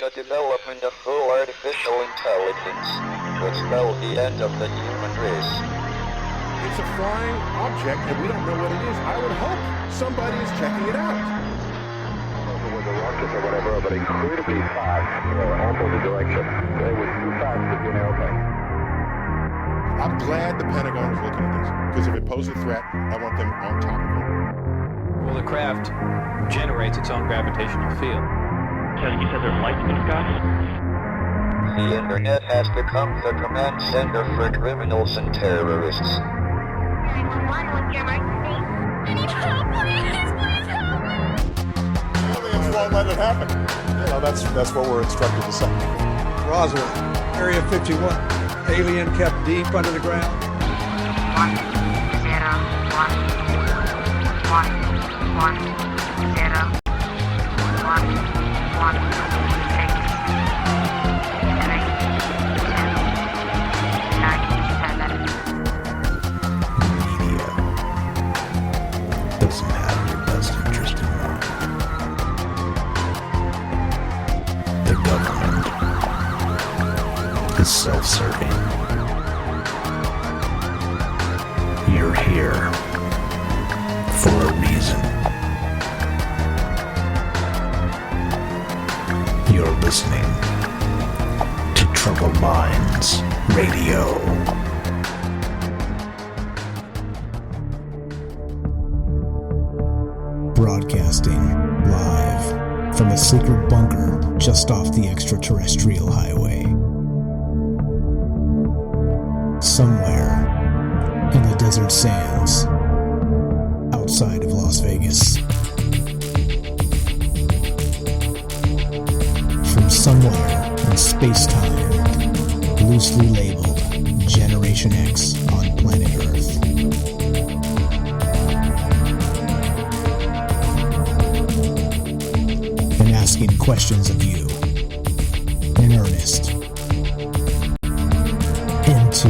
the development of full artificial intelligence could spell the end of the human race. It's a flying object, and we don't know what it is. I would hope somebody is checking it out. With the rockets or whatever, but incredibly fast, opposite direction. They were too fast to be an airplane. I'm glad the Pentagon is looking at this, because if it poses a threat, I want them on top of it. Well, the craft generates its own gravitational field. So you said there's lights in the sky? The internet has become the command center for criminals and terrorists. 911, what's your emergency? I need help, please help me! Aliens won't let it happen. You know, that's what we're instructed to say. Roswell, Area 51. Alien kept deep under the ground. 1, 0, 1, 1, 0, 1, 1, 6, 3, 2, 9, 7. Media doesn't have your best interest in mind. The government is self-serving. You're here for a reason. You're listening to Troubled Minds Radio. Broadcasting live from a secret bunker just off the extraterrestrial highway. Somewhere in the desert sands outside of Las Vegas. From somewhere in space-time, loosely labeled Generation X on planet Earth. And asking questions of you in earnest into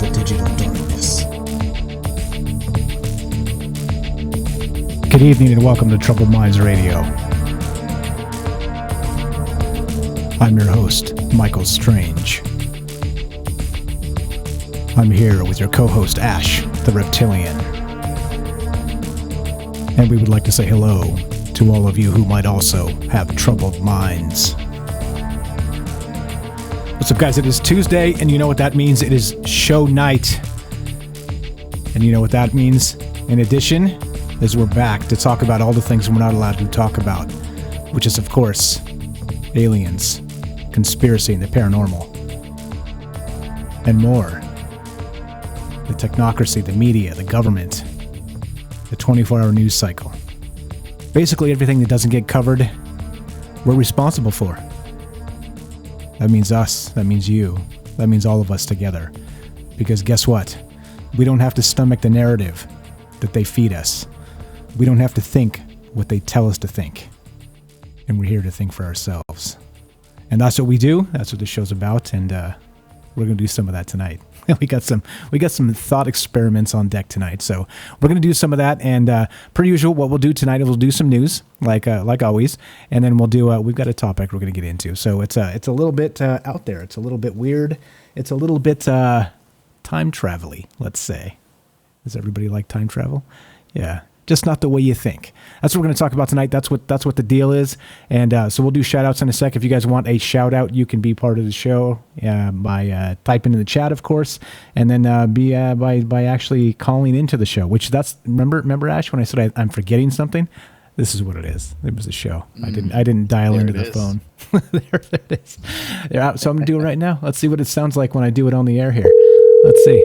the digital darkness. Good evening and welcome to Troubled Minds Radio. I'm your host, Michael Strange. I'm here with your co-host, Ash, the Reptilian. And we would like to say hello to all of you who might also have troubled minds. What's up, guys? It is Tuesday, and you know what that means. It is show night. And you know what that means, in addition, is we're back to talk about all the things we're not allowed to talk about, which is, of course, aliens, conspiracy, and the paranormal, and more. The technocracy, the media, the government, the 24-hour news cycle. Basically everything that doesn't get covered, we're responsible for. That means us, that means you, that means all of us together. Because guess what? We don't have to stomach the narrative that they feed us. We don't have to think what they tell us to think. And we're here to think for ourselves. And that's what we do. That's what the show's about. And we're going to do some of that tonight. We got some thought experiments on deck tonight. So we're going to do some of that. And per usual, what we'll do tonight is we'll do some news, like always. And then we'll do, we've got a topic we're going to get into. So it's a little bit out there. It's a little bit weird. It's a little bit time travel-y, let's say. Does everybody like time travel? Yeah. Just not the way you think. That's what we're going to talk about tonight. That's what the deal is. And so we'll do shout-outs in a sec. If you guys want a shout-out, you can be part of the show by typing in the chat, of course, and then by actually calling into the show, which that's, remember Ash, when I said I'm forgetting something? This is what it is. It was a show. I didn't dial into the phone. there it is. So I'm going to do it right now. Let's see what it sounds like when I do it on the air here. Let's see.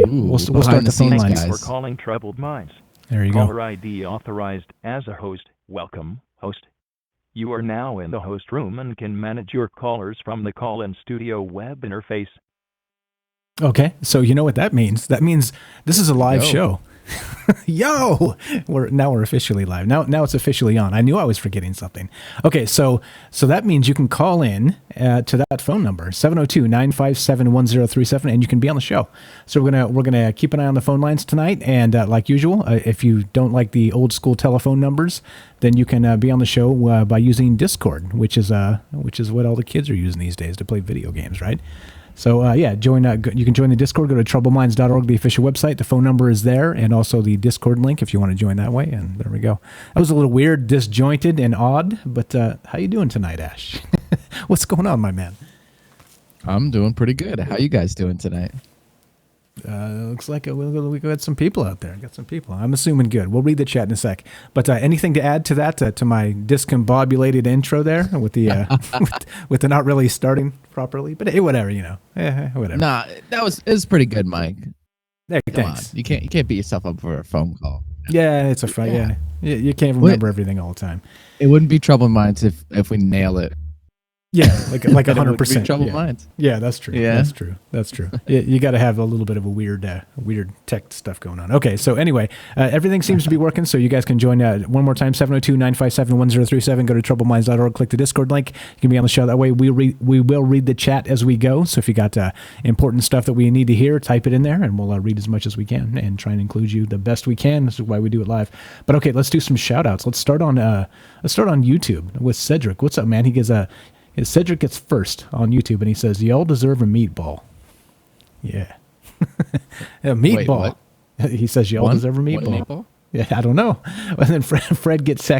Ooh, we'll start the phone lines. We're calling Troubled Minds. There you go. Caller ID authorized as a host. Welcome, host. You are now in the host room and can manage your callers from the call-in studio web interface. Okay, so you know what that means. That means this is a live show. Yo, we're officially live. Now it's officially on. I knew I was forgetting something. Okay, so that means you can call in to that phone number 702-957-1037 and you can be on the show. So we're gonna keep an eye on the phone lines tonight, and like usual, if you don't like the old school telephone numbers, then you can be on the show by using Discord, which is what all the kids are using these days to play video games, right? So join. You can join the Discord. Go to troubleminds.org, the official website. The phone number is there, and also the Discord link if you want to join that way. And there we go. That was a little weird, disjointed, and odd. But how you doing tonight, Ash? What's going on, my man? I'm doing pretty good. How you guys doing tonight? Looks like we got some people out there. Got some people. I'm assuming good. We'll read the chat in a sec. But anything to add to that, to my discombobulated intro there with the with the not really starting properly? But hey, whatever, whatever. Nah, it was pretty good, Mike. Hey, Come thanks. on. You can't beat yourself up for a phone call. Yeah, it's a fight. Yeah. You can't remember everything all the time. It wouldn't be Trouble Minds if we nail it. Yeah, like 100%. Trouble Minds. Yeah, that's true. Yeah. That's true. You got to have a little bit of a weird tech stuff going on. Okay, so anyway, everything seems to be working, so you guys can join one more time, 702-957-1037. Go to troubleminds.org, click the Discord link. You can be on the show that way. We will read the chat as we go, so if you got important stuff that we need to hear, type it in there, and we'll read as much as we can and try and include you the best we can. This is why we do it live. But okay, let's do some shout-outs. Let's start on YouTube with Cedric. What's up, man? He gives Cedric gets first on YouTube, and he says, "Y'all deserve a meatball." Yeah, a meatball. Wait, he says, "Y'all deserve a meatball." Yeah, I don't know. And then Fred gets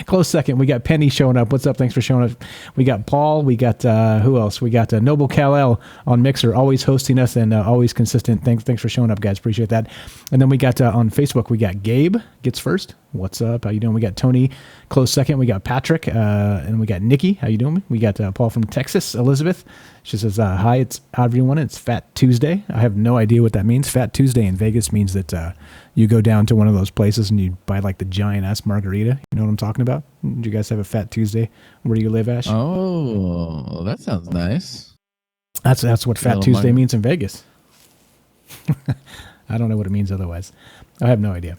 close second. We got Penny showing up. What's up? Thanks for showing up. We got Paul. We got who else? We got Noble Kal-El on Mixer, always hosting us and always consistent. Thanks for showing up, guys. Appreciate that. And then we got on Facebook, we got Gabe gets first. What's up? How you doing? We got Tony close second. We got Patrick and we got Nikki. How you doing? We got Paul from Texas. Elizabeth. She says, "Hi, it's everyone. It's Fat Tuesday." I have no idea what that means. Fat Tuesday in Vegas means that you go down to one of those places and you buy like the giant ass margarita. You know what I'm talking about? Do you guys have a Fat Tuesday where you live, Ash? Oh, that sounds nice. That's what Fat Tuesday means in Vegas. I don't know what it means otherwise. I have no idea.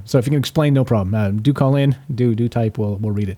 So if you can explain, no problem. Do call in. Do type. We'll read it.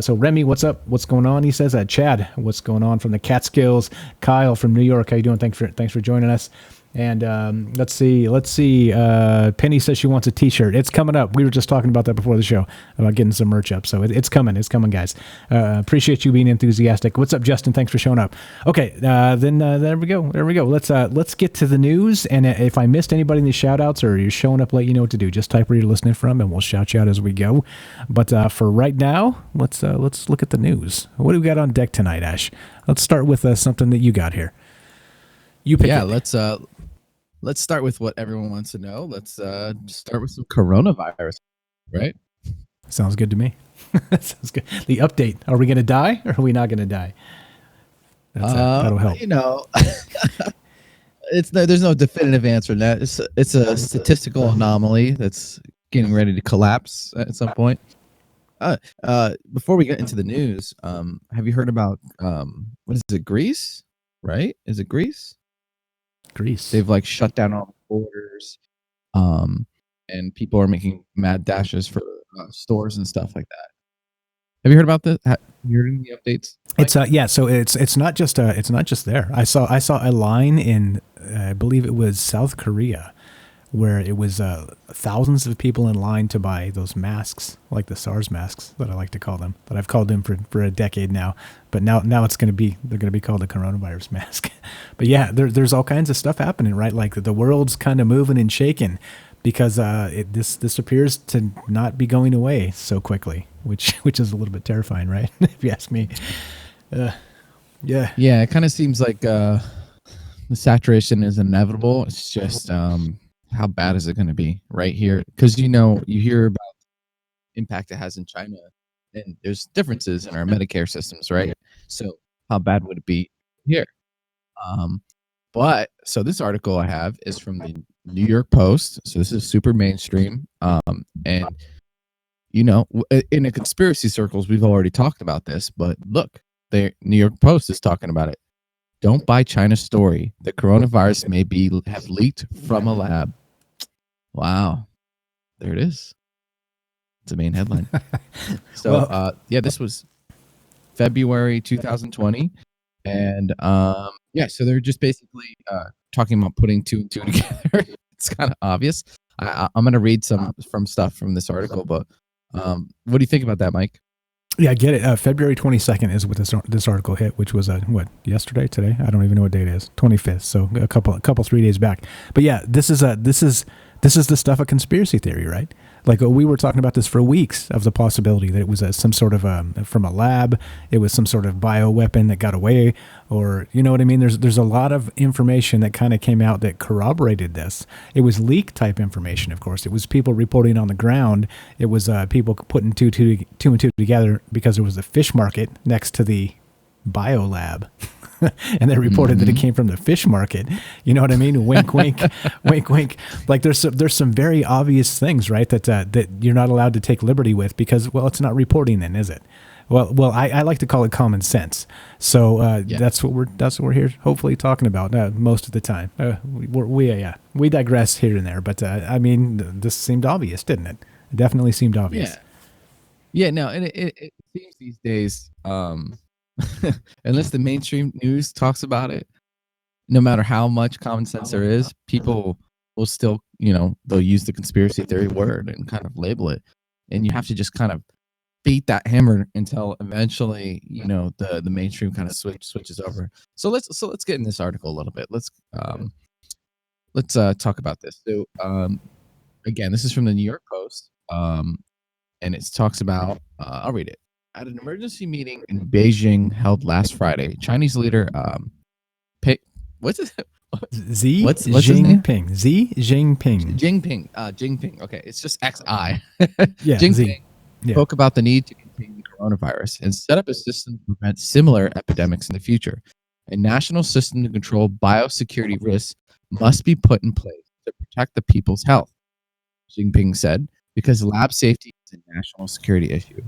So Remy, what's up? What's going on? He says, Chad, what's going on from the Catskills? Kyle from New York, how you doing? Thanks for joining us. And let's see. Penny says she wants a T-shirt. It's coming up. We were just talking about that before the show about getting some merch up. So it's coming. It's coming, guys. Appreciate you being enthusiastic. What's up, Justin? Thanks for showing up. Okay, then there we go. Let's get to the news. And if I missed anybody in the shout outs or you're showing up late, you know what to do. Just type where you're listening from, and we'll shout you out as we go. But for right now, let's look at the news. What do we got on deck tonight, Ash? Let's start with something that you got here. You pick it. Let's start with what everyone wants to know. Let's start with some coronavirus, right? Sounds good to me. Sounds good. The update. Are we going to die or are we not going to die? That'll help. There's no definitive answer to that. It's a statistical anomaly that's getting ready to collapse at some point. Before we get into the news, have you heard about what is it? Greece, right? Is it Greece? Greece. They've like shut down all the borders, and people are making mad dashes for stores and stuff like that. Have you heard about this? Have you heard any updates? It's So it's not just there. I saw a line in I believe it was South Korea, where it was thousands of people in line to buy those masks, like the SARS masks that I like to call them, that I've called them for a decade now. But now they're going to be called a coronavirus mask. But yeah, there's all kinds of stuff happening, right? Like the world's kind of moving and shaking because this appears to not be going away so quickly, which is a little bit terrifying, right? If you ask me. Yeah. Yeah, it kind of seems like the saturation is inevitable. It's just how bad is it going to be right here? Because you hear about the impact it has in China, and there's differences in our Medicare systems, right? So how bad would it be here? But so this article I have is from the New York Post. So this is super mainstream, and in the conspiracy circles we've already talked about this. But look, the New York Post is talking about it. Don't buy China's story. The coronavirus may have leaked from a lab. Wow. There it is. It's the main headline. So, Well- yeah, this was February 2020, and yeah, so they're just basically talking about putting two and two together. It's kind of obvious. I'm going to read some from stuff from this article, but what do you think about that, Mike? Yeah, I get it. February 22nd is what this article hit, which was what, yesterday, today? I don't even know what date it is. 25th. So a couple 3 days back. But yeah, this is the stuff of conspiracy theory, right? Like we were talking about this for weeks of the possibility that it was some sort of from a lab, it was some sort of bioweapon that got away, or you know what I mean. There's a lot of information that kind of came out that corroborated this. It was leak type information, of course. It was people reporting on the ground. It was people putting two and two together because there was a fish market next to the biolab. And they reported that it came from the fish market. You know what I mean? Wink, wink, wink, wink. Like there's some very obvious things, right? That you're not allowed to take liberty with because, well, it's not reporting then, is it? Well, I like to call it common sense. So that's what we're here hopefully talking about most of the time. We digress here and there, but I mean, this seemed obvious, didn't it? It definitely seemed obvious. Yeah. No, and it seems these days. Unless the mainstream news talks about it, no matter how much common sense there is, people will still, they'll use the conspiracy theory word and kind of label it. And you have to just kind of beat that hammer until eventually, the mainstream kind of switches over. So let's get in this article a little bit. Let's talk about this. So again, this is from the New York Post, and it talks about. I'll read it. At an emergency meeting in Beijing held last Friday, Chinese leader what's his Xi Jinping. Xi Jinping. Jinping. Okay, it's just XI. Yeah, Jinping spoke about the need to contain the coronavirus and set up a system to prevent similar epidemics in the future. A national system to control biosecurity risks must be put in place to protect the people's health, Jinping said, because lab safety is a national security issue.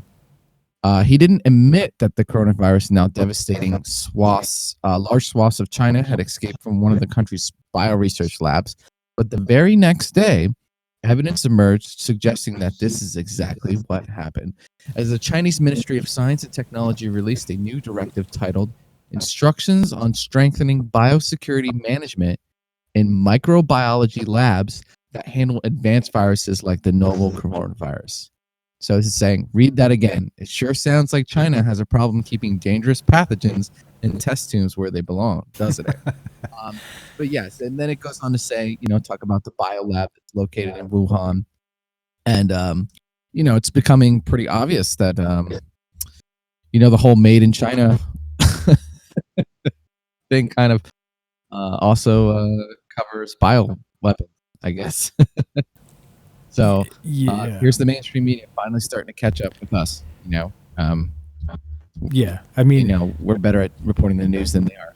He didn't admit that the coronavirus, now devastating large swaths of China, had escaped from one of the country's bioresearch labs. But the very next day, evidence emerged suggesting that this is exactly what happened. As the Chinese Ministry of Science and Technology released a new directive titled Instructions on Strengthening Biosecurity Management in Microbiology Labs that Handle Advanced Viruses like the novel coronavirus. So this is saying, read that again. It sure sounds like China has a problem keeping dangerous pathogens in test tubes where they belong, doesn't it? But yes, and then it goes on to say, talk about the biolab that's located in Wuhan. And, it's becoming pretty obvious that, the whole made in China thing kind of also covers bioweapons, I guess. So here's the mainstream media finally starting to catch up with us. I mean, we're better at reporting the news than they are.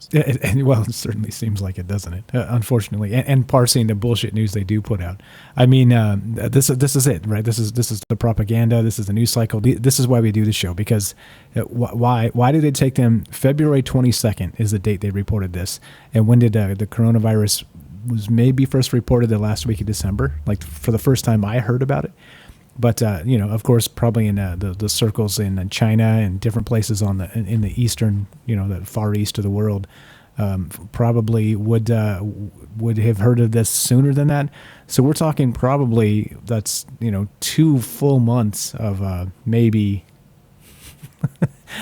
Well, it certainly seems like it, doesn't it? Unfortunately, and parsing the bullshit news they do put out. I mean, this is it, right? This is the propaganda. This is the news cycle. This is why we do the show, because why did it take them February 22nd is the date they reported this, and when did the coronavirus was maybe first reported the last week of December, like for the first time I heard about it. But of course, probably in the circles in China and different places in the eastern, the far east of the world, probably would have heard of this sooner than that. So we're talking probably that's 2 full months of maybe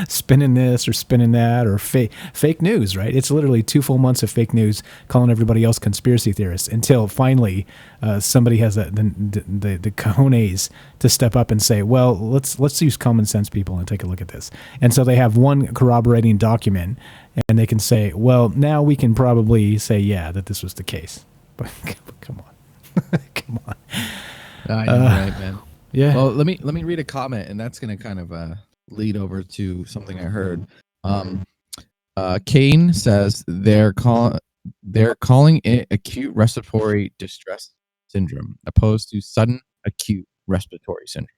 spinning this or spinning that or fake news, right? It's literally 2 full months of fake news, calling everybody else conspiracy theorists, until finally somebody has the cojones to step up and say, well, let's use common sense, people, and take a look at this. And so they have one corroborating document, and they can say, well, now we can probably say, yeah, that this was the case. But come on. Come on. I know, right, man? Yeah. Well, let me read a comment, and that's going to kind of lead over to something I heard. Kane says they're calling it acute respiratory distress syndrome, opposed to sudden acute respiratory syndrome.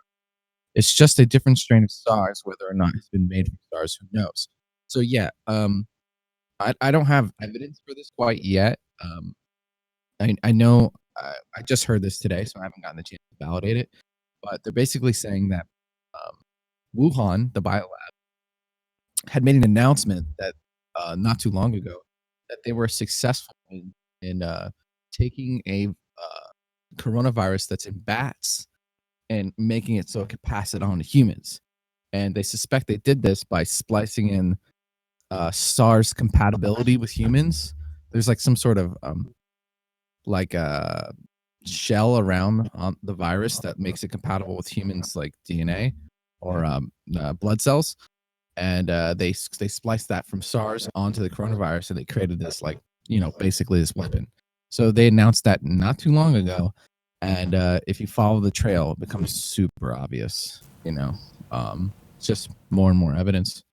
It's just a different strain of SARS. Whether or not it's been made from SARS, who knows? So yeah, I don't have evidence for this quite yet. I know I just heard this today, so I haven't gotten the chance to validate it. But they're basically saying that Wuhan, the biolab, had made an announcement that not too long ago that they were successful in taking a coronavirus that's in bats and making it so it could pass it on to humans. And they suspect they did this by splicing in SARS compatibility with humans. There's like some sort of like a shell around on the virus that makes it compatible with humans, like DNA or blood cells. And they spliced that from SARS onto the coronavirus, and they created this, like, basically this weapon. So they announced that not too long ago, and if you follow the trail, it becomes super obvious. It's just more and more evidence.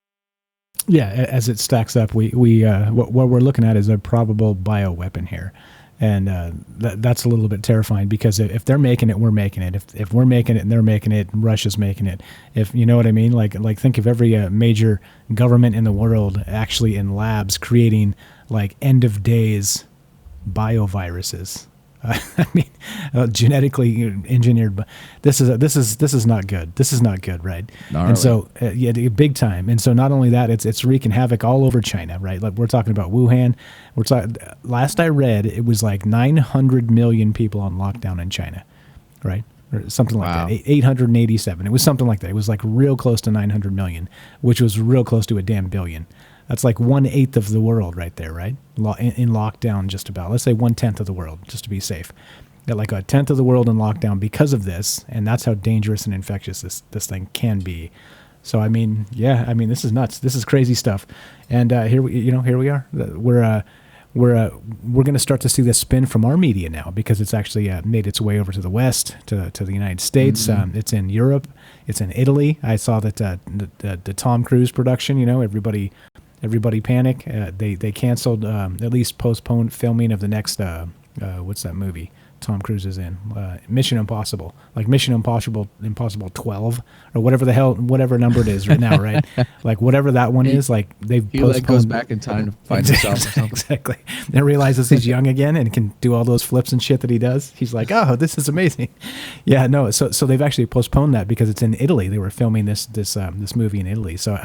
Yeah, as it stacks up, we what we're looking at is a probable bioweapon here, and that's a little bit terrifying, because if they're making it, we're making it. If we're making it and they're making it, and Russia's making it. If you know what I mean, like think of every major government in the world actually in labs creating like end of days bioviruses. I mean, genetically engineered, but this is not good. This is not good, right? Gnarly. And so, yeah, big time. And so, not only that, it's wreaking havoc all over China, right? Like we're talking about Wuhan. We're talking. Last I read, it was like 900 million people on lockdown in China, right? Or something like Wow. that. 887. It was something like that. It was like real close to 900 million, which was real close to a damn billion. That's like 1/8 of the world right there, right? In lockdown, just about. Let's say 1/10 of the world, just to be safe. Got like 1/10 of the world in lockdown because of this, and that's how dangerous and infectious this thing can be. So I mean, yeah, I mean, this is nuts. This is crazy stuff. And here we are. We're going to start to see this spin from our media now, because it's actually made its way over to the West, to the United States. Mm-hmm. It's in Europe. It's in Italy. I saw that the Tom Cruise production, everybody panic. They canceled, at least postponed filming of the next, what's that movie Tom Cruise is in? Mission Impossible. Like Mission Impossible 12, or whatever number it is right now, right? Like whatever that one is, like they've He postponed. goes back in time to find himself or something. Exactly. And realizes he's young again and can do all those flips and shit that he does. He's like, oh, this is amazing. Yeah, no. So they've actually postponed that because it's in Italy. They were filming this movie in Italy. So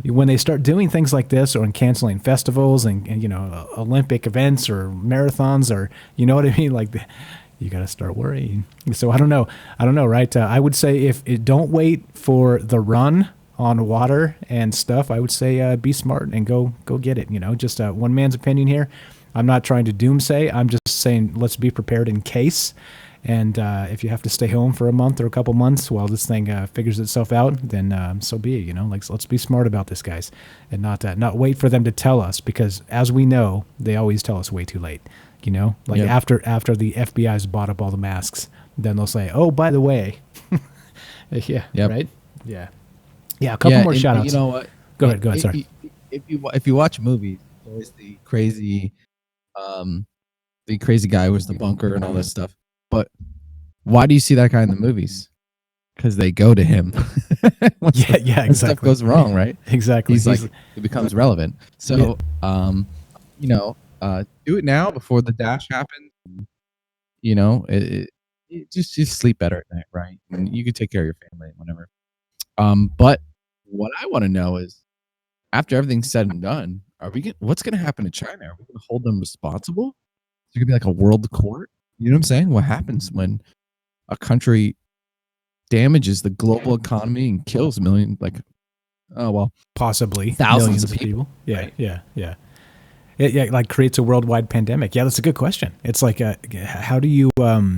when they start doing things like this, or in canceling festivals and Olympic events or marathons, or you know what I mean, like you got to start worrying. So I don't know, right? I would say if it don't wait for the run on water and stuff, I would say be smart and go get it. Just one man's opinion here. I'm not trying to doomsay. I'm just saying let's be prepared in case. And if you have to stay home for a month or a couple months while this thing figures itself out, then so be it. Like, let's be smart about this, guys, and not wait for them to tell us, because as we know, they always tell us way too late. Like Yep. after the FBI's bought up all the masks, then they'll say, oh, by the way. Yeah. Yep. Right. Yeah. Yeah. A couple more and shout outs. You know what? Go ahead. Sorry. If you watch movies, it's always the crazy guy who was the bunker and all that stuff. But why do you see that guy in the movies? Because they go to him. Yeah, when exactly. stuff goes wrong, right? Exactly. He's like, it becomes relevant. So, do it now before the dash happens. Just sleep better at night, right? And you can take care of your family, whatever. But what I want to know is, after everything's said and done, what's going to happen to China? Are we going to hold them responsible? Is there going to be like a world court? You know what I'm saying? What happens when a country damages the global economy and kills millions? Possibly thousands millions of people. Yeah, right? yeah. It like creates a worldwide pandemic. Yeah, that's a good question. It's like, how do you how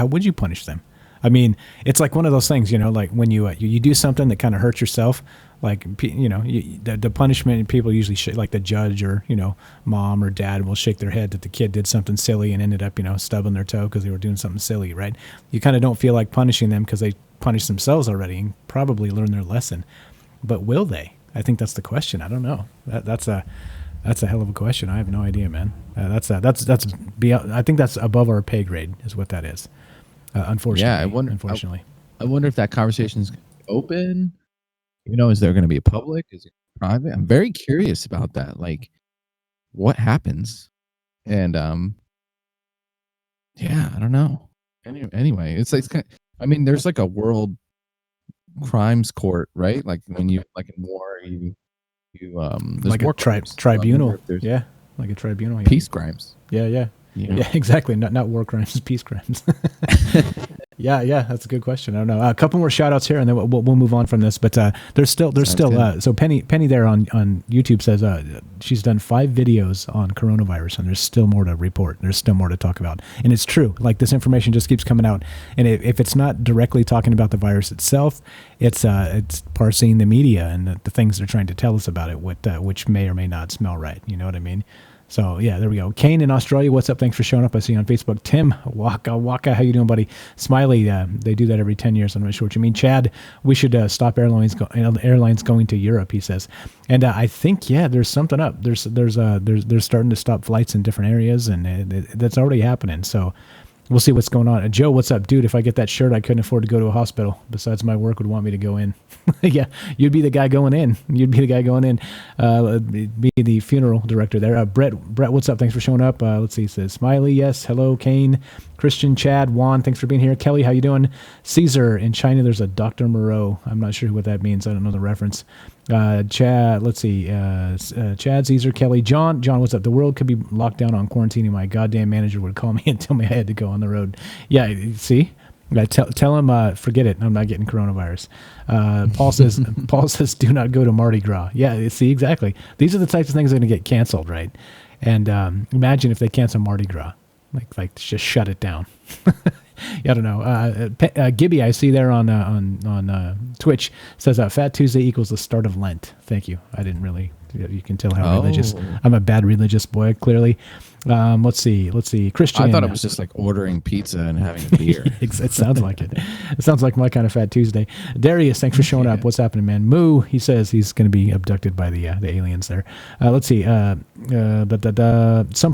would you punish them? I mean, it's like one of those things, like when you do something that kind of hurts yourself, like, the punishment, people usually like the judge or, mom or dad will shake their head that the kid did something silly and ended up, stubbing their toe because they were doing something silly, right? You kind of don't feel like punishing them because they punished themselves already and probably learned their lesson. But will they? I think that's the question. I don't know. That's a hell of a question. I have no idea, man. That's beyond. I think that's above our pay grade, is what that is. Unfortunately. Yeah, Unfortunately. I wonder if that conversation's open. Is there going to be a public? Is it private? I'm very curious about that. Like, what happens? And Yeah, I don't know. Anyway, it's like I mean, there's like a world crimes court, right? Like when you like in war, there's Like a war crimes. So I wonder tribunal. if there's Yeah, like a tribunal. Yeah. peace crimes. Yeah. You know? Yeah, exactly. Not war crimes, peace crimes. Yeah, that's a good question. I don't know. A couple more shout outs here, and then we'll move on from this. But there's still good. so Penny there on YouTube says she's done 5 videos on coronavirus, and there's still more to report. There's still more to talk about, and it's true. Like this information just keeps coming out, and if it's not directly talking about the virus itself, it's parsing the media and the things they're trying to tell us about it, which may or may not smell right. You know what I mean? So, yeah, there we go. Kane in Australia, what's up? Thanks for showing up. I see you on Facebook. Tim, Waka, how you doing, buddy? Smiley, they do that every 10 years. I'm not sure what you mean. Chad, we should stop airlines going to Europe, he says. And I think, yeah, there's something up. They're starting to stop flights in different areas, and that's already happening. So we'll see what's going on. Joe, what's up? Dude, if I get that shirt, I couldn't afford to go to a hospital. Besides, my work would want me to go in. Yeah, you'd be the guy going in. Be the funeral director there. Brett, what's up? Thanks for showing up. Let's see. He says, Smiley, yes. Hello, Kane. Christian, Chad, Juan, thanks for being here. Kelly, how you doing? Caesar, in China, there's a Dr. Moreau. I'm not sure what that means. I don't know the reference. Chad, let's see. Chad, Caesar, Kelly, John, what's up? The world could be locked down on quarantine, and my goddamn manager would call me and tell me I had to go on the road. Yeah, see? Tell him, forget it. I'm not getting coronavirus. Paul says, do not go to Mardi Gras. Yeah, see, exactly. These are the types of things that are going to get canceled, right? And imagine if they cancel Mardi Gras, like just shut it down. Yeah, I don't know. Gibby, I see there on Twitch, says Fat Tuesday equals the start of Lent. Thank you. I didn't really. You can tell how religious. I'm a bad religious boy, clearly. Let's see. Christian. I thought it was just like ordering pizza and having a beer. It sounds like it. It sounds like my kind of Fat Tuesday. Darius, thanks for showing up. What's happening, man? Moo, he says he's going to be abducted by the aliens there. Let's see. Some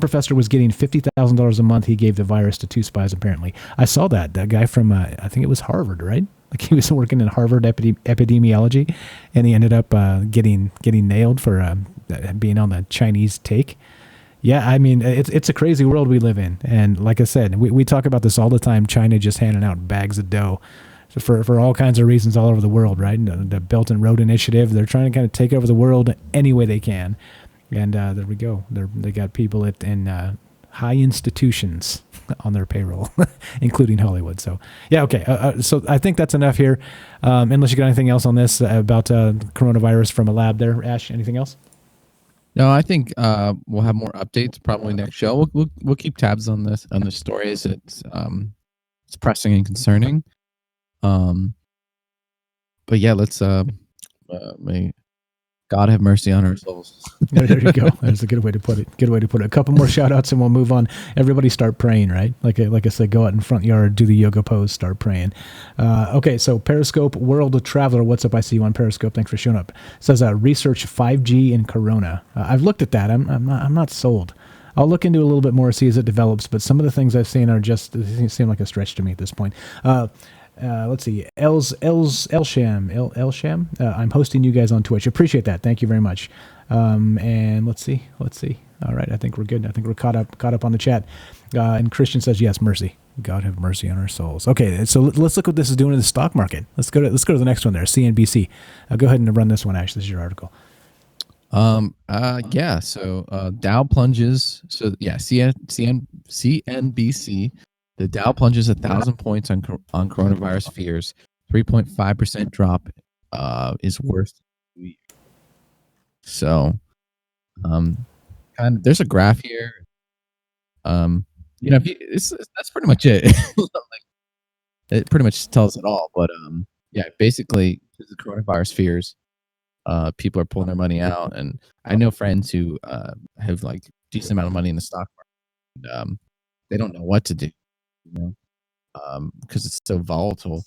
professor was getting $50,000 a month. He gave the virus to 2 spies, apparently. I saw that guy from, I think it was Harvard, right? Like he was working in Harvard epidemiology, and he ended up getting nailed for being on the Chinese take. Yeah, I mean, it's a crazy world we live in. And like I said, we talk about this all the time, China just handing out bags of dough for all kinds of reasons all over the world, right? The Belt and Road Initiative, they're trying to kind of take over the world any way they can. And there we go. They got people in high institutions on their payroll, including Hollywood. So, yeah, okay. So I think that's enough here. Unless you got anything else on this about coronavirus from a lab there, Ash, anything else? No, I think we'll have more updates probably next show. We'll keep tabs on this story as it's pressing and concerning. But yeah, let's may God have mercy on our souls. There you go. That's a good way to put it. A couple more shout outs and we'll move on. Everybody start praying, right? Like I said, go out in front yard, do the yoga pose, start praying. Okay, so Periscope, World of Traveler, what's up? I see you on Periscope. Thanks for showing up. It says research 5G in Corona. I've looked at that. I'm not sold. I'll look into it a little bit more, see as it develops, but some of the things I've seen seem like a stretch to me at this point. Let's see. Elsham. I'm hosting you guys on Twitch. Appreciate that. Thank you very much. And let's see. All right. I think we're good. I think we're caught up on the chat. And Christian says, yes, mercy. God have mercy on our souls. Okay. So let's look what this is doing in the stock market. Let's go to the next one there. CNBC. Go ahead and run this one, Ash. This is your article. Yeah. So, Dow plunges. So yeah, CNBC. The Dow plunges 1,000 points on coronavirus fears. 3.5% drop is worse. So, kind of, there's a graph here. That's pretty much it. It pretty much tells it all. But yeah, basically, the coronavirus fears, people are pulling their money out, and I know friends who have like decent amount of money in the stock market. And, they don't know what to do. Because it's so volatile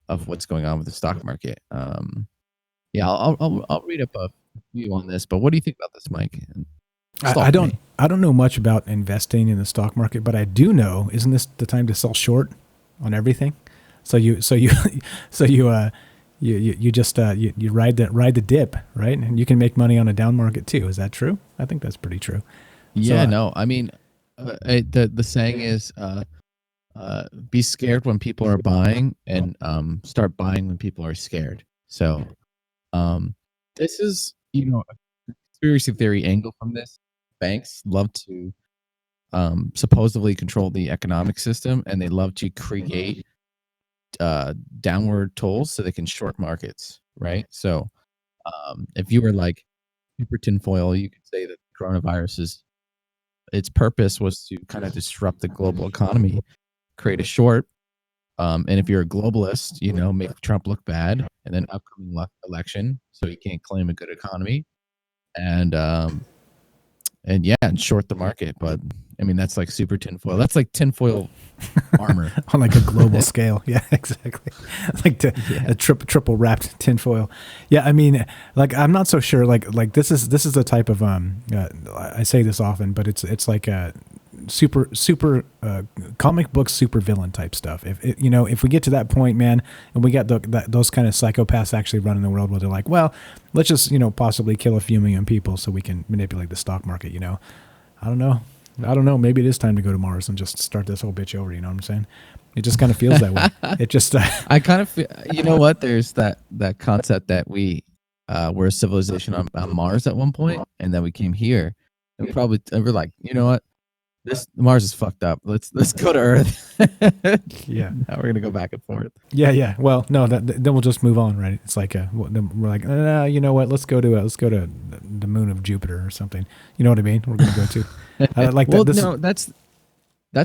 of what's going on with the stock market. Yeah, I'll read up a few on this, but what do you think about this, Mike? I don't know much about investing in the stock market, but I do know, isn't this the time to sell short on everything? So you just ride the dip, right? And you can make money on a down market too. Is that true? I think that's pretty true. Yeah, no, I mean, the saying is, be scared when people are buying, and start buying when people are scared. So this is, a conspiracy theory angle from this. Banks love to supposedly control the economic system, and they love to create downward tolls so they can short markets, right? So if you were like super tinfoil, you could say that coronavirus is, its purpose was to kind of disrupt the global economy, create a short. And if you're a globalist, make Trump look bad, and then upcoming election, so he can't claim a good economy, and yeah, and short the market. But I mean, that's like super tinfoil. That's like tinfoil armor on like a global scale. Yeah, exactly. Like a triple wrapped tinfoil. Yeah, I mean, like I'm not so sure. Like this is the type of I say this often, but it's like a super comic book super villain type stuff. If we get to that point, man, and we got those kind of psychopaths actually running the world, where they're like, well, let's just possibly kill a few million people so we can manipulate the stock market. I don't know. Maybe it is time to go to Mars and just start this whole bitch over. You know what I'm saying? It just kind of feels that way. It just I kind of feel, what, there's that concept that we were a civilization on Mars at one point, and then we came here, and we're like, you know what? Mars is fucked up. Let's go to Earth. Yeah. Now we're gonna go back and forth. Yeah. Well, no, then we'll just move on, right? It's like then we're like, you know what? Let's go to the moon of Jupiter or something. You know what I mean? We're gonna go to like well, that. No, that's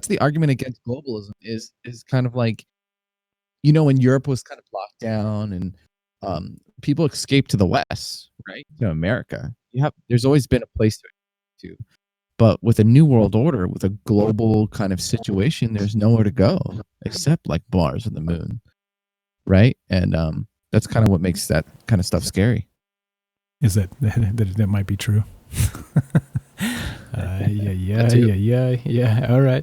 the argument against globalism. Is kind of like, when Europe was kind of locked down and people escaped to the West, right, to America. There's always been a place to. But with a new world order, with a global kind of situation, there's nowhere to go except like Mars and the moon, right? And that's kind of what makes that kind of stuff scary. Is that might be true? Yeah.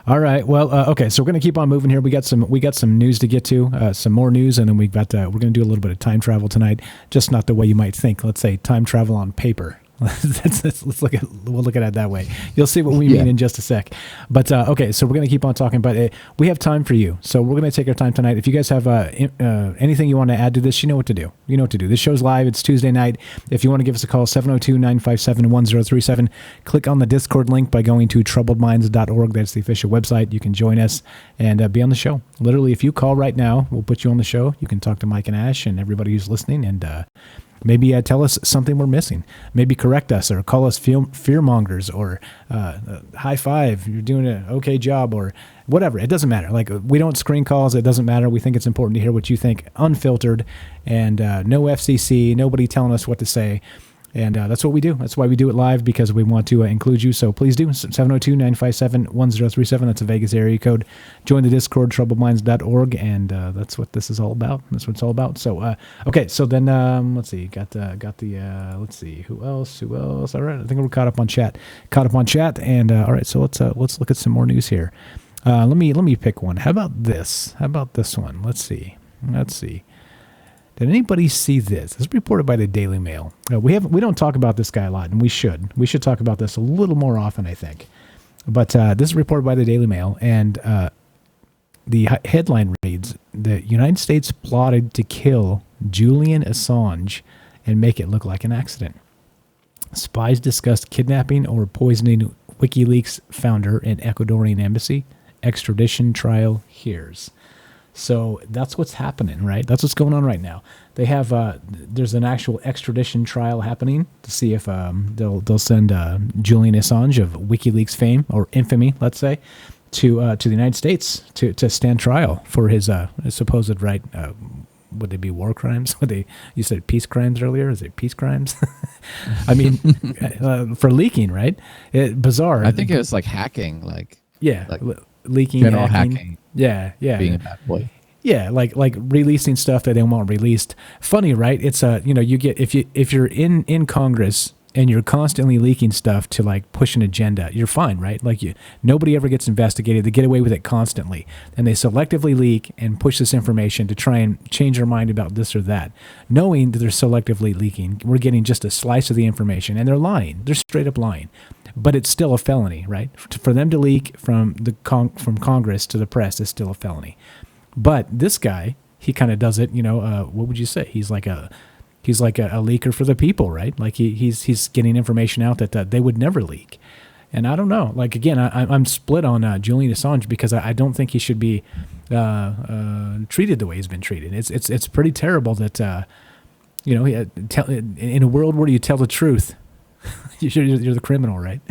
All right. Well, okay. So we're gonna keep on moving here. We got some news to get to, some more news, and then we're gonna do a little bit of time travel tonight. Just not the way you might think. Let's say time travel on paper. We'll look at it that way. You'll see what we mean in just a sec. But okay, so we're going to keep on talking, but we have time for you. So we're going to take our time tonight. If you guys have anything you want to add to this, you know what to do. This show's live. It's Tuesday night. If you want to give us a call, 702-957-1037. Click on the Discord link by going to troubledminds.org. That's the official website. You can join us and be on the show. Literally, if you call right now, we'll put you on the show. You can talk to Mike and Ash and everybody who's listening, and maybe tell us something we're missing. Maybe correct us or call us fearmongers or high five, you're doing an okay job, or whatever. It doesn't matter. Like, we don't screen calls. It doesn't matter. We think it's important to hear what you think, unfiltered, and no FCC, nobody telling us what to say. And that's what we do. That's why we do it live, because we want to include you. So please do. 702-957-1037. That's a Vegas area code. Join the Discord, troubledminds.org, and that's what this is all about. That's what it's all about. So, okay. So then, let's see. Got the let's see. Who else? All right. I think we're caught up on chat. And all right. So let's look at some more news here. Let me pick one. How about this? How about this one? Let's see. Did anybody see this? This is reported by the Daily Mail. We don't talk about this guy a lot, and we should. We should talk about this a little more often, I think. But this is reported by the Daily Mail, and the headline reads: "The United States plotted to kill Julian Assange and make it look like an accident. Spies discussed kidnapping or poisoning WikiLeaks founder in Ecuadorian embassy. Extradition trial hears." So that's what's happening, right? That's what's going on right now. They have there's an actual extradition trial happening to see if they'll send Julian Assange of WikiLeaks fame or infamy, let's say, to the United States to stand trial for his supposed right. Would they be war crimes? You said peace crimes earlier. Is it peace crimes? I mean, for leaking, right? Bizarre. I think it was like hacking, leaking, general hacking. Yeah. Being a bad boy. Yeah, like releasing stuff that they want released. Funny, right? It's you get if you're in Congress and you're constantly leaking stuff to like push an agenda, you're fine, right? Like nobody ever gets investigated. They get away with it constantly, and they selectively leak and push this information to try and change their mind about this or that, knowing that they're selectively leaking. We're getting just a slice of the information, and they're lying. They're straight up lying. but it's still a felony, right? For them to leak from from Congress to the press is still a felony. But this guy, he kind of does it, what would you say? He's like a leaker for the people, right? Like he's getting information out that they would never leak. And I don't know. Like, again, I'm split on Julian Assange because I don't think he should be treated the way he's been treated. It's pretty terrible that in a world where you tell the truth, you're the criminal, right?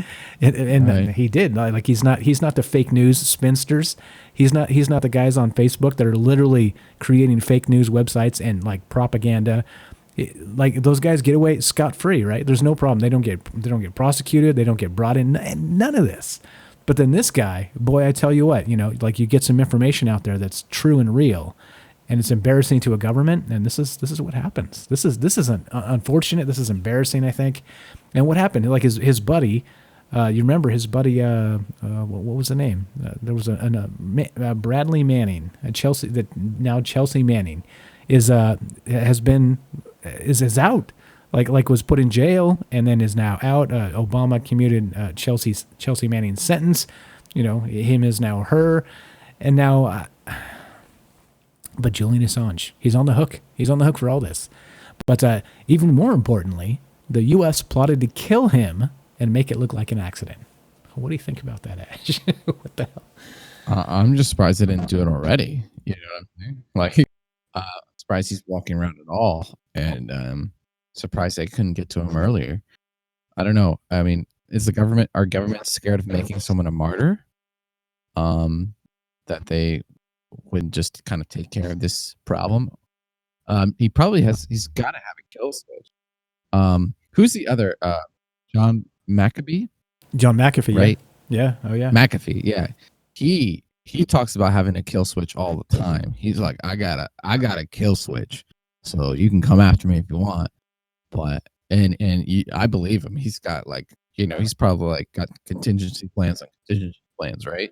And Right. he did. Like, he's not the fake news spinsters. He's not the guys on Facebook that are literally creating fake news websites and like propaganda. Like, those guys get away scot-free, right? There's no problem. They don't get prosecuted. They don't get brought in. None of this. But then this guy, boy, I tell you what, like, you get some information out there that's true and real, and it's embarrassing to a government. And this is what happens. This is unfortunate. This is embarrassing, I think. And what happened? Like his buddy, you remember his buddy? What was the name? There was a Bradley Manning, Chelsea Manning, is out, like was put in jail and then is now out. Obama commuted Chelsea Manning's sentence. Him is now her, and now. But Julian Assange, he's on the hook. He's on the hook for all this. But even more importantly, the U.S. plotted to kill him and make it look like an accident. What do you think about that, Ash? What the hell? I'm just surprised they didn't do it already. You know what I'm saying? Like, surprised he's walking around at all, and surprised they couldn't get to him earlier. I don't know. I mean, our government scared of making someone a martyr? That they would just kind of take care of this problem? He's got to have a kill switch. Who's the other? John McAfee? John McAfee, right? Yeah. Oh, yeah. McAfee, yeah. He talks about having a kill switch all the time. He's like, I got a kill switch, so you can come after me if you want. But I believe him. He's got he's probably got contingency plans on contingency plans, right?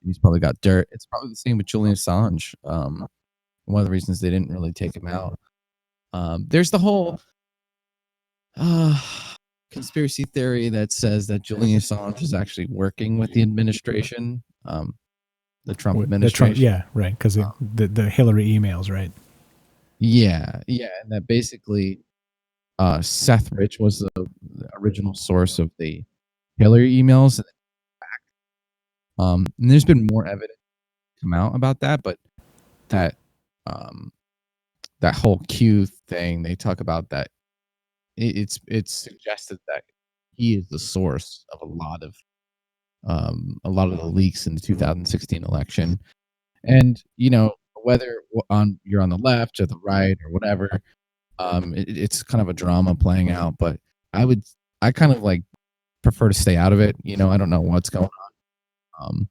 He's probably got dirt. It's probably the same with Julian Assange. One of the reasons they didn't really take him out. There's the whole conspiracy theory that says that Julian Assange is actually working with the administration, the Trump administration. Yeah, right, because the Hillary emails, right? Yeah, and that basically Seth Rich was the original source of the Hillary emails. And there's been more evidence come out about that, but that whole Q thing, they talk about that it's suggested that he is the source of a lot of the leaks in the 2016 election. And whether you're on the left or the right or whatever, it's kind of a drama playing out. But I kind of prefer to stay out of it. I don't know what's going on.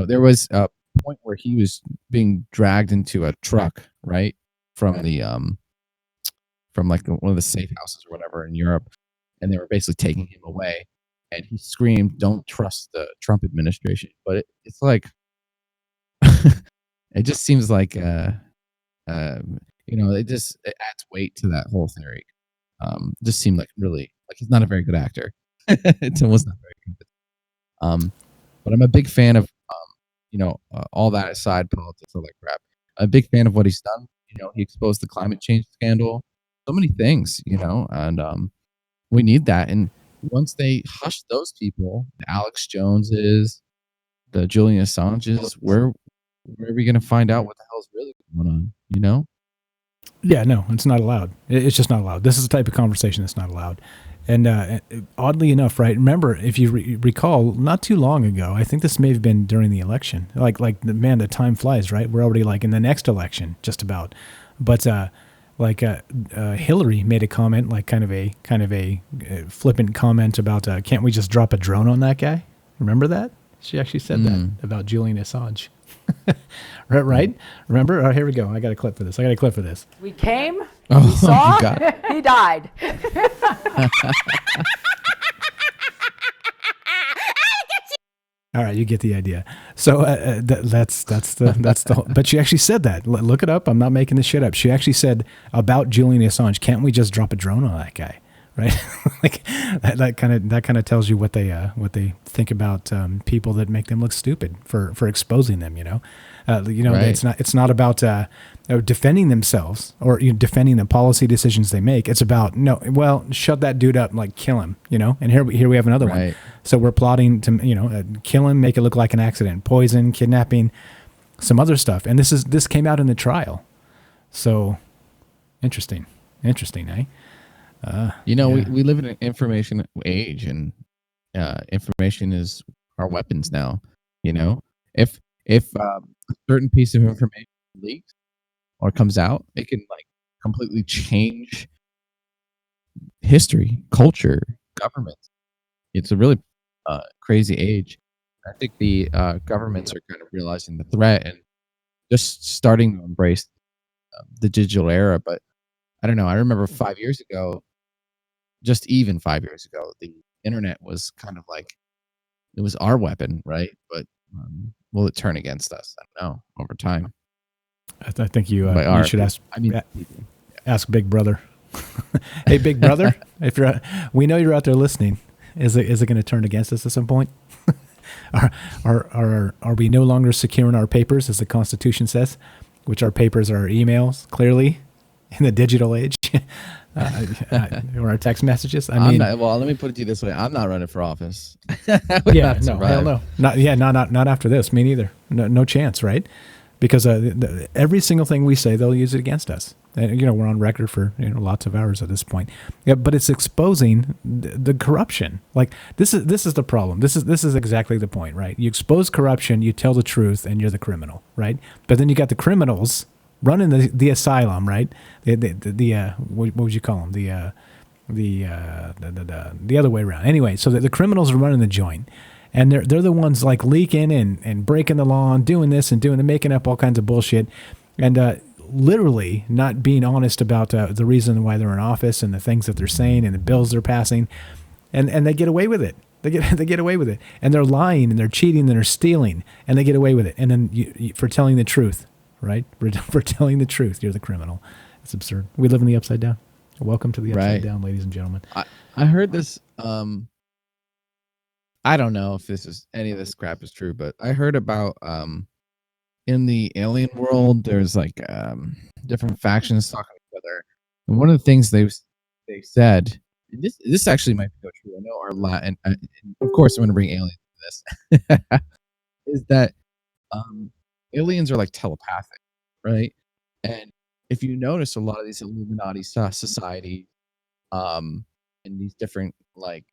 There was a point where he was being dragged into a truck, right, from the from one of the safe houses or whatever in Europe, and they were basically taking him away. And he screamed, "Don't trust the Trump administration." But it's like, it just seems like, it adds weight to that whole theory. Just seemed like really he's not a very good actor. It was not very good. But I'm a big fan of, all that aside, politics, all that crap. I'm a big fan of what he's done. He exposed the climate change scandal, so many things, and we need that. And once they hush those people, the Alex Joneses, the Julian Assanges, where are we going to find out what the hell's really going on? Yeah, no, it's not allowed. It's just not allowed. This is the type of conversation that's not allowed. And oddly enough, right? Remember, if you recall, not too long ago, I think this may have been during the election. The time flies, right? We're already in the next election, just about. But Hillary made a comment, kind of a flippant comment about, can't we just drop a drone on that guy? Remember that? She actually said that about Julian Assange. Right? Remember? Oh, here we go. I got a clip for this. We came, Oh, we saw, you got it. he died. All right, you get the idea. So that's the whole, but she actually said that. Look it up. I'm not making this shit up. She actually said about Julian Assange, can't we just drop a drone on that guy? right? Like that kind of tells you what they think about people that make them look stupid for exposing them. Right. It's not about defending themselves or defending the policy decisions they make. It's about shut that dude up, like kill him, And here we have another one. Right. So we're plotting to kill him, make it look like an accident, poison, kidnapping, some other stuff. And this came out in the trial. So interesting, eh? We live in an information age, and information is our weapons now. If a certain piece of information leaks or comes out, it can like completely change history, culture, government. It's a really crazy age. I think the governments are kind of realizing the threat and just starting to embrace the digital era. But I don't know. I remember 5 years ago, just even 5 years ago, the internet was kind of like, it was our weapon, right? But will it turn against us? I don't know, over time. I think you should ask. Ask Big Brother. Hey, Big Brother, we know you're out there listening. Is it going to turn against us at some point? Are we no longer secure in our papers, as the Constitution says, which our papers are emails, clearly, in the digital age, or our text messages? Let me put it to you this way: I'm not running for office. Yeah, no, hell no, not after this. Me neither. No chance, right? Because every single thing we say, they'll use it against us. And, we're on record for lots of hours at this point. Yeah, but it's exposing the corruption. Like this is the problem. This is exactly the point, right? You expose corruption, you tell the truth, and you're the criminal, right? But then you got the criminals running the asylum, right? What would you call them? The other way around. Anyway, so the criminals are running the joint. And they're the ones like leaking and breaking the law and doing this and making up all kinds of bullshit, and literally not being honest about the reason why they're in office and the things that they're saying and the bills they're passing, and they get away with it. They get away with it, and they're lying and they're cheating and they're stealing, and they get away with it. And then you for telling the truth, right? For telling the truth, you're the criminal. It's absurd. We live in the upside down. Welcome to the upside down, ladies and gentlemen. I heard this. I don't know if any of this crap is true, but I heard about in the alien world, there's like different factions talking to each other, and one of the things they said, this actually might be true. I know our Latin, of course, I'm going to bring aliens to this, is that aliens are like telepathic, right? And if you notice, a lot of these Illuminati society, and these different like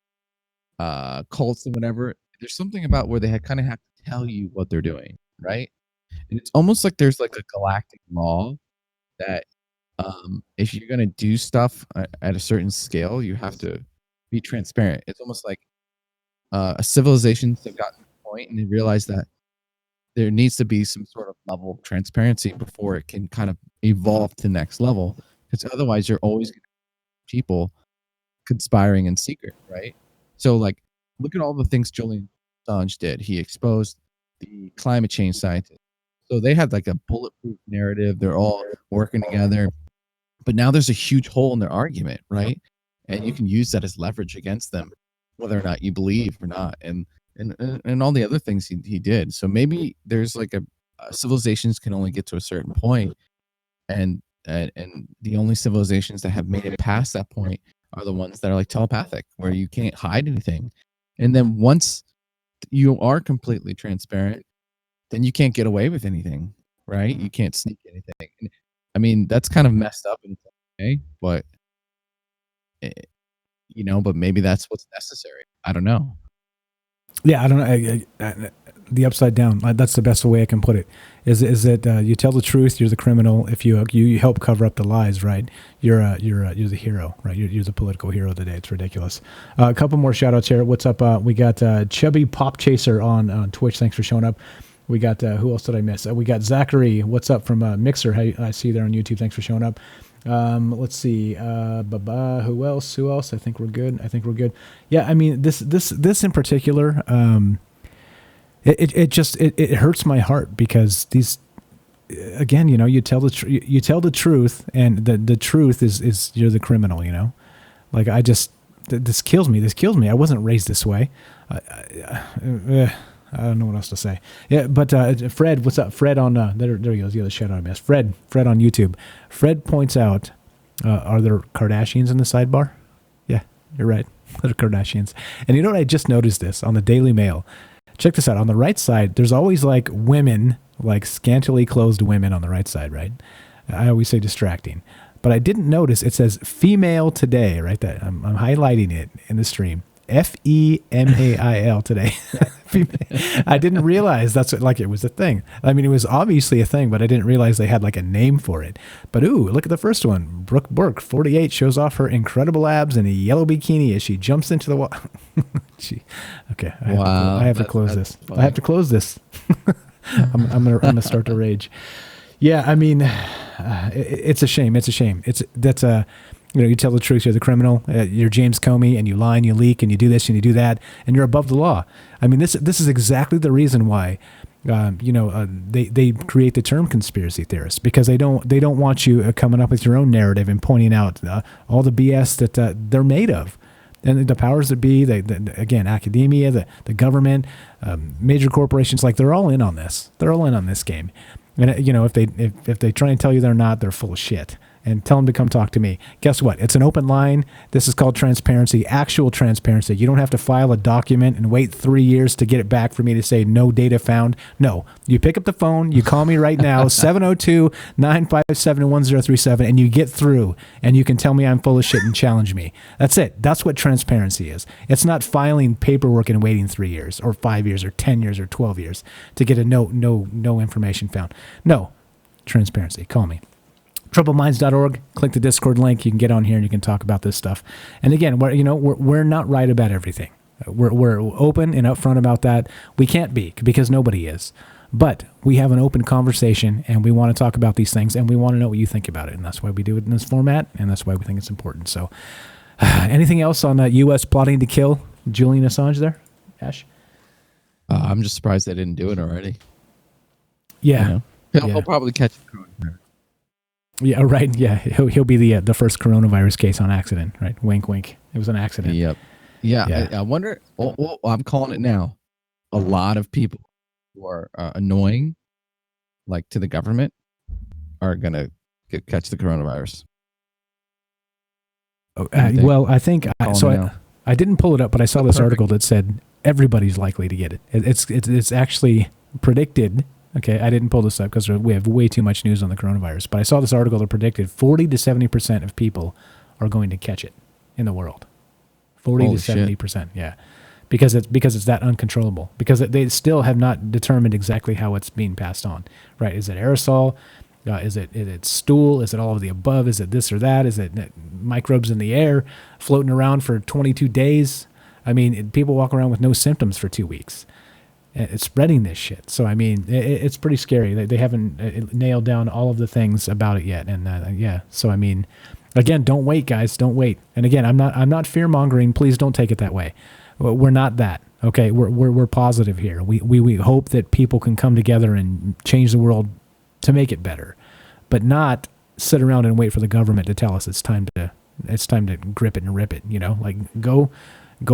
cults and whatever, there's something about where they kind of have to tell you what they're doing, right? And it's almost like there's like a galactic law that if you're going to do stuff at a certain scale, you have to be transparent. It's almost like civilizations have gotten to the point and they realize that there needs to be some sort of level of transparency before it can kind of evolve to the next level, because otherwise you're always going to have people conspiring in secret, right? So, like, look at all the things Julian Assange did. He exposed the climate change scientists. So they had like a bulletproof narrative. They're all working together. But now there's a huge hole in their argument, right? And you can use that as leverage against them, whether or not you believe or not. And all the other things he did. So maybe there's like civilizations can only get to a certain point, and the only civilizations that have made it past that point are the ones that are like telepathic, where you can't hide anything. And then once you are completely transparent, then you can't get away with anything, right? You can't sneak anything. I mean, that's kind of messed up in some way, but but maybe that's what's necessary. I don't know. Yeah, I don't know. The upside down. That's the best way I can put it. Is that you tell the truth, you're the criminal. If you help cover up the lies, right? You're the hero, right? You're the political hero today. It's ridiculous. A couple more shout outs here. What's up? We got Chubby Pop Chaser on Twitch. Thanks for showing up. We got who else did I miss? We got Zachary. What's up from Mixer? I see you there on YouTube. Thanks for showing up. Let's see. Who else? I think we're good. Yeah, I mean this in particular. It hurts my heart because these, again, you tell the truth, and the truth is you're the criminal, Like this kills me. This kills me. I wasn't raised this way. I don't know what else to say. Yeah, but Fred, what's up? Fred on there he goes. The other shout out I missed. Fred on YouTube. Fred points out, are there Kardashians in the sidebar? Yeah, you're right. They're Kardashians. And you know what? I just noticed this on the Daily Mail. Check this out. On the right side, there's always like women, like scantily clothed women on the right side, right? I always say distracting. But I didn't notice it says female today, right? That I'm highlighting it in the stream. FEMAIL today. I didn't realize that's what, like it was a thing. I mean, it was obviously a thing, but I didn't realize they had like a name for it. But ooh, look at the first one. Brooke Burke, 48, shows off her incredible abs in a yellow bikini as she jumps into the water. Okay, I have to close this. Funny. I have to close this. I'm gonna start to rage. Yeah, I mean, it's a shame. It's a shame. That's a. You know, you tell the truth, you're the criminal, you're James Comey, and you lie and you leak and you do this and you do that, and you're above the law. I mean, this is exactly the reason why, they create the term conspiracy theorist, because they don't want you coming up with your own narrative and pointing out all the BS that they're made of. And the powers that be, again, academia, the government, major corporations, like they're all in on this. They're all in on this game. And, you know, if they try and tell you they're not, they're full of shit. And tell them to come talk to me. Guess what? It's an open line. This is called transparency, actual transparency. You don't have to file a document and wait 3 years to get it back for me to say no data found. No, you pick up the phone, you call me right now, 702-957-1037, and you get through, and you can tell me I'm full of shit and challenge me. That's it. That's what transparency is. It's not filing paperwork and waiting 3 years or 5 years or 10 years or 12 years to get a no information found. No, transparency. Call me. TroubleMinds.org. Click the Discord link. You can get on here and you can talk about this stuff. And again, we're not right about everything. We're open and upfront about that. We can't be, because nobody is. But we have an open conversation, and we want to talk about these things, and we want to know what you think about it. And that's why we do it in this format, and that's why we think it's important. So, anything else on U.S. plotting to kill Julian Assange there, Ash? I'm just surprised they didn't do it already. Yeah. He'll probably catch coronavirus. Yeah, right. Yeah, he'll be the first coronavirus case on accident, right? Wink, wink. It was an accident. Yep. Yeah. I wonder. Well, I'm calling it now. A lot of people who are annoying, like to the government, are gonna catch the coronavirus. Well, I think I didn't pull it up, but I saw this article that said everybody's likely to get it. It's actually predicted. Okay, I didn't pull this up because we have way too much news on the coronavirus. But I saw this article that predicted 40 to 70% of people are going to catch it in the world. 40 to 70%, yeah, because it's that uncontrollable. Because they still have not determined exactly how it's being passed on. Right? Is it aerosol? Is it stool? Is it all of the above? Is it this or that? Is it microbes in the air floating around for 22 days? I mean, people walk around with no symptoms for 2 weeks. It's spreading this shit. So, I mean, it's pretty scary. They haven't nailed down all of the things about it yet. And yeah, so, I mean, again, don't wait, guys. Don't wait. And again, I'm not fear-mongering. Please don't take it that way. We're not that. Okay, we're positive here. We hope that people can come together and change the world to make it better, but not sit around and wait for the government to tell us it's time to grip it and rip it. You know, like go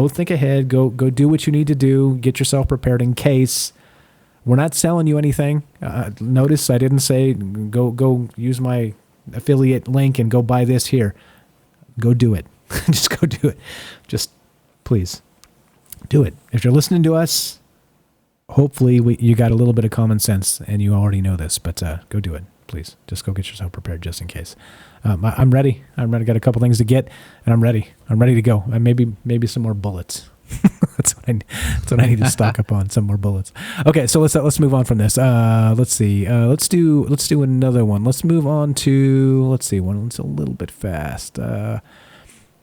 think ahead, go do what you need to do, get yourself prepared in case. We're not selling you anything. Notice I didn't say go use my affiliate link and go buy this here. Go do it. Just go do it. Just please do it. If you're listening to us, hopefully you got a little bit of common sense and you already know this, but go do it. Please just go get yourself prepared just in case. I'm ready. Got a couple things to get, and I'm ready. I'm ready to go. And maybe some more bullets. That's what I need to stock up on. Some more bullets. Okay, so let's move on from this. Let's see. Let's do another one. Let's move on to one that's a little bit fast.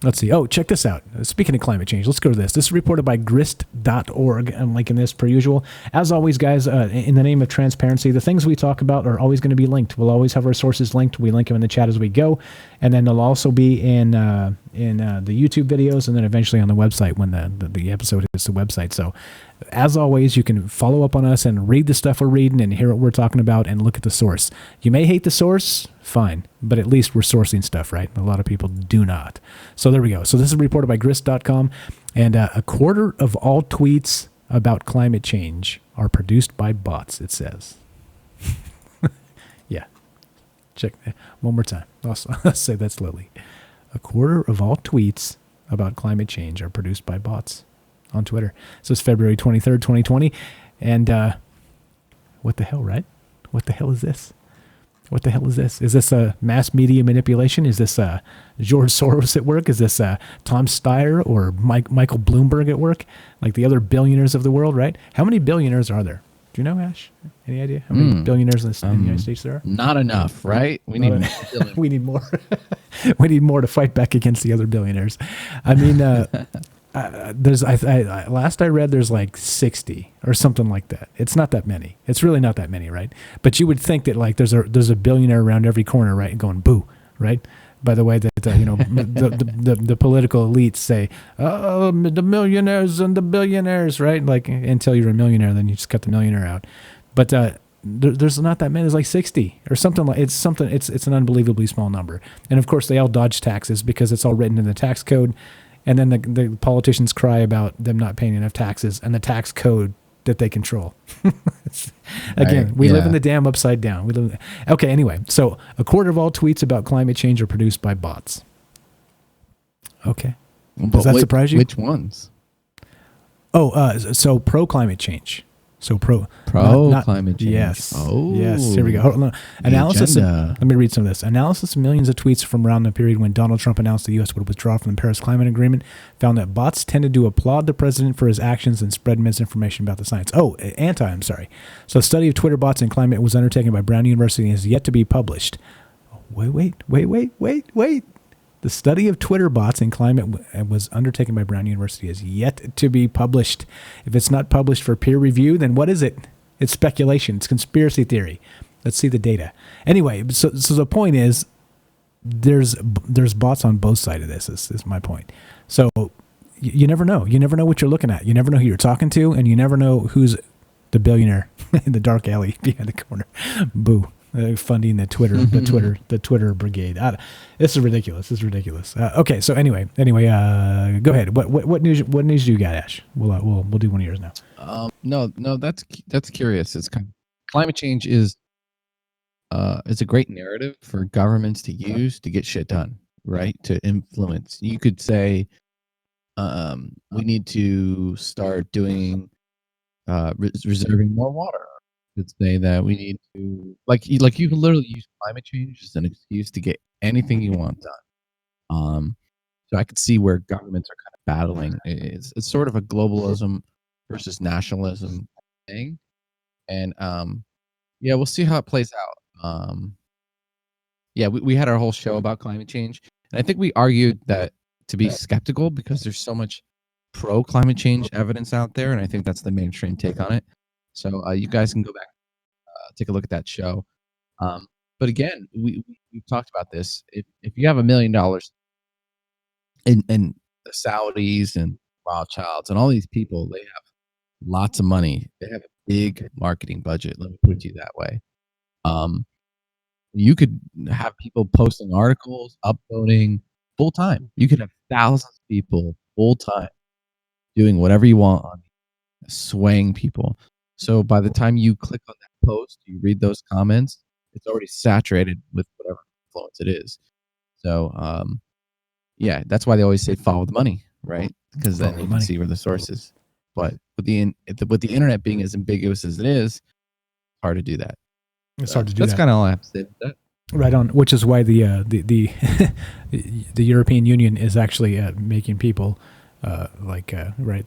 Let's see. Oh, check this out. Speaking of climate change, let's go to this. This is reported by grist.org. I'm linking this per usual. As always, guys, in the name of transparency, the things we talk about are always going to be linked. We'll always have our sources linked. We link them in the chat as we go. And then they'll also be in the YouTube videos and then eventually on the website when the episode hits the website. So as always, you can follow up on us and read the stuff we're reading and hear what we're talking about and look at the source. You may hate the source, fine, but at least we're sourcing stuff, right? A lot of people do not. So there we go. So this is reported by grist.com, and a quarter of all tweets about climate change are produced by bots, it says. Yeah. Check that one more time. I'll say that slowly. A quarter of all tweets about climate change are produced by bots on Twitter. So it's February 23rd, 2020. And what the hell, right? What the hell is this? What the hell is this? Is this a mass media manipulation? Is this George Soros at work? Is this Tom Steyer or Michael Bloomberg at work? Like the other billionaires of the world, right? How many billionaires are there? Do you know, Ash? Any idea how many billionaires in the United States there are? Not enough, right? We need we need more. We need more to fight back against the other billionaires. I mean, there's last I read there's like 60 or something like that. It's not that many. It's really not that many, right? But you would think that like there's a billionaire around every corner, right? Going boo, right? By the way, that the political elites say, oh, the millionaires and the billionaires, right? Like until you're a millionaire, then you just cut the millionaire out. But there's not that many. There's like 60 or something like it's something. It's an unbelievably small number. And of course, they all dodge taxes because it's all written in the tax code. And then the politicians cry about them not paying enough taxes and the tax code that they control. Again, we live in the damn upside down. Okay, anyway, so a quarter of all tweets about climate change are produced by bots. Okay. Does that surprise you? Which ones? Oh, so pro climate change. So pro climate change. Yes. Oh. Yes. Here we go. Hold on. Analysis. Let me read some of this. Analysis of millions of tweets from around the period when Donald Trump announced the U.S. would withdraw from the Paris Climate Agreement found that bots tended to applaud the president for his actions and spread misinformation about the science. I'm sorry. So a study of Twitter bots and climate was undertaken by Brown University and is yet to be published. Wait. The study of Twitter bots and climate was undertaken by Brown University is yet to be published. If it's not published for peer review, then what is it? It's speculation. It's conspiracy theory. Let's see the data. Anyway, so the point is there's bots on both sides of this is my point. So you never know. You never know what you're looking at. You never know who you're talking to, and you never know who's the billionaire in the dark alley behind the corner. Boo. Funding the Twitter brigade. This is ridiculous. Okay, so anyway, go ahead. What news do you got, Ash? We'll do one of yours now. No, that's curious. It's climate change is it's a great narrative for governments to use to get shit done, right? To influence. You could say we need to start doing reserving more water. Could say that we need to like you can literally use climate change as an excuse to get anything you want done. So I could see where governments are kind of battling. It's sort of a globalism versus nationalism thing, and we'll see how it plays out. We had our whole show about climate change, and I think we argued that to be skeptical because there's so much pro climate change evidence out there, and I think that's the mainstream take on it. So you guys can go back, take a look at that show. But again, we've talked about this. If you have $1 million and the Saudis and Rothschilds and all these people, they have lots of money. They have a big marketing budget. Let me put it to you that way. You could have people posting articles, uploading full time. You could have thousands of people full time doing whatever you want on swaying people. So by the time you click on that post, you read those comments, it's already saturated with whatever influence it is. So, that's why they always say follow the money, right? Because then you can see where the source is. But with the internet being as ambiguous as it is, hard to do that. It's hard to do that. That's kind of all I have to say about that. Right on. Which is why the European Union is actually making people. Right,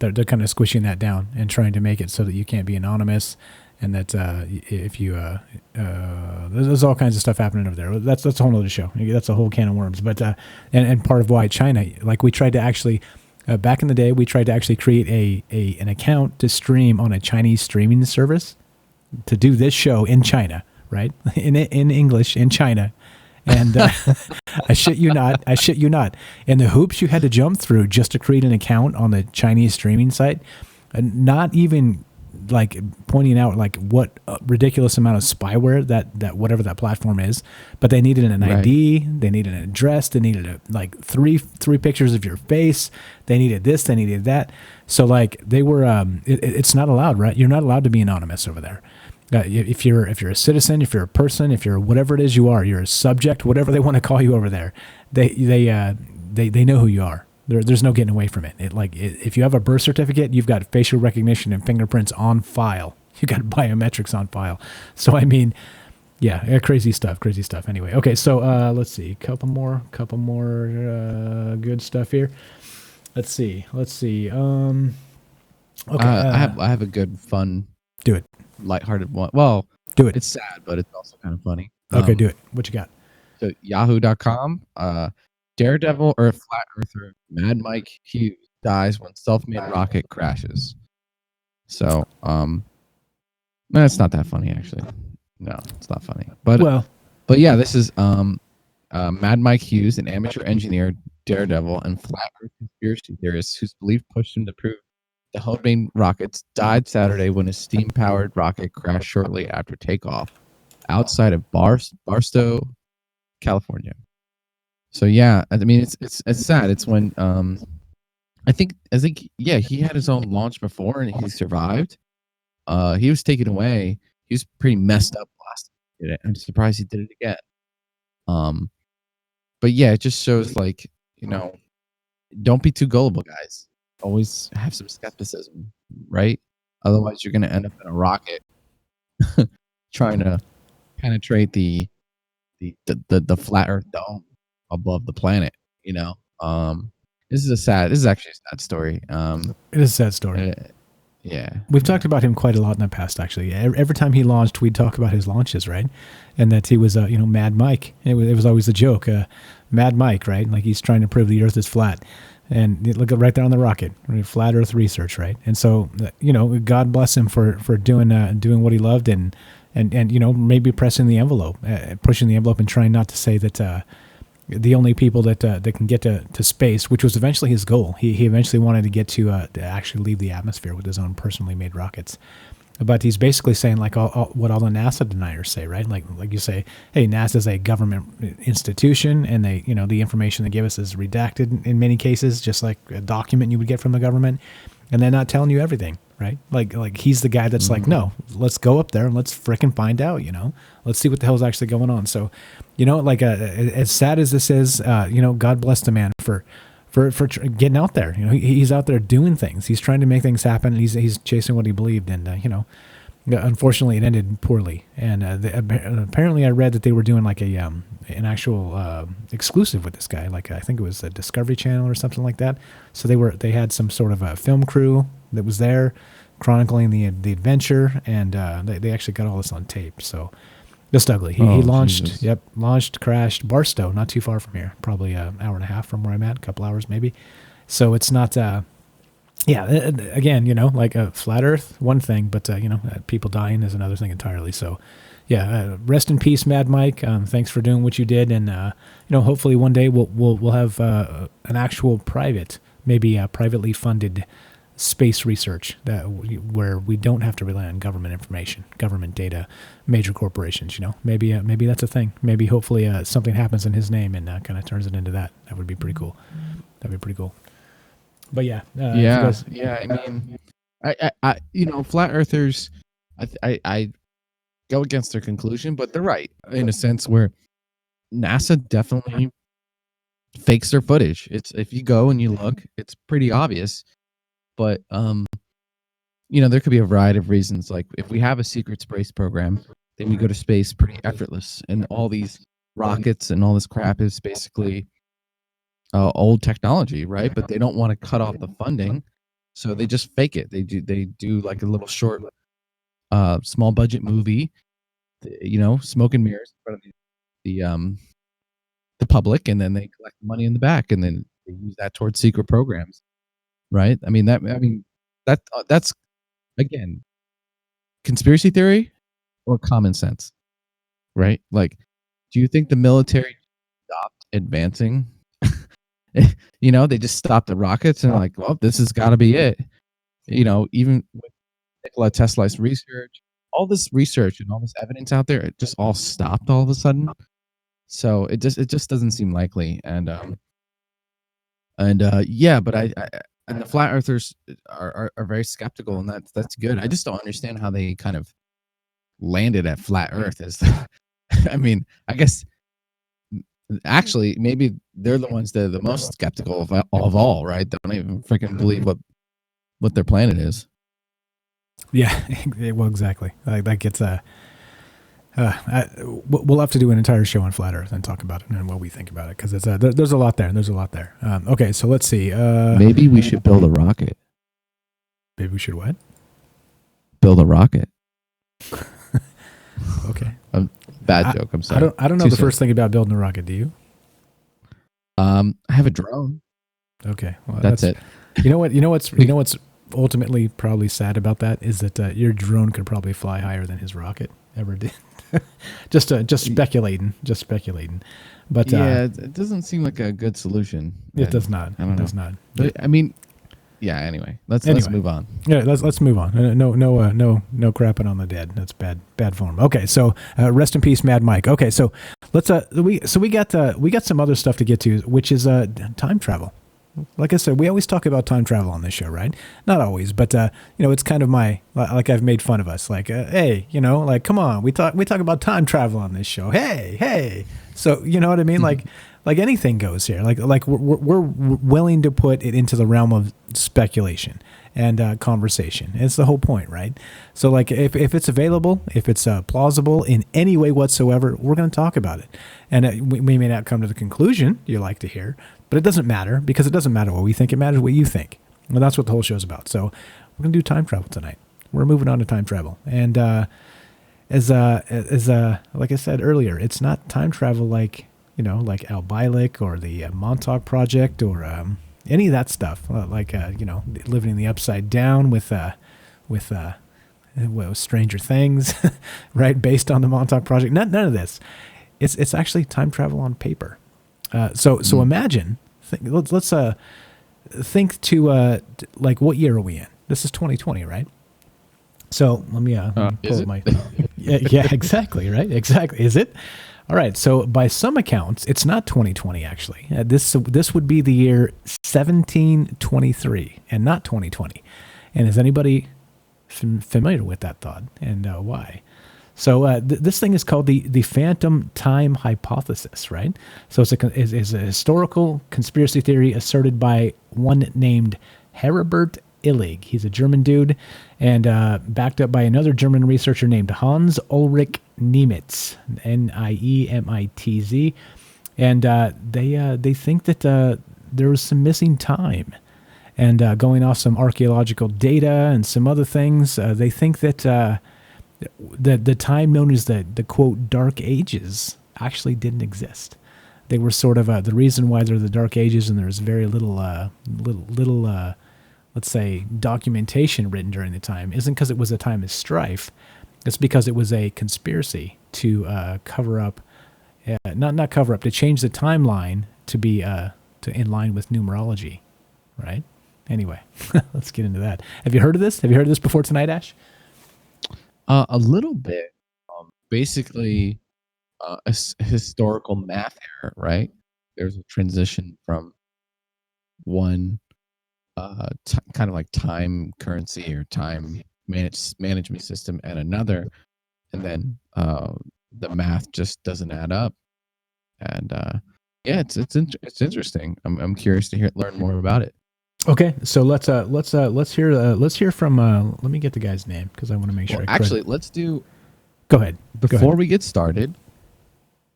they're kind of squishing that down and trying to make it so that you can't be anonymous, and that if you there's all kinds of stuff happening over there. That's a whole other show. That's a whole can of worms. But and part of why China, like we tried to actually back in the day, we tried to actually create an account to stream on a Chinese streaming service to do this show in China, right, in English in China. And I shit you not. And the hoops you had to jump through just to create an account on the Chinese streaming site, and not even like pointing out like what ridiculous amount of spyware that whatever that platform is, but they needed an ID, they needed an address, they needed like three pictures of your face, they needed this, they needed that. So like they were, it's not allowed, right? You're not allowed to be anonymous over there. If you're a citizen, if you're a person, if you're whatever it is you are, you're a subject, whatever they want to call you over there, they know who you are. There's no getting away from it. If you have a birth certificate, you've got facial recognition and fingerprints on file. You got biometrics on file. So I mean, yeah, crazy stuff. Anyway, okay, so let's see, couple more good stuff here. Let's see. Okay, I have a good, fun, do it, lighthearted one. Well, do it. It's sad, but it's also kind of funny. Okay, do it. What you got? So Yahoo.com. Daredevil or Flat Earther Mad Mike Hughes dies when self-made rocket crashes. So, it's not that funny actually. No, it's not funny. But yeah, this is Mad Mike Hughes, an amateur engineer, Daredevil, and flat Earth conspiracy theorist whose belief pushed him to prove the homemade rockets, died Saturday when a steam-powered rocket crashed shortly after takeoff outside of Barstow, California. So yeah, I mean it's sad. It's when I think yeah, he had his own launch before and he survived. He was taken away. He was pretty messed up last time he did it. I'm surprised he did it again. But yeah, it just shows like, don't be too gullible, guys. Always have some skepticism, right? Otherwise you're gonna end up in a rocket trying to penetrate the flat Earth dome above the planet. This is actually a sad story. It is a sad story. Yeah, we've talked about him quite a lot in the past. Actually, every time he launched, we'd talk about his launches, right? And that he was, Mad Mike. It was always a joke, Mad Mike, right? Like he's trying to prove the Earth is flat. And look right there on the rocket, flat Earth research, right? And so, God bless him for doing what he loved and maybe pressing the envelope, pushing the envelope, and trying not to say that the only people that can get to space, which was eventually his goal. He eventually wanted to get to actually leave the atmosphere with his own personally made rockets. But he's basically saying like what all the NASA deniers say, right? Like you say, hey, NASA's a government institution, and they, the information they give us is redacted in many cases, just like a document you would get from the government, and they're not telling you everything, right? Like he's the guy that's like, no, let's go up there and let's frickin' find out, let's see what the hell's actually going on. So, as sad as this is, God bless the man for getting out there. He's out there doing things. He's trying to make things happen. He's chasing what he believed, and unfortunately, it ended poorly. And apparently, I read that they were doing like an actual exclusive with this guy. Like I think it was a Discovery Channel or something like that. So they had some sort of a film crew that was there chronicling the adventure, and they actually got all this on tape. So. Just ugly. He launched, Jesus. Launched, crashed, Barstow, not too far from here, probably an hour and a half from where I'm at, a couple hours maybe. So it's not, again, like a flat Earth, one thing, but, people dying is another thing entirely. So, yeah, rest in peace, Mad Mike. Thanks for doing what you did. And, hopefully one day we'll have an actual private, maybe privately funded space research where we don't have to rely on government information, government data, major corporations. Maybe that's a thing. Maybe hopefully something happens in his name and kind of turns it into that. That would be pretty cool. But yeah, I mean, I flat earthers, I go against their conclusion, but they're right in a sense where NASA definitely fakes their footage. It's if you go and you look, it's pretty obvious. But there could be a variety of reasons. Like if we have a secret space program, then we go to space pretty effortless, and all these rockets and all this crap is basically old technology, right? But they don't want to cut off the funding, so they just fake it. They do like a little short, small budget movie, smoke and mirrors in front of the public, and then they collect the money in the back, and then they use that towards secret programs. Right? That's again, conspiracy theory or common sense, right? Like, do you think the military stopped advancing? They just stopped the rockets and like, well, this has got to be it. Even with Nikola Tesla's research, all this research and all this evidence out there, it just all stopped all of a sudden. So it just doesn't seem likely. Yeah, but I and the flat earthers are very skeptical, and that's good. I just don't understand how they kind of landed at flat Earth as I mean, I guess actually maybe they're the ones that are the most skeptical of all, right? They don't even freaking believe what their planet is. Yeah, well, exactly. Like that gets we'll have to do an entire show on flat Earth and talk about it and what we think about it because it's there's a lot there. There's a lot there. Okay, so let's see. Maybe we should build a rocket. Maybe we should what? Build a rocket. Okay. Bad joke. I'm sorry. I don't know the first thing about building a rocket. Do you? I have a drone. Okay, well, that's it. You know what's ultimately probably sad about that is that your drone could probably fly higher than his rocket ever did. just speculating. But yeah, it doesning seem like a good solution. It does not. It does not. But, I mean, yeah. Anyway, let's move on. Yeah, let's move on. No crapping on the dead. That's bad form. Okay, so rest in peace, Mad Mike. Okay, so let's we got some other stuff to get to, which is time travel. Like I said, we always talk about time travel on this show, right? Not always, but it's kind of like I've made fun of us. Like, hey, like, come on, we talk about time travel on this show. Hey. So you know what I mean? Like anything goes here. Like we're willing to put it into the realm of speculation and conversation. It's the whole point, right? So like if it's available, if it's plausible in any way whatsoever, we're going to talk about it. And we may not come to the conclusion you like to hear, but it doesn't matter because it doesn't matter what we think. It matters what you think. Well, that's what the whole show's about. So we're going to do time travel tonight. We're moving on to time travel. And as like I said earlier, it's not time travel like Al Bialik or the Montauk Project or any of that stuff. Living in the Upside Down with Stranger Things, right? Based on the Montauk Project. None of this. It's actually time travel on paper. So imagine. Let's think to like what year are we in? This is 2020, right? So let me pull up my yeah, exactly, right? Exactly. Is it? All right. So by some accounts, it's not 2020 actually. This would be the year 1723 and not 2020. And is anybody familiar with that thought and why? So this thing is called the phantom time hypothesis, right? So it's a historical conspiracy theory asserted by one named Herbert Illig. He's a German dude, and backed up by another German researcher named Hanz-Ulrich Niemitz, Niemitz, and they think that there was some missing time, and going off some archaeological data and some other things, they think that. The time known as the quote Dark Ages actually didn't exist. They were sort of the reason why they're the Dark Ages, and there's very little let's say documentation written during the time isn't because it was a time of strife. It's because it was a conspiracy to cover up, not cover up, to change the timeline to be to in line with numerology, right? Anyway, let's get into that. Have you heard of this? Have you heard of this before tonight, Ash? A little bit. Basically, a historical math error, right? There's a transition from one kind of like time currency or time management system and another, and then the math just doesn't add up. And yeah, it's interesting. I'm curious to learn more about it. Okay, so let's hear from let me get the guy's name because I want to make sure. Actually, let's do. Go ahead. Before we get started,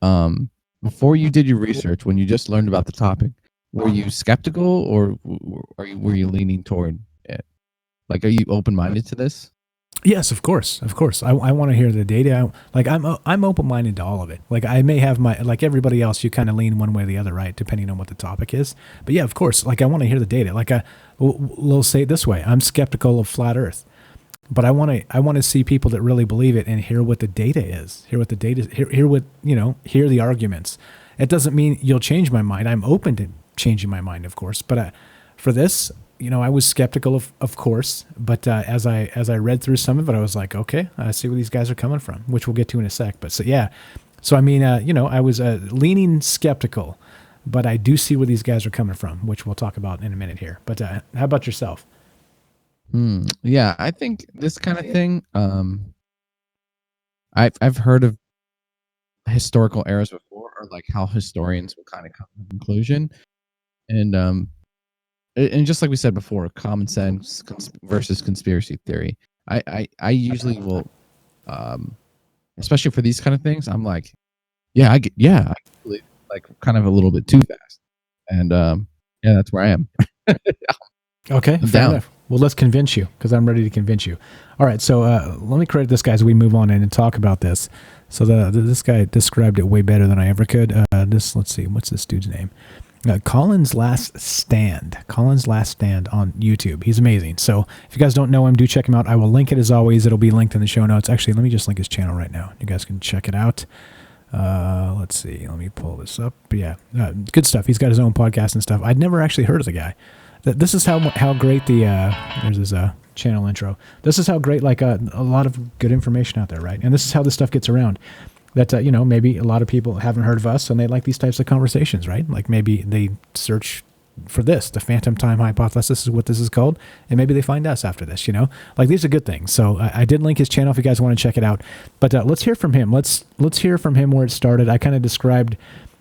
before you did your research, when you just learned about the topic, were you skeptical or were you leaning toward it? Like, are you open-minded to this? Yes, of course. I want to hear the data. I'm open-minded to all of it. Like I may have like everybody else, you kind of lean one way or the other, right? Depending on what the topic is. But yeah, of course. Like I want to hear the data. Like we'll say it this way: I'm skeptical of flat Earth, but I want to see people that really believe it and hear what the data is. Hear what the data. Hear what Hear the arguments. It doesn't mean you'll change my mind. I'm open to changing my mind, of course. But for this, I was skeptical of course, but as I read through some of it, I was like, okay, I see where these guys are coming from, which we'll get to in a sec. But so I mean, I was leaning skeptical, but I do see where these guys are coming from, which we'll talk about in a minute here. But how about yourself? Yeah, I think this kind of thing. I've heard of historical eras before, or like how historians will kind of come to a conclusion, and just like we said before, common sense versus conspiracy theory. I usually will, especially for these kind of things, I'm like, I believe, like kind of a little bit too fast, and that's where I am. Okay, fair enough. Well, let's convince you, because I'm ready to convince you. All right, so let me credit this guy as we move on in and talk about this. So this guy described it way better than I ever could. Let's see, what's this dude's name? Colin's Last Stand. Colin's Last Stand on YouTube. He's amazing. So if you guys don't know him, do check him out. I will link it as always. It'll be linked in the show notes. Actually, let me just link his channel right now. You guys can check it out. Let's see. Let me pull this up. Yeah, good stuff. He's got his own podcast and stuff. I'd never actually heard of the guy. This is how great there's his channel intro. This is how great, like a lot of good information out there, right? And this is how this stuff gets around. That maybe a lot of people haven't heard of us and they like these types of conversations, right? Like maybe they search for this, the phantom time hypothesis is what this is called, and maybe they find us after this. Like these are good things. So I did link his channel if you guys want to check it out. But let's hear from him. Let's hear from him where it started. I kind of described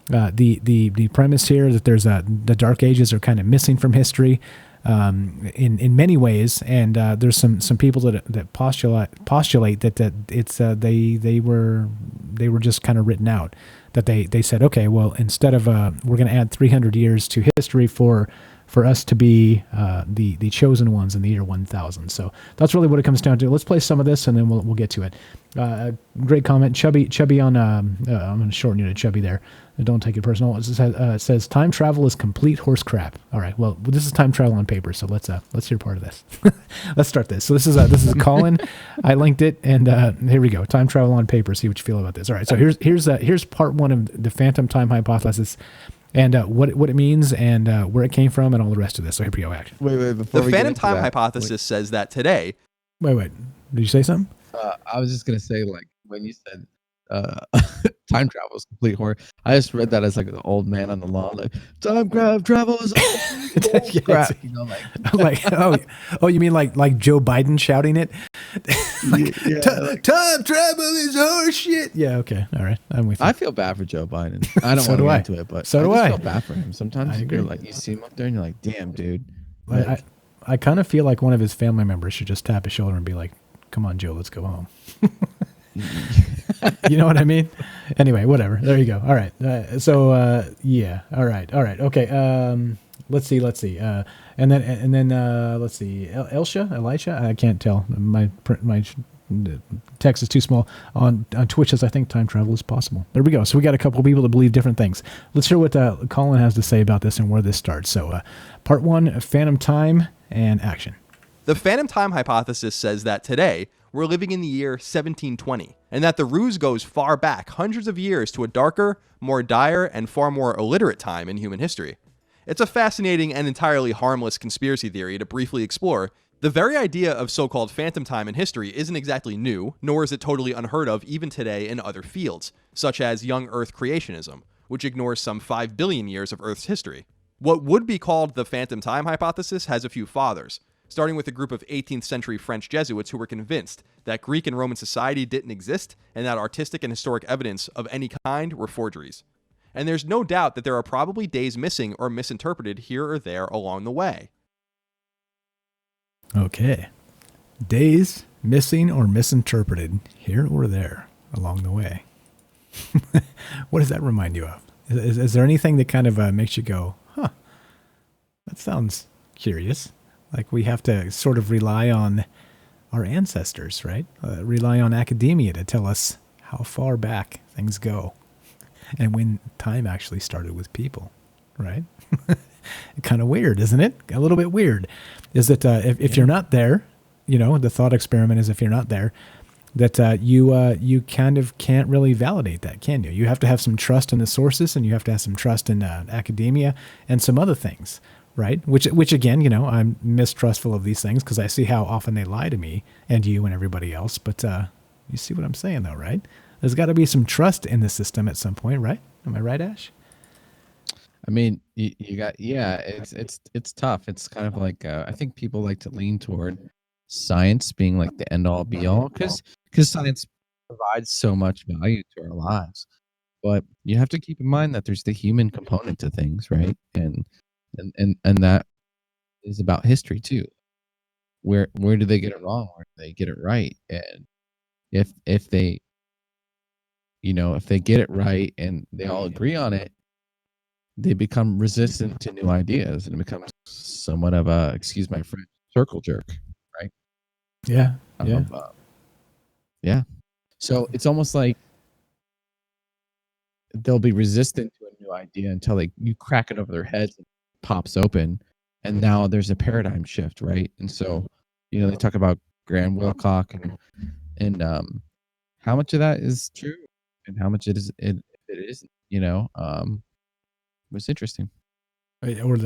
the premise here that there's the Dark Ages are kind of missing from history in many ways, and there's some people that postulate that it's they were just kind of written out, that they said, okay, well, instead of we're going to add 300 years to history for us to be the chosen ones in the year 1000. So that's really what it comes down to. Let's play some of this and then we'll get to it. Great comment, Chubby on I'm going to shorten you to Chubby there. Don't take it personal. It says time travel is complete horse crap. All right. Well, this is time travel on paper, so let's hear part of this. Let's start this. So this is Colin. I linked it, and here we go. Time travel on paper. See what you feel about this. All right. So here's part one of the phantom time hypothesis, and what it means, and where it came from, and all the rest of this. So here we go. Action. Wait. Before the phantom time hypothesis says that today. Wait. Did you say something? I was just gonna say, like, when you said time travel is complete horror, I just read that as like an old man on the lawn, like time travel is all crap. You mean like Joe Biden shouting it? Time travel is horse shit. Yeah, okay, all right, I'm with you. I feel bad for Joe Biden. I don't want to get into it, but so do I feel bad for him. Sometimes you see him up there and you're like, damn, dude. Like, I kind of feel like one of his family members should just tap his shoulder and be like, come on, Joe, let's go home. You know what I mean? Anyway, whatever. There you go. All right. Yeah. All right. Okay. Let's see. And then let's see. Elisha. I can't tell. My text is too small. On Twitch says I think time travel is possible. There we go. So we got a couple of people that believe different things. Let's hear what Colin has to say about this and where this starts. So, part one: phantom time and action. The phantom time hypothesis says that today we're living in the year 1720, and that the ruse goes far back, hundreds of years, to a darker, more dire, and far more illiterate time in human history. It's a fascinating and entirely harmless conspiracy theory to briefly explore. The very idea of so-called phantom time in history isn't exactly new, nor is it totally unheard of even today in other fields, such as young Earth creationism, which ignores some 5 billion years of Earth's history. What would be called the phantom time hypothesis has a few fathers, starting with a group of 18th century French Jesuits who were convinced that Greek and Roman society didn't exist and that artistic and historic evidence of any kind were forgeries. And there's no doubt that there are probably days missing or misinterpreted here or there along the way. Okay. Days missing or misinterpreted here or there along the way. What does that remind you of? Is there anything that kind of makes you go, huh, that sounds curious? Like we have to sort of rely on our ancestors, right? Rely on academia to tell us how far back things go and when time actually started with people, right? Kind of weird, isn't it? A little bit weird. Is that if you're not there, the thought experiment is if you're not there, that you kind of can't really validate that, can you? You have to have some trust in the sources, and you have to have some trust in academia and some other things. right? Which again, you know, I'm mistrustful of these things because I see how often they lie to me and you and everybody else. But you see what I'm saying, though, right? There's got to be some trust in the system at some point, right? Am I right, Ash? I mean, you got it's tough. It's kind of like I think people like to lean toward science being like the end all be all because science provides so much value to our lives. But you have to keep in mind that there's the human component to things, right? And that is about history too. Where do they get it wrong? Where do they get it right? And if they if they get it right and they all agree on it, they become resistant to new ideas and it becomes somewhat of a, excuse my French, circle jerk, right? Yeah. Yeah. Yeah. So it's almost like they'll be resistant to a new idea until you crack it over their heads and it pops open. And now there's a paradigm shift, right? And so, they talk about Graham Wilcock and how much of that is true and how much it isn't, was interesting. Or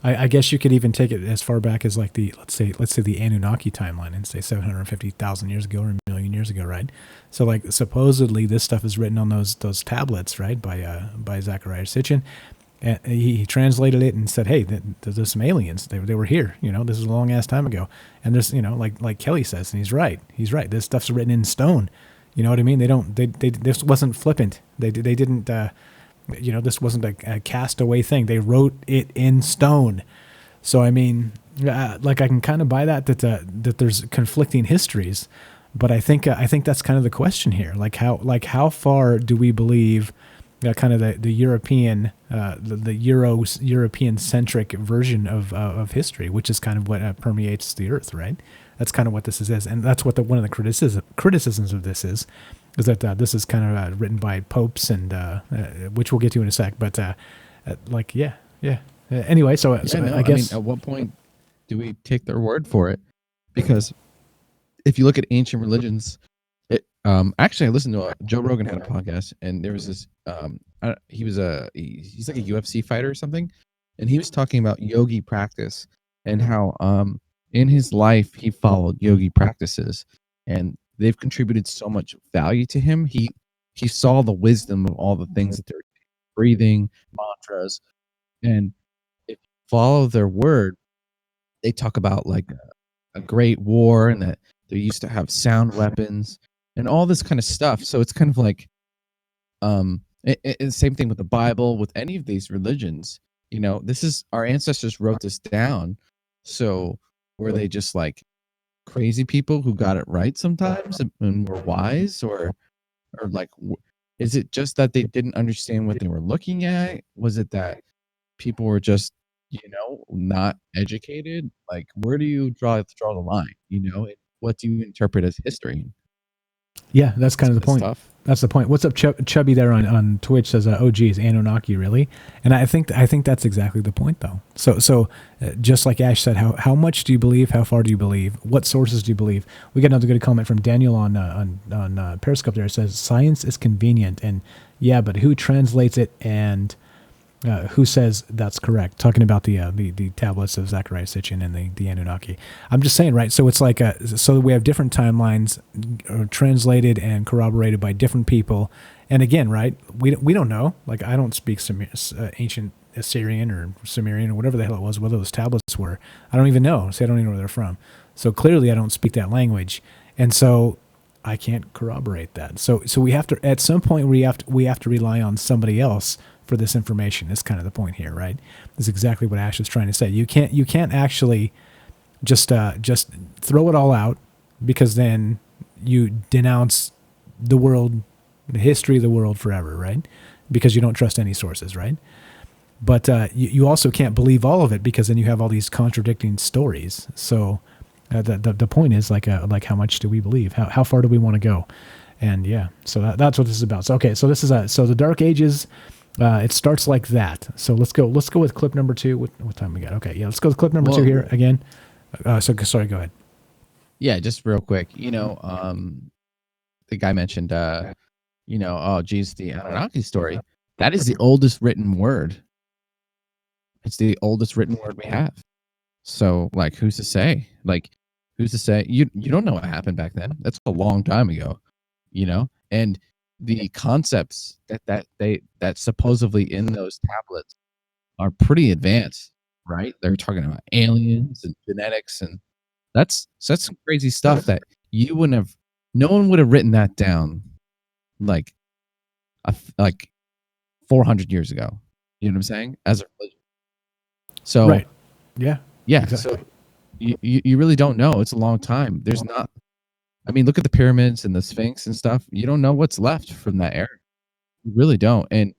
I guess you could even take it as far back as like let's say the Anunnaki timeline and say 750,000 years ago or a million years ago, right? So like supposedly this stuff is written on those tablets, right, by Zachariah Sitchin, and he translated it and said, hey, there's some aliens. They were here, this is a long ass time ago, and there's like Kelly says, and he's right. This stuff's written in stone. You know what I mean? This wasn't flippant. They didn't. This wasn't a castaway thing. They wrote it in stone. So, I mean, I can kind of buy that there's conflicting histories, but I think that's kind of the question here. Like how far do we believe kind of the European, European centric version of history, which is kind of what permeates the earth, right? That's kind of what this is. And that's what one of the criticisms of this is that this is kind of written by popes and which we'll get to in a sec. But anyway, I guess at what point do we take their word for it? Because if you look at ancient religions, actually, I listened to Joe Rogan had a podcast, and there was this. He's like a UFC fighter or something, and he was talking about yogi practice and how in his life he followed yogi practices, and they've contributed so much value to him. He saw the wisdom of all the things that they're breathing, mantras, and if you follow their word, they talk about like a great war and that they used to have sound weapons and all this kind of stuff. So it's kind of like same thing with the Bible, with any of these religions. This is our ancestors wrote this down. So were they just like crazy people who got it right sometimes and were wise, or like is it just that they didn't understand what they were looking at? Was it that people were just not educated? Like, where do you draw the line? What do you interpret as history? Yeah, that's kind of the point. Tough. That's the point. What's up, Chubby there on Twitch says, "Oh, geez, Anunnaki, really?" And I think that's exactly the point, though. So just like Ash said, how much do you believe? How far do you believe? What sources do you believe? We got another good comment from Daniel on Periscope. There, it says, "Science is convenient," and yeah, but who translates it and who says that's correct? Talking about the tablets of Zachariah Sitchin and the Anunnaki. I'm just saying, right? So it's like so we have different timelines translated and corroborated by different people. And again, right? We don't know. Like, I don't speak ancient Assyrian or Sumerian or whatever the hell it was, whether those tablets were. I don't even know. See, I don't even know where they're from. So clearly, I don't speak that language, and so I can't corroborate that. So we have to, at some point, we have to rely on somebody else for this information. Is kind of the point here, right? This is exactly what Ash is trying to say. You can't actually just throw it all out, because then you denounce the world, the history of the world forever, right? Because you don't trust any sources, right? But you also can't believe all of it, because then you have all these contradicting stories. So the point is like how much do we believe? How far do we want to go? And yeah, so that's what this is about. So okay, so this is so the Dark Ages. It starts like that. So let's go with clip number 2. What time we got? Okay, yeah, let's go with clip number 2 here again. Sorry, go ahead. Yeah, just real quick. The guy mentioned, oh, geez, the Anunnaki story. That is the oldest written word It's the oldest written word we have. So, like, who's to say? Like, who's to say? You don't know what happened back then. That's a long time ago, you know. And the concepts that supposedly in those tablets are pretty advanced, right? They're talking about aliens and genetics, and that's some crazy stuff that you wouldn't have. No one would have written that down, like, like 400 years ago. You know what I'm saying? As a religion. So, Right. Yeah. yeah. Exactly. So you really don't know. It's a long time. There's not. I mean, look at the pyramids and the Sphinx and stuff. You don't know what's left from that era. You really don't. And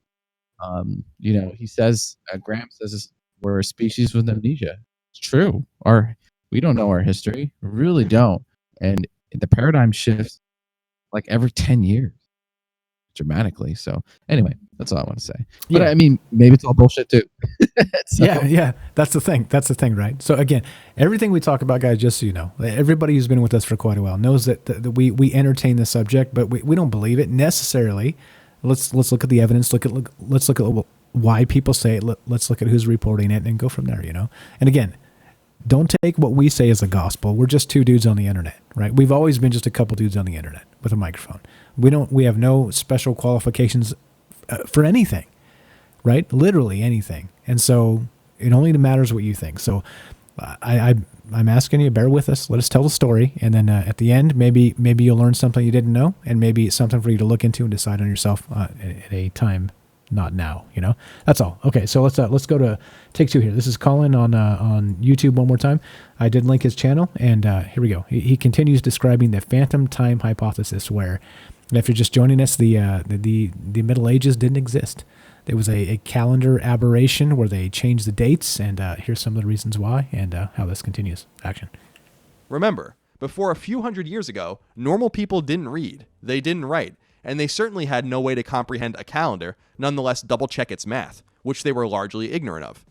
you know, he says, Graham says, we're a species with amnesia. It's true. We don't know our history. We really don't. And the paradigm shifts like every 10 years dramatically. So anyway, that's all I want to say. But Yeah. I mean, maybe it's all bullshit too. So- Yeah. That's the thing. That's the thing, right? So again, everything we talk about, guys, just so you know, everybody who's been with us for quite a while knows that we entertain the subject, but we don't believe it necessarily. Let's look at the evidence. Let's look at why people say it. Let's look at who's reporting it and go from there. You know. And again, don't take what we say as a gospel. We're just two dudes on the internet, right? We've always been just a couple dudes on the internet with a microphone. We have no special qualifications for anything, right? Literally anything. And so it only matters what you think. So I'm asking you, bear with us. Let us tell the story, and then at the end, maybe you'll learn something you didn't know, and maybe it's something for you to look into and decide on yourself at a time, not now. You know, that's all. Okay, so let's go to take two here. This is Colin on YouTube one more time. I did link his channel, and here we go. He continues describing the phantom time hypothesis, where if you're just joining us, the Middle Ages didn't exist. There was a calendar aberration where they changed the dates, and here's some of the reasons why and how this continues. Action. Remember, before a few hundred years ago, normal people didn't read, they didn't write, and they certainly had no way to comprehend a calendar, nonetheless double-check its math, which they were largely ignorant of.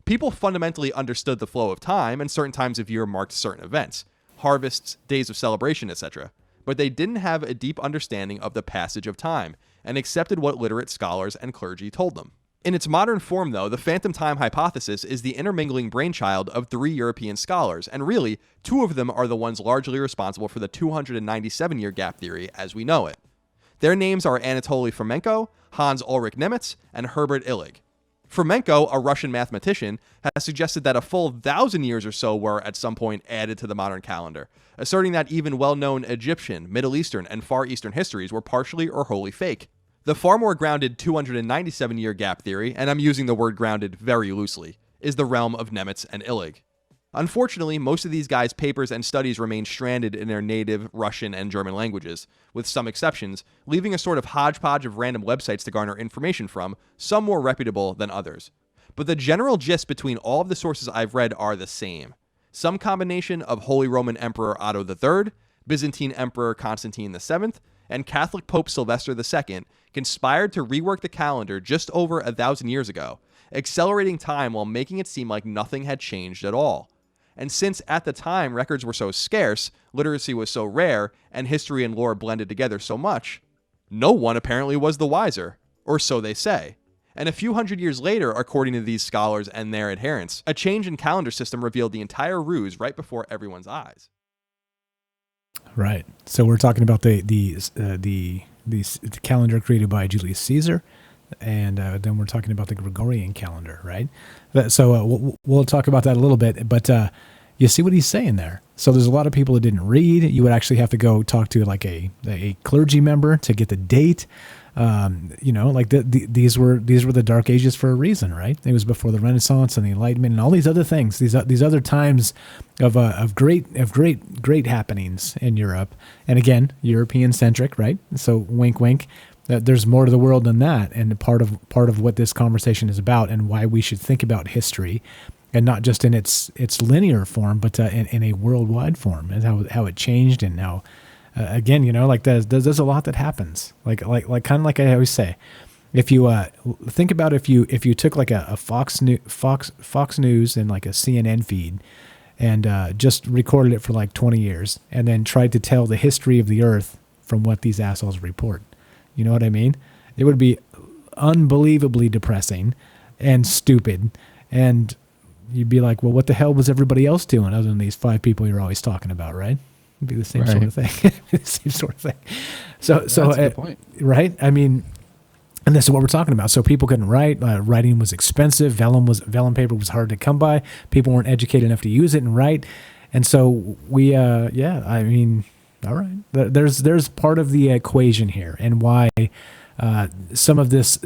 People fundamentally understood the flow of time, and certain times of year marked certain events, harvests, days of celebration, etc., but they didn't have a deep understanding of the passage of time, and accepted what literate scholars and clergy told them. In its modern form, though, the phantom time hypothesis is the intermingling brainchild of 3 European scholars, and really, 2 of them are the ones largely responsible for the 297-year gap theory as we know it. Their names are Anatoly Fomenko, Hanns-Ulrich Nemitz, and Herbert Illig. Fomenko, a Russian mathematician, has suggested that a full 1,000 years or so were at some point added to the modern calendar, asserting that even well-known Egyptian, Middle Eastern, and Far Eastern histories were partially or wholly fake. The far more grounded 297-year gap theory, and I'm using the word grounded very loosely, is the realm of Nemitz and Illig. Unfortunately, most of these guys' papers and studies remain stranded in their native Russian and German languages, with some exceptions, leaving a sort of hodgepodge of random websites to garner information from, some more reputable than others. But the general gist between all of the sources I've read are the same. Some combination of Holy Roman Emperor Otto III, Byzantine Emperor Constantine VII, and Catholic Pope Sylvester II conspired to rework the calendar just over 1,000 years ago, accelerating time while making it seem like nothing had changed at all. And since at the time records were so scarce, literacy was so rare, and history and lore blended together so much, no one apparently was the wiser, or so they say. And a few hundred years later, according to these scholars and their adherents, a change in calendar system revealed the entire ruse right before everyone's eyes. Right. So we're talking about the calendar created by Julius Caesar, and then we're talking about the Gregorian calendar, right? So we'll talk about that a little bit, but you see what he's saying there. So there's a lot of people that didn't read. You would actually have to go talk to like a clergy member to get the date. These were the Dark Ages for a reason, right? It was before the Renaissance and the Enlightenment and all these other things. These other times of great happenings in Europe, and again, European centric, right? So wink, wink. There's more to the world than that, and part of what this conversation is about, and why we should think about history, and not just in its linear form, but in a worldwide form, and how it changed, and how. Again, there's a lot that happens. Like kind of like I always say, if you think about if you took like a Fox News and like a CNN feed, and just recorded it for like 20 years, and then tried to tell the history of the Earth from what these assholes report, you know what I mean? It would be unbelievably depressing and stupid, And you'd be like, well, what the hell was everybody else doing other than these 5 people you're always talking about, right? It'd be the same sort of thing. The same sort of thing. So That's a good point. Right? I mean, and this is what we're talking about. So people couldn't write. Writing was expensive. Vellum paper was hard to come by. People weren't educated enough to use it and write. And so we, I mean, all right. There's part of the equation here, and why some of this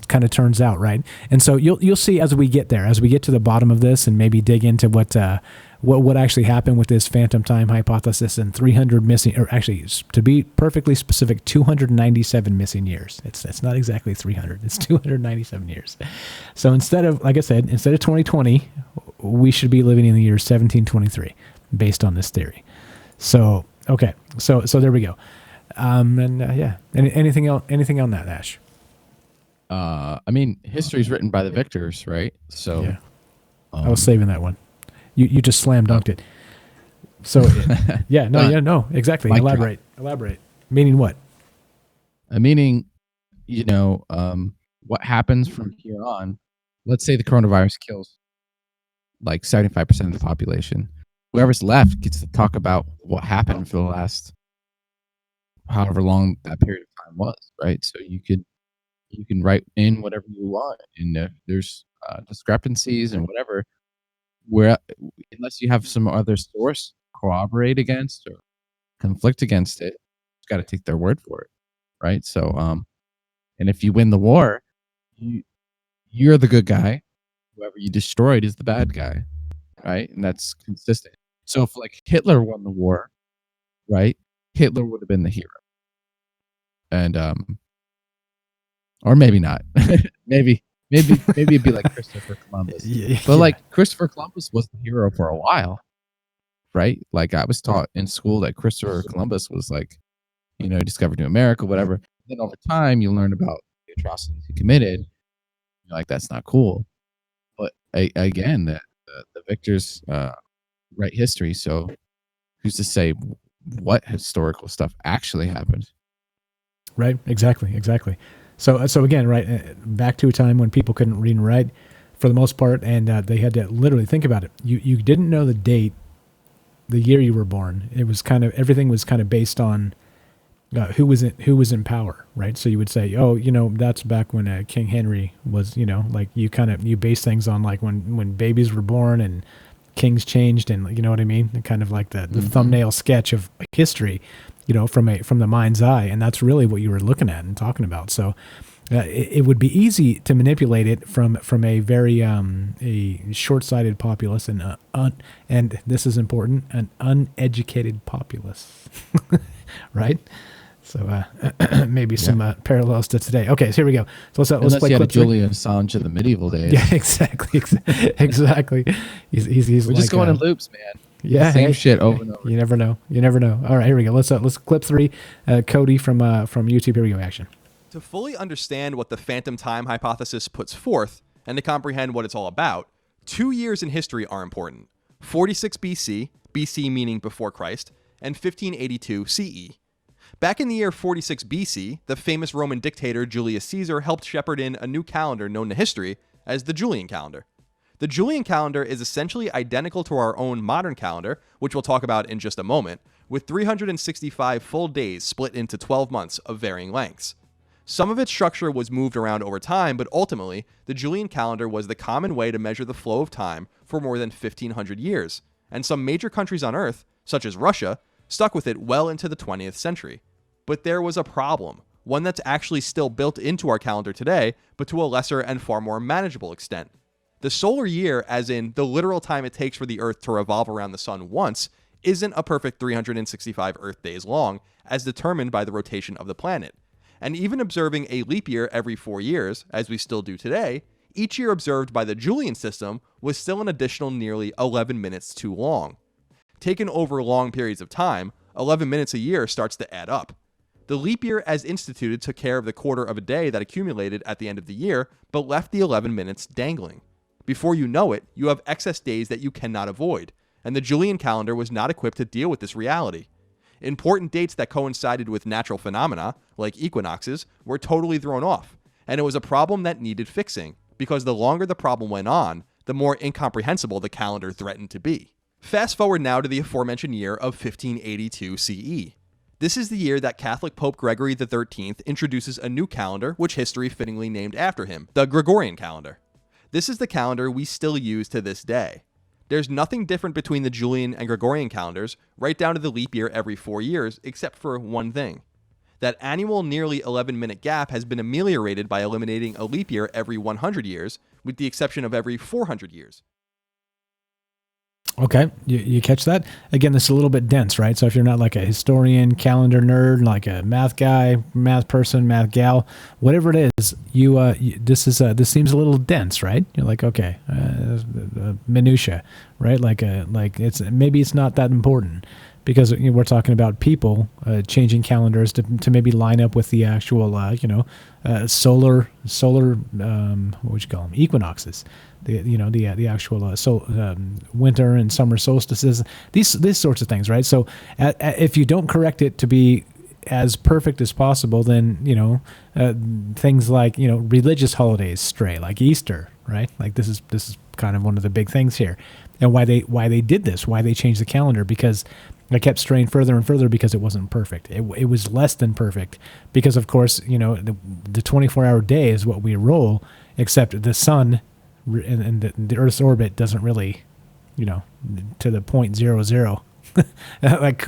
kind of turns out, right? And so you'll see as we get there, as we get to the bottom of this, and maybe dig into what actually happened with this phantom time hypothesis and 300 missing, or actually, to be perfectly specific, 297 missing years. It's not exactly 300. It's 297 years. So instead of, like I said, instead of 2020, we should be living in the year 1723, based on this theory. So okay, so there we go. Anything else? Anything on that, Ash? I mean, history is written by the victors, right? So yeah. I was saving that one. You just slam dunked it. So no, exactly. Elaborate. Meaning what? Meaning, what happens from here on. Let's say the coronavirus kills like 75% of the population. Whoever's left gets to talk about what happened for the last however long that period of time was, right? So you can write in whatever you want, and if there's discrepancies and whatever, where unless you have some other source corroborate against or conflict against it, you got to take their word for it, right? So and if you win the war, you're the good guy. Whoever you destroyed is the bad guy, right? And that's consistent. So if like Hitler won the war, right? Hitler would have been the hero. And or maybe not. maybe it'd be like Christopher Columbus. But like Christopher Columbus was the hero for a while, right? Like I was taught in school that Christopher Columbus was like, discovered New America, whatever. Then over time you learn about the atrocities he committed. You're like, that's not cool. But again, the victors write history, so who's to say what historical stuff actually happened? Right. Exactly. So again, right, back to a time when people couldn't read and write for the most part, and they had to literally think about it. You didn't know the date, the year you were born. It was everything was kind of based on who was in power, right? So you would say, oh, that's back when King Henry was, like you base things on like when babies were born and kings changed, and you know what I mean? Kind of like the thumbnail sketch of history, from the mind's eye, and that's really what you were looking at and talking about. So it would be easy to manipulate it from a very a short-sighted populace and this is important, an uneducated populace, right? So maybe some parallels to today. Okay, so here we go. So let's play clip Julian Assange in the medieval days. Yeah, exactly. He's We're just going in loops, man. Yeah, same shit over and over. You never know. All right, here we go. Let's clip 3. Cody from YouTube. Here we go. Action. To fully understand what the phantom time hypothesis puts forth and to comprehend what it's all about, 2 years in history are important: 46 BC, BC meaning before Christ, and 1582 CE. Back in the year 46 BC, the famous Roman dictator Julius Caesar helped shepherd in a new calendar known to history as the Julian calendar. The Julian calendar is essentially identical to our own modern calendar, which we'll talk about in just a moment, with 365 full days split into 12 months of varying lengths. Some of its structure was moved around over time, but ultimately, the Julian calendar was the common way to measure the flow of time for more than 1,500 years, and some major countries on Earth, such as Russia, stuck with it well into the 20th century. But there was a problem, one that's actually still built into our calendar today, but to a lesser and far more manageable extent. The solar year, as in the literal time it takes for the Earth to revolve around the sun once, isn't a perfect 365 Earth days long, as determined by the rotation of the planet. And even observing a leap year every 4 years, as we still do today, each year observed by the Julian system was still an additional nearly 11 minutes too long. Taken over long periods of time, 11 minutes a year starts to add up. The leap year as instituted took care of the quarter of a day that accumulated at the end of the year, but left the 11 minutes dangling. Before you know it, you have excess days that you cannot avoid, and the Julian calendar was not equipped to deal with this reality. Important dates that coincided with natural phenomena, like equinoxes, were totally thrown off, and it was a problem that needed fixing, because the longer the problem went on, the more incomprehensible the calendar threatened to be. Fast forward now to the aforementioned year of 1582 CE. This is the year that Catholic Pope Gregory XIII introduces a new calendar, which history fittingly named after him, the Gregorian calendar. This is the calendar we still use to this day. There's nothing different between the Julian and Gregorian calendars, right down to the leap year every 4 years, except for one thing. That annual nearly 11-minute gap has been ameliorated by eliminating a leap year every 100 years, with the exception of every 400 years. Okay, you catch that? Again, this is a little bit dense, right? So if you're not like a historian, calendar nerd, like a math guy, math person, math gal, whatever it is, this seems a little dense, right? You're like, okay, minutia, right? Like maybe it's not that important because we're talking about people changing calendars to maybe line up with the actual solar what would you call them, equinoxes. The actual winter and summer solstices, these sorts of things, right? So if you don't correct it to be as perfect as possible, then things like religious holidays stray, like Easter, right? Like this is kind of one of the big things here, and why they did this, why they changed the calendar, because I kept straying further and further because it wasn't perfect. It was less than perfect because, of course, the 24-hour day is what we roll, except the sun and the Earth's orbit doesn't really, to the 0.00 like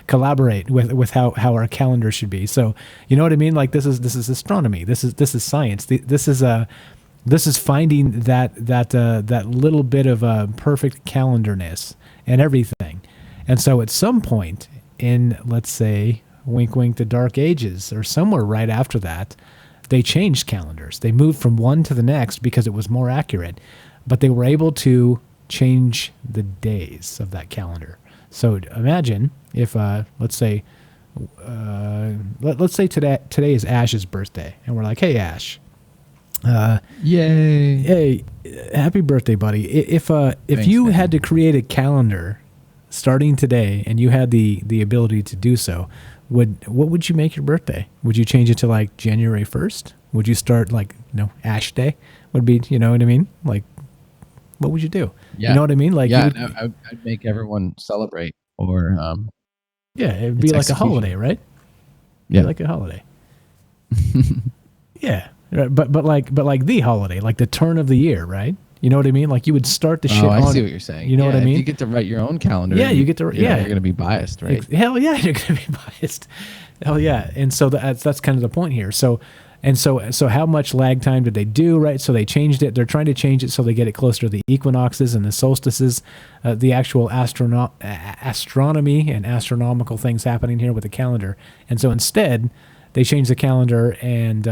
collaborate with how our calendar should be. So you know what I mean? Like this is astronomy. This is science. This is finding that little bit of perfect calendarness and everything. And so at some point in, let's say, wink wink, the Dark Ages, or somewhere right after that, they changed calendars. They moved from one to the next because it was more accurate, but they were able to change the days of that calendar. So imagine if, let's say today is Ash's birthday, and we're like, hey, Ash. Yay. Hey, happy birthday, buddy. If Thanks, you man. had to create a calendar starting today and you had the ability to do so, what would you make your birthday? Would you change it to like January 1st? Would you start like, Ash Day would be, you know what I mean? Like, what would you do? Yeah. You know what I mean? Like, I'd make everyone celebrate, or yeah, it'd be like execution. a holiday, right? Yeah. Like a holiday. Yeah. Right, but like the holiday, like the turn of the year, right? You know what I mean? Like you would start the shit on. I see what you're saying. You know what I if mean? you get to write your own calendar. Yeah, you get to. You're going to be biased, right? Hell yeah, you're going to be biased. Hell yeah. And so that's kind of the point here. So how much lag time did they do, right? So they changed it. They're trying to change it so they get it closer to the equinoxes and the solstices, the actual astronomy and astronomical things happening here with the calendar. And so instead, they change the calendar, and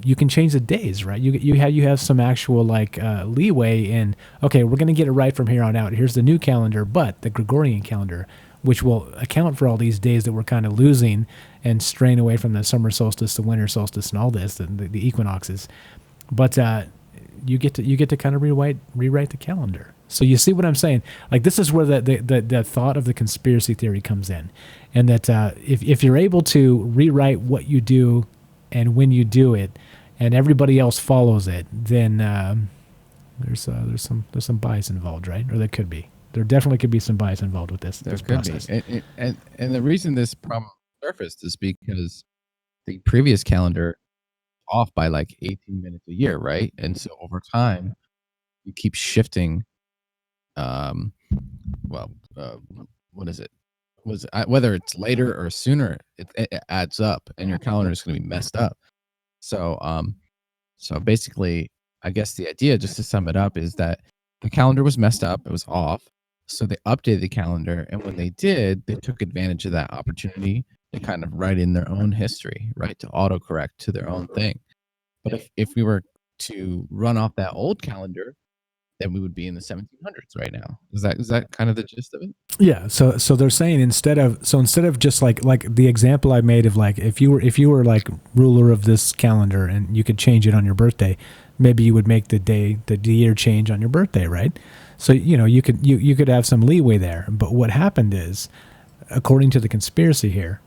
you can change the days, right? You have some actual leeway in, okay, we're going to get it right from here on out. Here's the new calendar, but the Gregorian calendar, which will account for all these days that we're kind of losing and straying away from the summer solstice, the winter solstice, and all this, the equinoxes. But you get to kind of rewrite the calendar. So you see what I'm saying? Like this is where the thought of the conspiracy theory comes in, and that if you're able to rewrite what you do and when you do it, and everybody else follows it, then there's some bias involved, right? Or there could be. There definitely could be some bias involved with this process. Be. And the reason this problem surfaced is because the previous calendar off by like 18 minutes a year, right? And so over time, you keep shifting. What is it? Whether it's later or sooner, it adds up, and your calendar is going to be messed up. So basically, I guess the idea, just to sum it up, is that the calendar was messed up. It was off. So they updated the calendar, and when they did, they took advantage of that opportunity to kind of write in their own history, right? To autocorrect to their own thing. But if we were to run off that old calendar, then we would be in the 1700s right now. Is that kind of the gist of it? Yeah. So they're saying instead of just like the example I made of like if you were like ruler of this calendar and you could change it on your birthday, maybe you would make the year change on your birthday, right? So you could have some leeway there. But what happened is, according to the conspiracy here,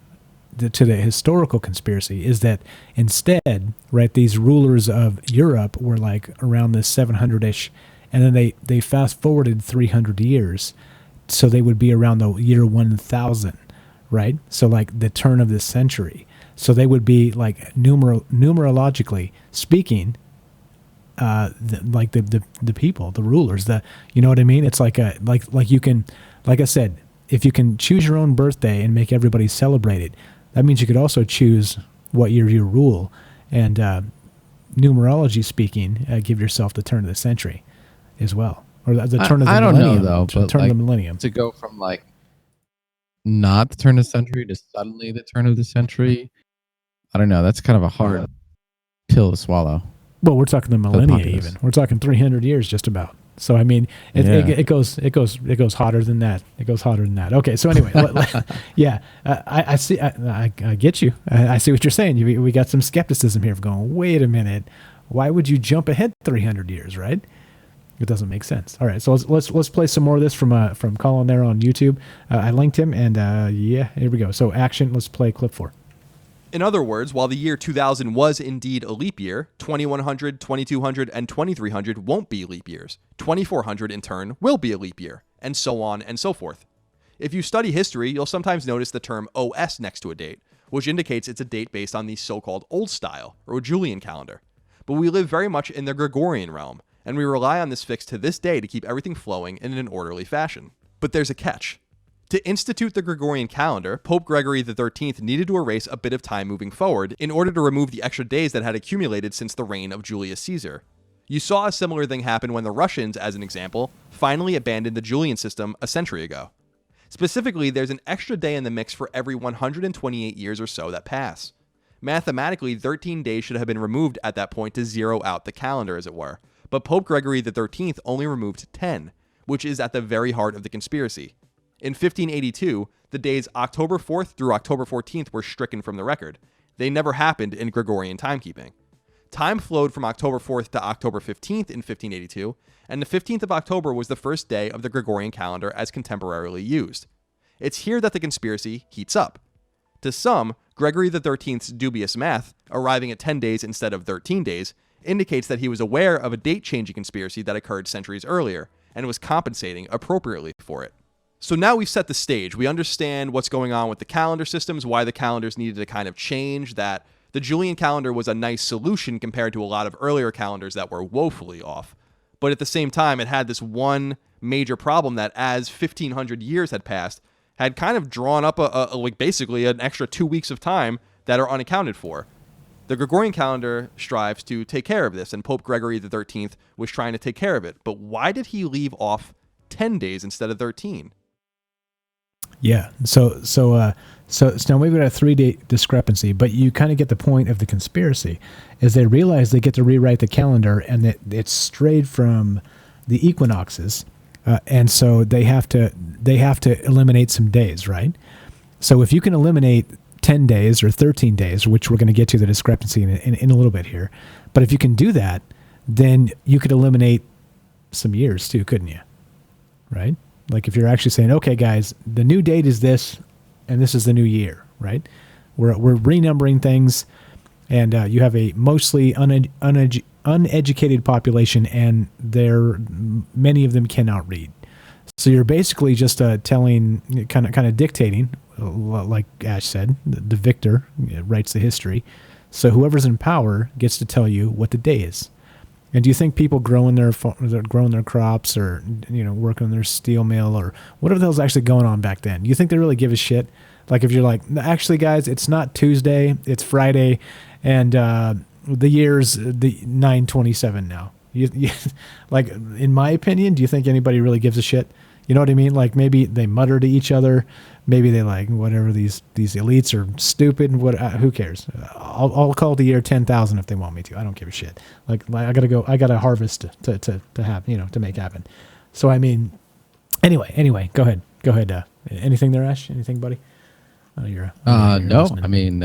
to the historical conspiracy is that instead, right, these rulers of Europe were like around the 700-ish, and then they fast forwarded 300 years, so they would be around the year 1000, right? So like the turn of this century. So they would be like numerologically speaking, like the people, the rulers, you know what I mean? It's like you can, like I said, if you can choose your own birthday and make everybody celebrate it, that means you could also choose what year you rule, and numerology speaking, give yourself the turn of the century as well, or the turn of the I don't millennium. know, though, but turn like, of the millennium. to go from like not the turn of the century to suddenly the turn of the century, I don't know. That's kind of a hard pill to swallow. Well, we're talking the millennia even. We're talking 300 years just about. So I mean, it goes hotter than that. It goes hotter than that. Okay, so anyway, yeah, I see. I get you. I see what you're saying. We got some skepticism here of going, wait a minute, why would you jump ahead 300 years, right? It doesn't make sense. All right, so let's play some more of this from Colin there on YouTube. I linked him, and yeah, here we go. So action. Let's play clip 4. In other words, while the year 2000 was indeed a leap year, 2100, 2200, and 2300 won't be leap years. 2400 in turn will be a leap year, and so on and so forth. If you study history, you'll sometimes notice the term OS next to a date, which indicates it's a date based on the so-called Old Style, or Julian calendar. But we live very much in the Gregorian realm, and we rely on this fix to this day to keep everything flowing in an orderly fashion. But there's a catch. To institute the Gregorian calendar, Pope Gregory XIII needed to erase a bit of time moving forward in order to remove the extra days that had accumulated since the reign of Julius Caesar. You saw a similar thing happen when the Russians, as an example, finally abandoned the Julian system a century ago. Specifically, there's an extra day in the mix for every 128 years or so that pass. Mathematically, 13 days should have been removed at that point to zero out the calendar, as it were, but Pope Gregory XIII only removed 10, which is at the very heart of the conspiracy. In 1582, the days October 4th through October 14th were stricken from the record. They never happened in Gregorian timekeeping. Time flowed from October 4th to October 15th in 1582, and the 15th of October was the first day of the Gregorian calendar as contemporarily used. It's here that the conspiracy heats up. To some, Gregory XIII's dubious math, arriving at 10 days instead of 13 days, indicates that he was aware of a date-changing conspiracy that occurred centuries earlier, and was compensating appropriately for it. So now we've set the stage. We understand what's going on with the calendar systems, why the calendars needed to kind of change, that the Julian calendar was a nice solution compared to a lot of earlier calendars that were woefully off. But at the same time, it had this one major problem that as 1500 years had passed, had kind of drawn up like basically an extra 2 weeks of time that are unaccounted for. The Gregorian calendar strives to take care of this, and Pope Gregory XIII was trying to take care of it. But why did he leave off 10 days instead of 13? Yeah. So now we've got a 3-day discrepancy, but you kind of get the point of the conspiracy, is they realize they get to rewrite the calendar and that it's strayed from the equinoxes, and so they have to eliminate some days, right? So if you can eliminate 10 days or 13 days, which we're going to get to the discrepancy in a little bit here, but if you can do that, then you could eliminate some years too, couldn't you? Right? Like if you're actually saying, okay, guys, the new date is this, and this is the new year, right? We're renumbering things, and you have a mostly uneducated population, and many of them cannot read. So you're basically just telling, kind of dictating, like Ash said, the victor writes the history. So whoever's in power gets to tell you what the day is. And do you think people growing their crops, or working on their steel mill, or whatever the hell's actually going on back then? Do you think they really give a shit? Like if you're like, actually, guys, it's not Tuesday, it's Friday, and the year's the 9/27 now. Like, in my opinion, do you think anybody really gives a shit? You know what I mean? Like maybe they mutter to each other. Maybe they like whatever, these elites are stupid. Who cares? I'll call the year 10,000 if they want me to. I don't give a shit. Like I gotta harvest to have, to make happen. So I mean, anyway, go ahead. Anything there, Ash? Anything, buddy? Oh, you're no. listening. I mean,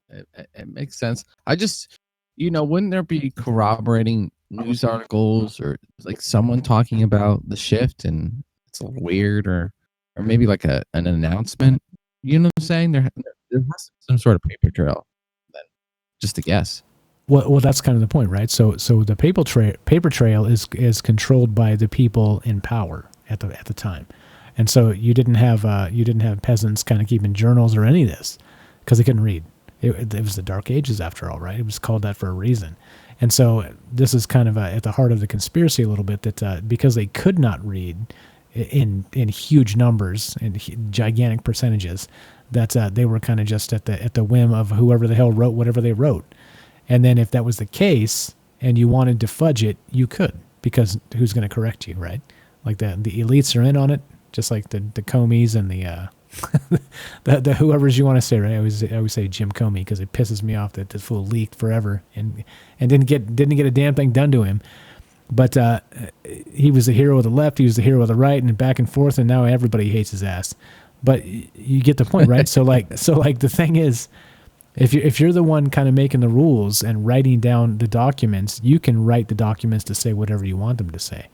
it makes sense. I just, wouldn't there be corroborating news articles or like someone talking about the shift, and it's a little weird, or maybe like an announcement You know what I'm saying? There has to be some sort of paper trail. Then, just a guess. Well, that's kind of the point, right? So the paper trail is controlled by the people in power at the time, and so you didn't have peasants kind of keeping journals or any of this because they couldn't read. It was the Dark Ages after all, right? It was called that for a reason, and so this is kind of at the heart of the conspiracy a little bit that because they could not read in huge numbers and gigantic percentages, that they were kind of just at the whim of whoever the hell wrote whatever they wrote. And then if that was the case and you wanted to fudge it, you could, because who's going to correct you, right? Like the elites are in on it, just like the Comeys and the whoever's you want to say, right? I always say Jim Comey because it pisses me off that the fool leaked forever and didn't get a damn thing done to him. But he was the hero of the left, he was the hero of the right, and back and forth, and now everybody hates his ass. But you get the point, right? so like the thing is, if you're the one kind of making the rules and writing down the documents, you can write the documents to say whatever you want them to say.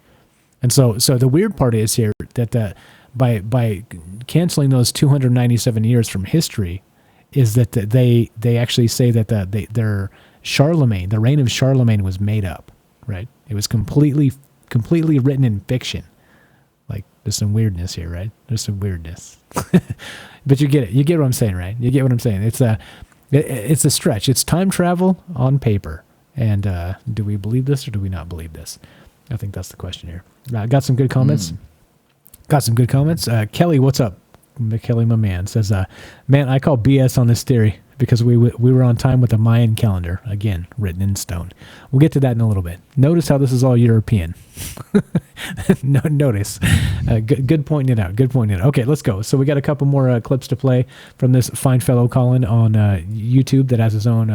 And so the weird part is here that by canceling those 297 years from history, is that they actually say that their Charlemagne, the reign of Charlemagne, was made up, right? It was completely written in fiction. Like, there's some weirdness here, right? There's some weirdness. But you get it. You get what I'm saying, right? You get what I'm saying. It's a stretch. It's time travel on paper. And do we believe this or do we not believe this? I think that's the question here. Got some good comments. Kelly, what's up? Kelly, my man, says, man, I call BS on this theory because we were on time with the Mayan calendar, again, written in stone. We'll get to that in a little bit. Notice how this is all European. Notice. Good pointing it out. Okay, let's go. So we got a couple more clips to play from this fine fellow Colin on YouTube that has his own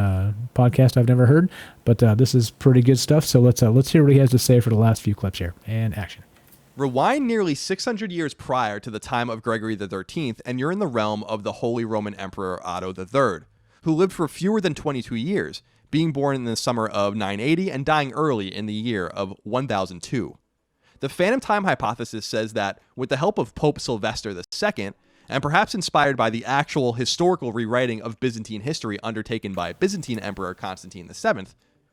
podcast I've never heard. But this is pretty good stuff. So let's hear what he has to say for the last few clips here. And action. Rewind nearly 600 years prior to the time of Gregory XIII, and you're in the realm of the Holy Roman Emperor Otto III, who lived for fewer than 22 years, being born in the summer of 980 and dying early in the year of 1002. The phantom time hypothesis says that, with the help of Pope Sylvester II, and perhaps inspired by the actual historical rewriting of Byzantine history undertaken by Byzantine Emperor Constantine VII,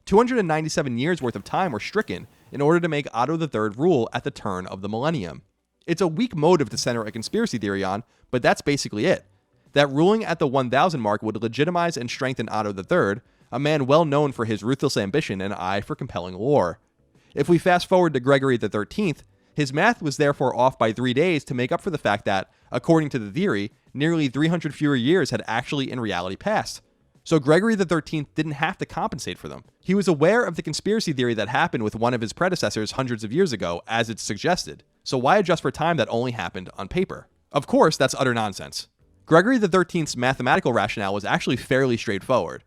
297 years worth of time were stricken in order to make Otto III rule at the turn of the millennium. It's a weak motive to center a conspiracy theory on, but that's basically it. That ruling at the 1000 mark would legitimize and strengthen Otto III, a man well known for his ruthless ambition and eye for compelling lore. If we fast forward to Gregory XIII, his math was therefore off by 3 days to make up for the fact that, according to the theory, nearly 300 fewer years had actually in reality passed. So Gregory XIII didn't have to compensate for them. He was aware of the conspiracy theory that happened with one of his predecessors hundreds of years ago, as it's suggested. So why adjust for time that only happened on paper? Of course, that's utter nonsense. Gregory XIII's mathematical rationale was actually fairly straightforward.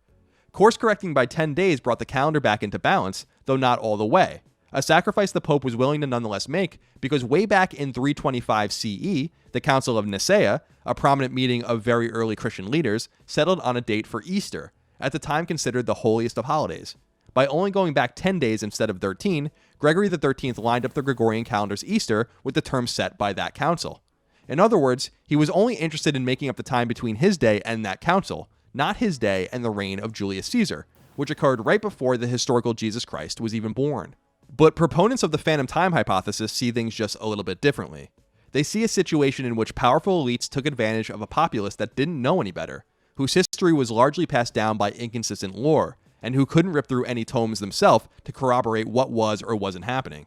Course correcting by 10 days brought the calendar back into balance, though not all the way. A sacrifice the Pope was willing to nonetheless make, because way back in 325 CE, the Council of Nicaea, a prominent meeting of very early Christian leaders, settled on a date for Easter, at the time considered the holiest of holidays. By only going back 10 days instead of 13, Gregory XIII lined up the Gregorian calendar's Easter with the term set by that council. In other words, he was only interested in making up the time between his day and that council, not his day and the reign of Julius Caesar, which occurred right before the historical Jesus Christ was even born. But proponents of the phantom time hypothesis see things just a little bit differently. They see a situation in which powerful elites took advantage of a populace that didn't know any better, whose history was largely passed down by inconsistent lore, and who couldn't rip through any tomes themselves to corroborate what was or wasn't happening.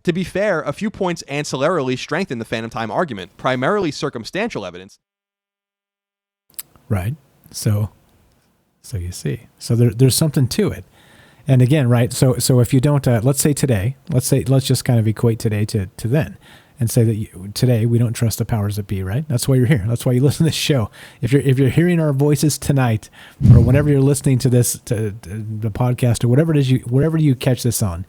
To be fair, a few points ancillarily strengthen the phantom time argument, primarily circumstantial evidence. Right. So you see. So there's something to it. And again, right, so if you don't, let's say today, let's just kind of equate today to then, and say that today we don't trust the powers that be, right? That's why you're here. That's why you listen to this show. If you're hearing our voices tonight, or whenever you're listening to this, to the podcast, or whatever it is, wherever you catch this on,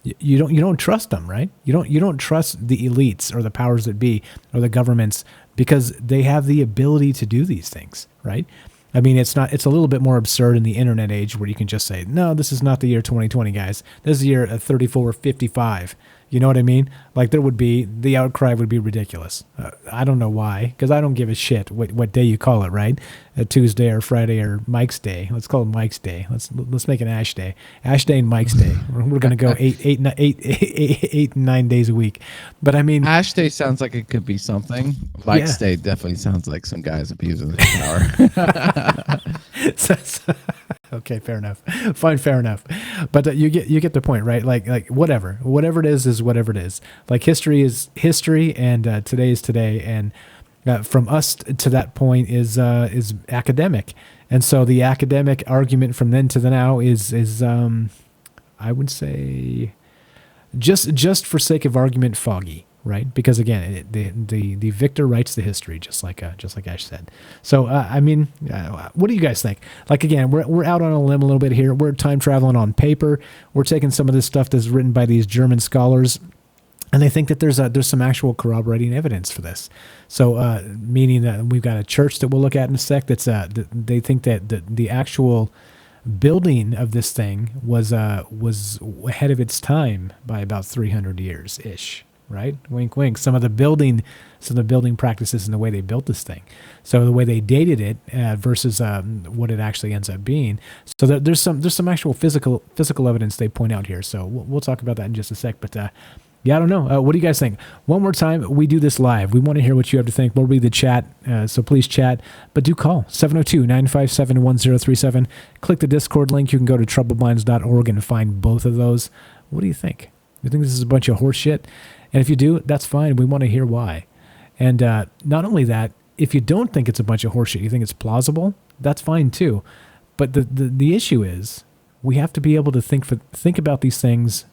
you don't trust them, right? You don't trust the elites or the powers that be or the governments, because they have the ability to do these things, right? I mean, it's a little bit more absurd in the internet age where you can just say, no, this is not the year 2020, guys. This is the year 3455. You know what I mean? Like the outcry would be ridiculous. I don't know why, because I don't give a shit what day you call it, right? A Tuesday or Friday or Mike's Day. Let's call it Mike's Day. Let's make an Ash Day. Ash Day and Mike's Day. We're gonna go 8 and 9 days a week. But I mean, Ash Day sounds like it could be something. Mike's Day definitely sounds like some guys abusing their power. Okay, fair enough. Fine, fair enough. But you get the point, right? Like whatever it is whatever it is. Like history is history, and today is today, and from us to that point is academic. And so the academic argument from then to the now is I would say just for sake of argument, foggy. Right, because again, the victor writes the history, just like Ash said. So I mean, what do you guys think? Like again, we're out on a limb a little bit here. We're time traveling on paper. We're taking some of this stuff that's written by these German scholars, and they think that there's some actual corroborating evidence for this. So meaning that we've got a church that we'll look at in a sec. They think that the actual building of this thing was ahead of its time by about 300 years ish. Right? Wink, wink. Some of the building practices and the way they built this thing. So the way they dated it versus what it actually ends up being. So there's some actual physical evidence they point out here. So we'll talk about that in just a sec. But yeah, I don't know. What do you guys think? One more time, we do this live. We want to hear what you have to think. We'll read the chat. So please chat. But do call 702-957-1037. Click the Discord link. You can go to troubledminds.org and find both of those. What do you think? You think this is a bunch of horse shit? And if you do, that's fine. We want to hear why. And not only that, if you don't think it's a bunch of horseshit, you think it's plausible, that's fine too. But the issue is we have to be able to think about these things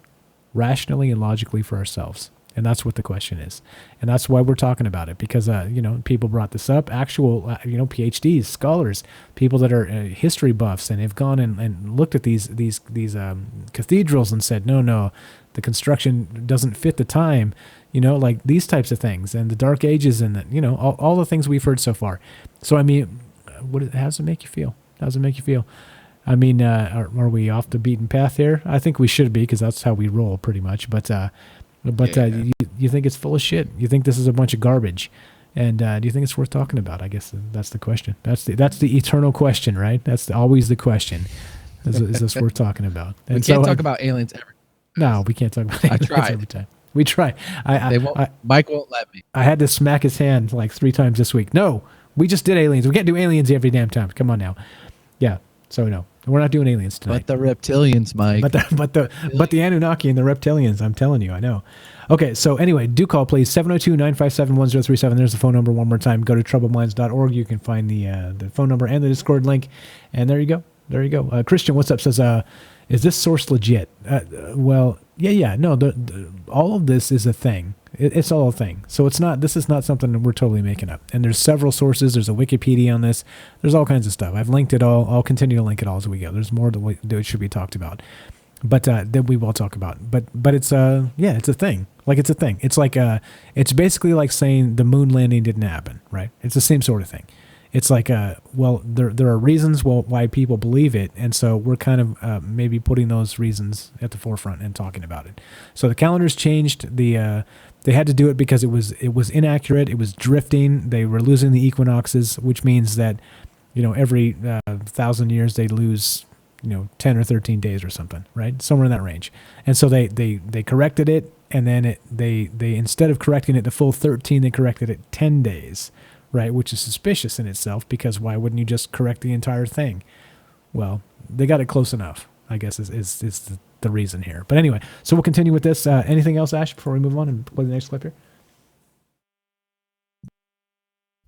rationally and logically for ourselves. And that's what the question is. And that's why we're talking about it, because people brought this up, actual PhDs, scholars, people that are history buffs, and have gone and looked at these cathedrals and said, no, the construction doesn't fit the time, like these types of things, and the Dark Ages, and all the things we've heard so far. So I mean, how does it make you feel? How does it make you feel? I mean, are we off the beaten path here? I think we should be, because that's how we roll pretty much. But you think it's full of shit? You think this is a bunch of garbage? And do you think it's worth talking about? I guess that's the question. That's the eternal question, right? That's always the question. Is this worth talking about? And we can't talk about aliens every time. No, we can't talk about aliens every time. We try. Mike won't let me. I had to smack his hand like 3 times this week. No, we just did aliens. We can't do aliens every damn time. Come on now. Yeah. So no, we're not doing aliens tonight. But the reptilians, Mike. But the Anunnaki and the reptilians. I'm telling you, I know. Okay, so anyway, do call, please. 702-957-1037. There's the phone number one more time. Go to troubledminds.org. You can find the phone number and the Discord link. And there you go. There you go. Christian, what's up? Says, is this source legit? Well, yeah. No, all of this is a thing. It's all a thing. So this is not something that we're totally making up. And there's several sources. There's a Wikipedia on this. There's all kinds of stuff. I've linked it all. I'll continue to link it all as we go. There's more that should be talked about. But that we will talk about. But it's it's a thing. Like it's a thing. It's like it's basically like saying the moon landing didn't happen, right? It's the same sort of thing. It's like there are reasons why people believe it, and so we're kind of maybe putting those reasons at the forefront and talking about it. So the calendar's changed. They had to do it because it was inaccurate. It was drifting. They were losing the equinoxes, which means that every 1,000 years they lose 10 or 13 days or something, right? Somewhere in that range. And so they corrected it, and then they instead of correcting it the full 13, they corrected it 10 days, right? Which is suspicious in itself, because why wouldn't you just correct the entire thing? Well, they got it close enough, I guess is the reason here. But anyway, so we'll continue with this. Anything else, Ash, before we move on and play the next clip here?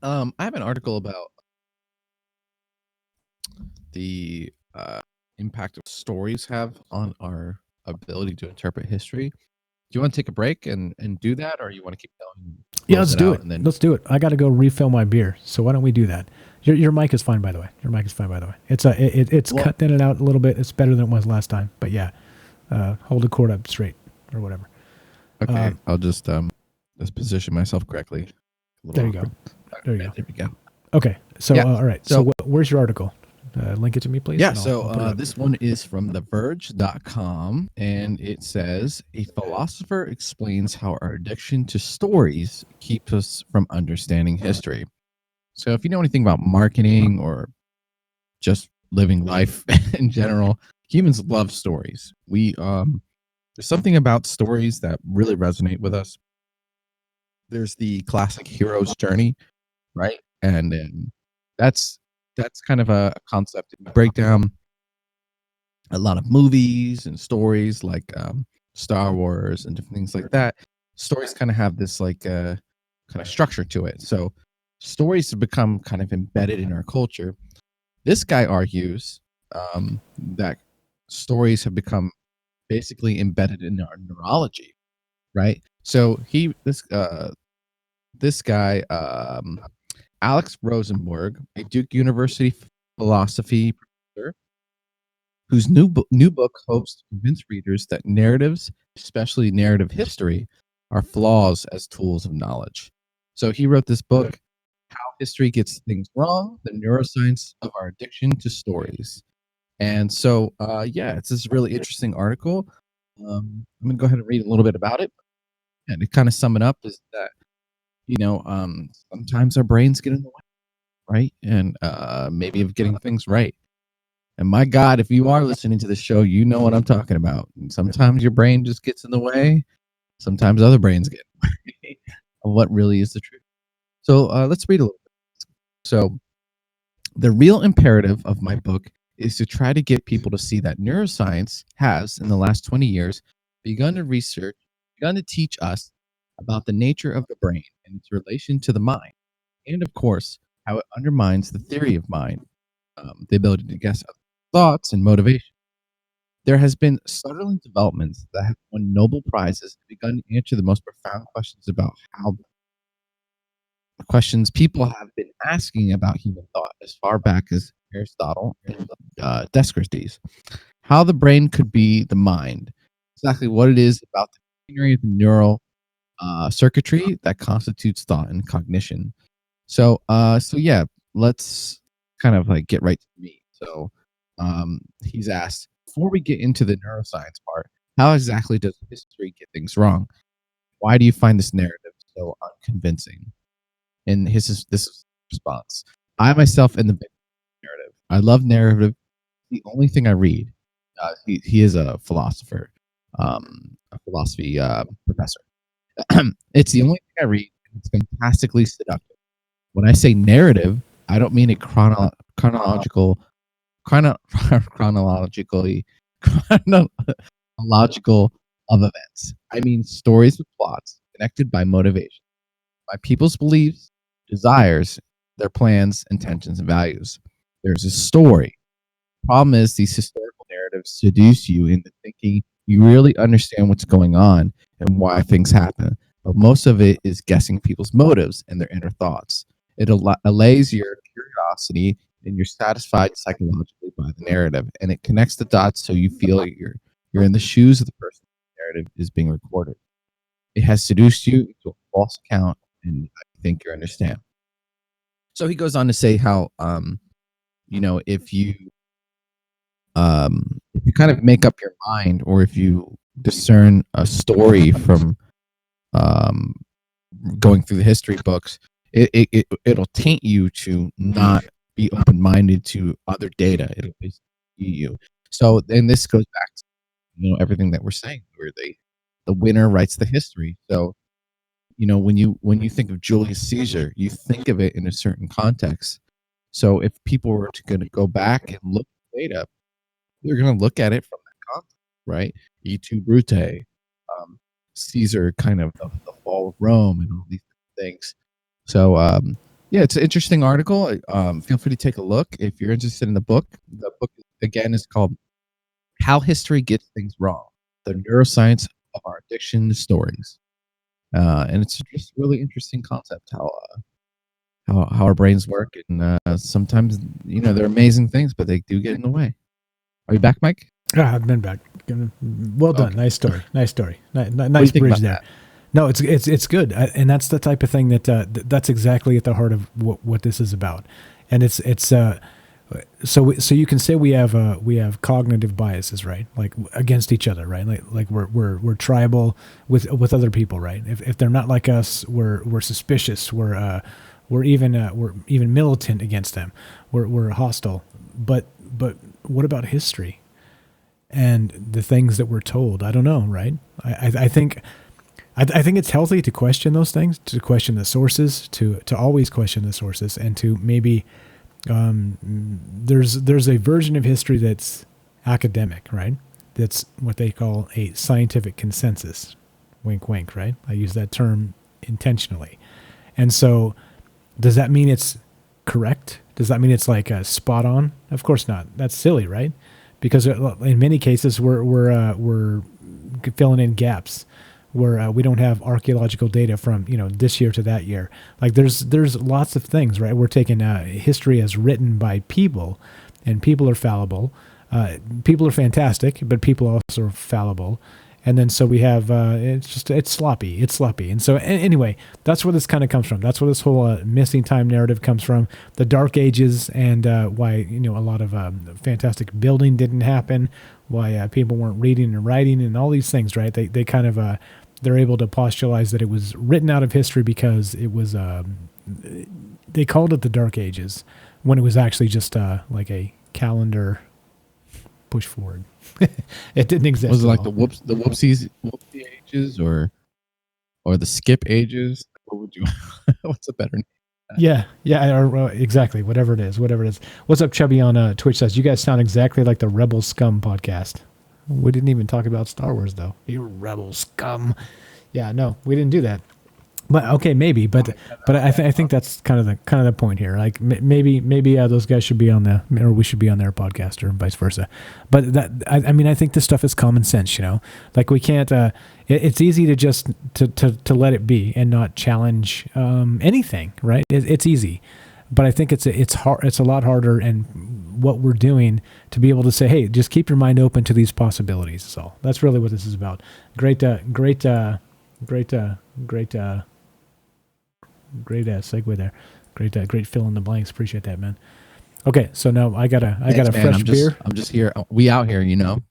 I have an article about the impact of stories have on our ability to interpret history. Do you want to take a break and do that, or you want to keep going? Yeah, let's do it. Let's do it. I got to go refill my beer, so why don't we do that? Your mic is fine, by the way. It's cut in and out a little bit. It's better than it was last time. But yeah, hold the cord up straight or whatever. Okay, I'll just position myself correctly. There you go. There you go. There we go. Okay, so Yeah. all right. So where's your article? link it to me, please? Yeah, and I'll so put it up. this one is from TheVerge.com, and it says a philosopher explains how our addiction to stories keeps us from understanding history. So if you know anything about marketing or just living life in general, humans love stories. There's something about stories that really resonate with us. There's the classic hero's journey, right? And that's kind of a concept. If you break down a lot of movies and stories like Star Wars and different things like that, stories kind of have this like kind of structure to it. So stories have become kind of embedded in our culture. This guy argues that stories have become basically embedded in our neurology, right? So this guy Alex Rosenberg, a Duke University philosophy professor, whose new book hopes to convince readers that narratives, especially narrative history, are flaws as tools of knowledge. So he wrote this book, How History Gets Things Wrong: The Neuroscience of Our Addiction to Stories. And so, it's this really interesting article. I'm going to go ahead and read a little bit about it. And to kind of sum it up is that, sometimes our brains get in the way, right? And maybe of getting things right. And my God, if you are listening to the show, you know what I'm talking about. And sometimes your brain just gets in the way. Sometimes other brains get in the way of what really is the truth. So let's read a little bit. So the real imperative of my book is to try to get people to see that neuroscience has, in the last 20 years, begun to teach us about the nature of the brain and its relation to the mind, and of course, how it undermines the theory of mind, the ability to guess thoughts and motivation. There has been startling developments that have won Nobel Prizes and begun to answer the most profound questions about how questions people have been asking about human thought as far back as Aristotle and Descartes. How the brain could be the mind, exactly what it is about the machinery of the neural circuitry that constitutes thought and cognition. So yeah, let's kind of like get right to me. So he's asked, before we get into the neuroscience part, how exactly does history get things wrong? Why do you find this narrative so unconvincing? And this is response. I myself am the victim of narrative. I love narrative. The only thing I read. He is a philosopher, a philosophy professor. It's the only thing I read. It's fantastically seductive. When I say narrative, I don't mean it chronologically of events. I mean stories with plots connected by motivation, by people's beliefs, desires, their plans, intentions, and values. There's a story. Problem is, these historical narratives seduce you into thinking you really understand what's going on and why things happen. But most of it is guessing people's motives and their inner thoughts. It allays your curiosity and you're satisfied psychologically by the narrative, and it connects the dots so you feel you're in the shoes of the person the narrative is being recorded. It has seduced you into a false account, and I think you understand. So he goes on to say how, if you kind of make up your mind, or if you discern a story from going through the history books, it'll taint you to not be open-minded to other data. It'll basically you. So then this goes back to everything that we're saying, where the winner writes the history. So when you think of Julius Caesar, you think of it in a certain context. So if people were to go back and look at the data, they're going to look at it from that context, right? E tu Brute, Caesar, kind of the fall of Rome, and all these things. So it's an interesting article. Feel free to take a look if you're interested in the book. The book again is called "How History Gets Things Wrong: The Neuroscience of Our Addiction to Stories." And it's just a really interesting concept how our brains work, and sometimes they're amazing things, but they do get in the way. Are you back, Mike? Yeah, I've been back. Well done. Okay. Nice story. Nice bridge there. That? No, it's good, and that's the type of thing that's exactly at the heart of what this is about, and it's So you can say we have cognitive biases, right? Like against each other, right? Like we're tribal with other people, right? If they're not like us, we're suspicious. We're even militant against them. We're hostile. But what about history and the things that we're told? I don't know, right? I think it's healthy to question those things, to question the sources, to always question the sources, and to maybe there's a version of history that's academic, right? That's what they call a scientific consensus. Wink, wink, right? I use that term intentionally. And so, does that mean it's correct? Does that mean it's like spot on? Of course not. That's silly, right? Because in many cases we're filling in gaps where we don't have archaeological data from this year to that year. Like there's lots of things, right? We're taking history as written by people, and people are fallible. People are fantastic, but people also are fallible. And then so we have it's sloppy. And so anyway, that's where this kind of comes from. That's where this whole missing time narrative comes from. The Dark Ages, and why a lot of fantastic building didn't happen. Why people weren't reading and writing and all these things, right? They kind of they're able to postulate that it was written out of history because it was they called it the Dark Ages when it was actually just like a calendar push forward. It didn't exist. Was it like the whoopsie ages or the skip ages? What would you? What's a better name? Yeah, or, exactly. Whatever it is. What's up, Chubby on Twitch says, you guys sound exactly like the Rebel Scum podcast. We didn't even talk about Star Wars though. You Rebel Scum. Yeah, no, we didn't do that. But okay, maybe. But I think that's kind of the point here. Like maybe those guys should be on or we should be on their podcast, or vice versa. But that I mean I think this stuff is common sense. Like we can't. It's easy to just to let it be and not challenge anything, right? It's easy, but I think it's hard. It's a lot harder, and what we're doing to be able to say, hey, just keep your mind open to these possibilities. So that's really what this is about. Great segue there. Great fill in the blanks. Appreciate that, man. Okay, so now I got a fresh beer. I'm just here. We out here,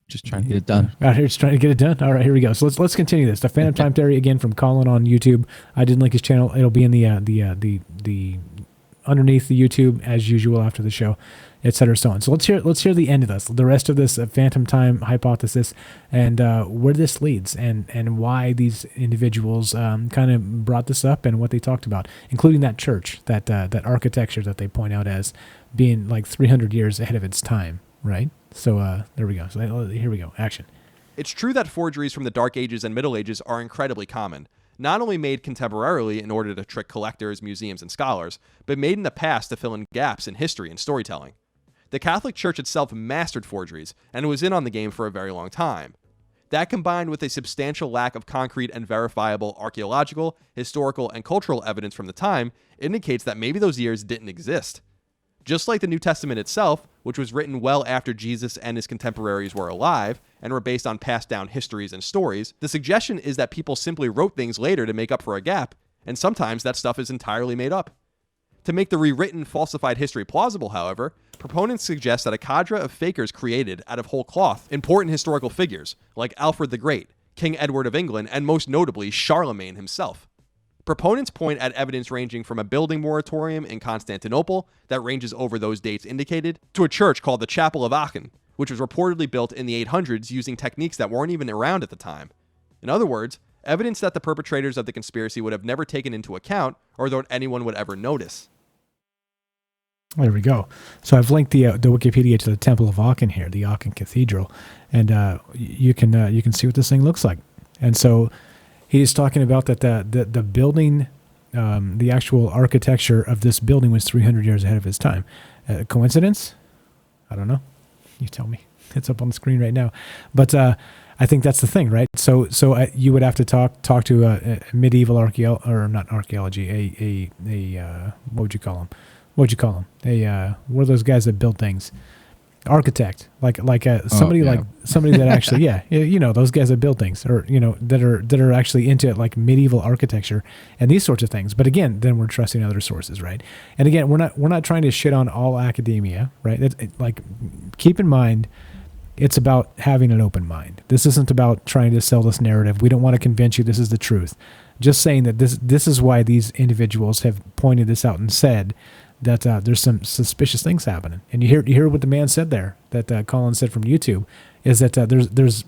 just trying to get it done. Out here just trying to get it done. All right, here we go. So let's continue this. The Phantom Time Theory again from Colin on YouTube. I didn't link his channel. It'll be in the underneath the YouTube as usual after the show, etc. So on. So let's hear the end of this, the rest of this Phantom Time hypothesis, and where this leads, and why these individuals kind of brought this up and what they talked about, including that church, that architecture that they point out as being like 300 years ahead of its time, right? So there we go. So here we go. Action. It's true that forgeries from the Dark Ages and Middle Ages are incredibly common, not only made contemporarily in order to trick collectors, museums, and scholars, but made in the past to fill in gaps in history and storytelling. The Catholic Church itself mastered forgeries, and was in on the game for a very long time. That, combined with a substantial lack of concrete and verifiable archaeological, historical, and cultural evidence from the time, indicates that maybe those years didn't exist. Just like the New Testament itself, which was written well after Jesus and his contemporaries were alive, and were based on passed down histories and stories, the suggestion is that people simply wrote things later to make up for a gap, and sometimes that stuff is entirely made up. To make the rewritten, falsified history plausible, however, proponents suggest that a cadre of fakers created, out of whole cloth, important historical figures, like Alfred the Great, King Edward of England, and most notably, Charlemagne himself. Proponents point at evidence ranging from a building moratorium in Constantinople that ranges over those dates indicated, to a church called the Chapel of Aachen, which was reportedly built in the 800s using techniques that weren't even around at the time. In other words, evidence that the perpetrators of the conspiracy would have never taken into account, or that anyone would ever notice. There we go. So I've linked the Wikipedia to the Temple of Aachen here, the Aachen Cathedral, and you can see what this thing looks like. And so he's talking about that the building, the actual architecture of this building was 300 years ahead of its time. Coincidence? I don't know. You tell me. It's up on the screen right now. But I think that's the thing, right? So you would have to talk to a medieval archaeology, what would you call them? What are those guys that build things? architect, like somebody yeah. like somebody that actually, those guys that build things, or that are actually into like medieval architecture and these sorts of things. But again, then we're trusting other sources, right? And again, we're not trying to shit on all academia, right? Like, keep in mind, it's about having an open mind. This isn't about trying to sell this narrative. We don't want to convince you this is the truth. Just saying that this is why these individuals have pointed this out and said that there's some suspicious things happening. And you hear what the man said there, that Colin said from YouTube, is that there's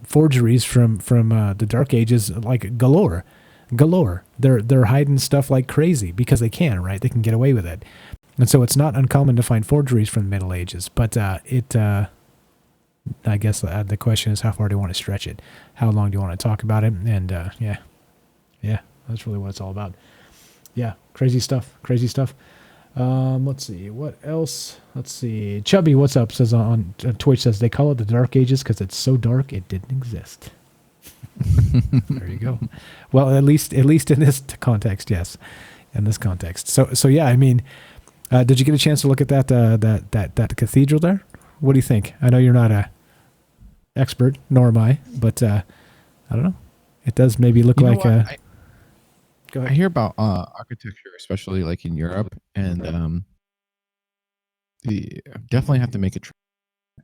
forgeries from the Dark Ages, like galore. They're hiding stuff like crazy because they can, right? They can get away with it. And so it's not uncommon to find forgeries from the Middle Ages. But I guess the question is, how far do you want to stretch it? How long do you want to talk about it? And yeah, that's really what it's all about. Yeah, crazy stuff. Let's see, what else? Let's see. Chubby, what's up? Says on Twitch, says they call it the Dark Ages because it's so dark it didn't exist. There you go. Well, at least in this context, yes, in this context. So yeah, I mean, did you get a chance to look at that cathedral there? What do you think? I know you're not a expert, nor am I, but I don't know. It does maybe look like a. Go ahead. I hear about architecture, especially like in Europe, and definitely have to make a trip.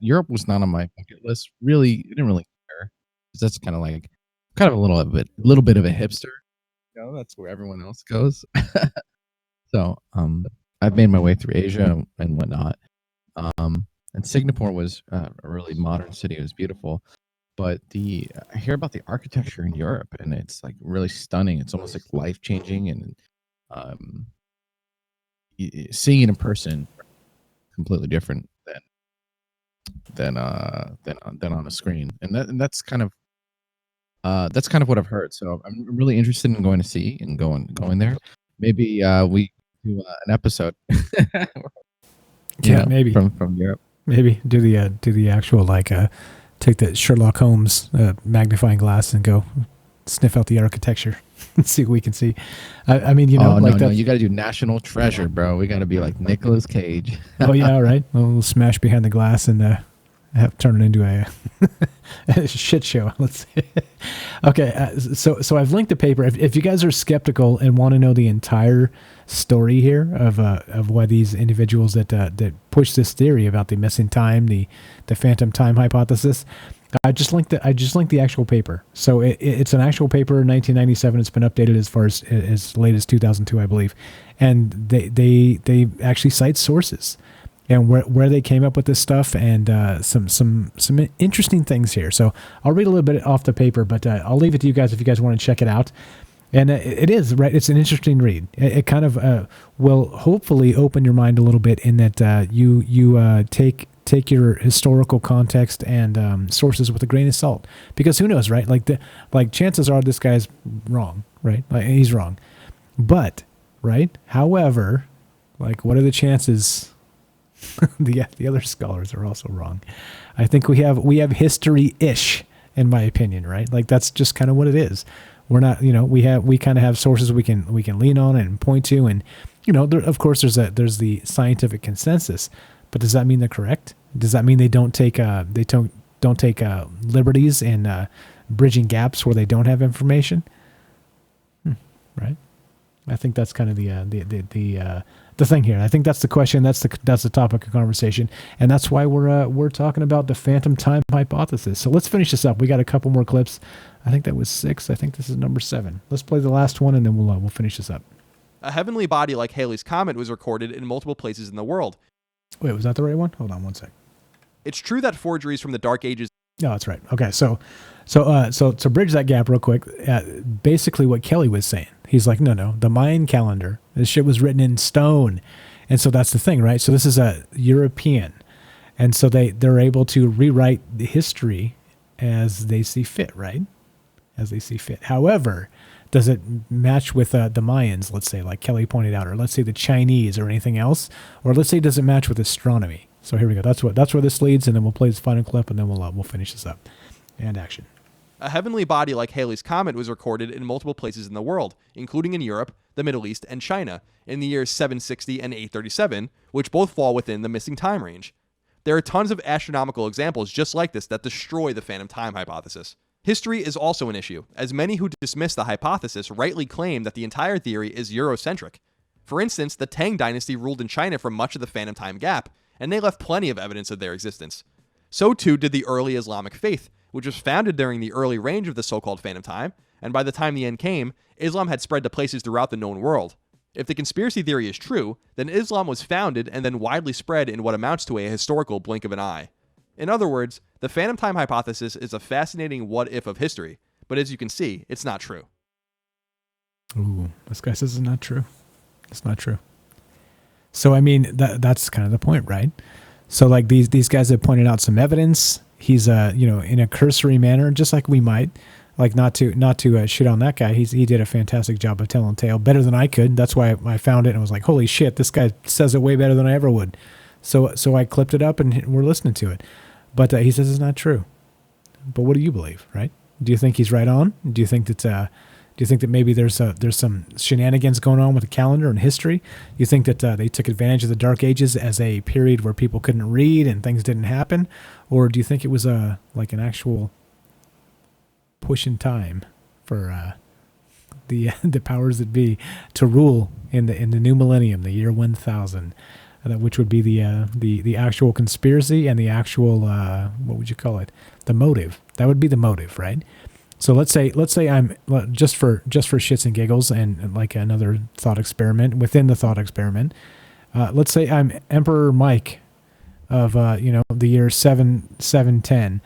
Europe was not on my bucket list. Really, I didn't really care, because that's kind of a little bit of a hipster. That's where everyone else goes. So I've made my way through Asia and whatnot. And Singapore was a really modern city. It was beautiful. But I hear about the architecture in Europe, and it's like really stunning. It's almost like life changing, and seeing it in person completely different than on a screen. And that's kind of what I've heard. So I'm really interested in going to see and going there. Maybe we do an episode. Maybe from Europe. Maybe do the actual take the Sherlock Holmes magnifying glass and go sniff out the architecture and see what we can see. I mean, no, you got to do National Treasure, bro. We got to be like Nicolas Cage. Oh yeah, right. We'll smash behind the glass and turn it into a shit show. Let's see. Okay, so I've linked the paper. If you guys are skeptical and want to know the entire story here of why these individuals that push this theory about the missing time, the phantom time hypothesis, I just linked the actual paper. So it's an actual paper, 1997. It's been updated as far as late as 2002, I believe, and they actually cite sources and where they came up with this stuff, and some interesting things here. So I'll read a little bit off the paper, but I'll leave it to you guys if you guys want to check it out. And it is, right? It's an interesting read. It kind of will hopefully open your mind a little bit in that you take your historical context and sources with a grain of salt. Because who knows, right? Like chances are this guy's wrong, right? Like he's wrong. But, right? However, like what are the chances the other scholars are also wrong? I think we have history-ish, in my opinion, right? Like that's just kind of what it is. We're not, we kind of have sources we can lean on and point to, and of course there's the scientific consensus, but does that mean they're correct? Does that mean they don't take liberties and bridging gaps where they don't have information? Right. I think that's kind of the thing here. I think that's the question. That's the topic of conversation, and that's why we're talking about the phantom time hypothesis. So let's finish this up. We got a couple more clips. I think that was 6. I think this is number 7. Let's play the last one, and then we'll finish this up. A heavenly body like Halley's Comet was recorded in multiple places in the world. Wait, was that the right one? Hold on one sec. It's true that forgeries from the Dark Ages. No, that's right. Okay, so bridge that gap real quick. Basically, what Kelly was saying, he's like, no, the Mayan calendar, this shit was written in stone, and so that's the thing, right? So this is a European, and so they're able to rewrite the history as they see fit, right? As they see fit. However, does it match with the Mayans, let's say, like Kelly pointed out, or let's say the Chinese or anything else, or let's say does it match with astronomy? So here we go. That's where this leads, and then we'll play this final clip, and then we'll finish this up. And action. A heavenly body like Halley's Comet was recorded in multiple places in the world, including in Europe, the Middle East, and China, in the years 760 and 837, which both fall within the missing time range. There are tons of astronomical examples just like this that destroy the phantom time hypothesis. History is also an issue, as many who dismiss the hypothesis rightly claim that the entire theory is Eurocentric. For instance, the Tang dynasty ruled in China for much of the phantom time gap, and they left plenty of evidence of their existence. So too did the early Islamic faith, which was founded during the early range of the so-called phantom time, and by the time the end came, Islam had spread to places throughout the known world. If the conspiracy theory is true, then Islam was founded and then widely spread in what amounts to a historical blink of an eye. In other words, the phantom time hypothesis is a fascinating what-if of history, but as you can see, it's not true. Ooh, this guy says it's not true. It's not true. So, I mean, that's kind of the point, right? So, like, these guys have pointed out some evidence. He's, in a cursory manner, just like we might, like, not to shit on that guy. He did a fantastic job of telling tale, better than I could. That's why I found it and was like, holy shit, this guy says it way better than I ever would. So I clipped it up and we're listening to it. But he says it's not true. But what do you believe, right? Do you think he's right on? Do you think that maybe there's some shenanigans going on with the calendar and history? You think that they took advantage of the Dark Ages as a period where people couldn't read and things didn't happen, or do you think it was like an actual push in time for the powers that be to rule in the new millennium, the year 1000? Which would be the actual conspiracy and the actual what would you call it? The motive. That would be the motive, right? So let's say I'm just for shits and giggles and like another thought experiment within the thought experiment. Let's say I'm Emperor Mike of the year 710.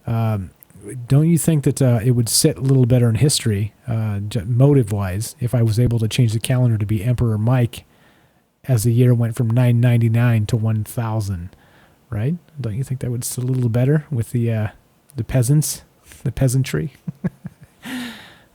Don't you think that it would sit a little better in history, motive wise, if I was able to change the calendar to be Emperor Mike as the year went from 999 to 1000, right? Don't you think that would sit a little better with the peasants, the peasantry?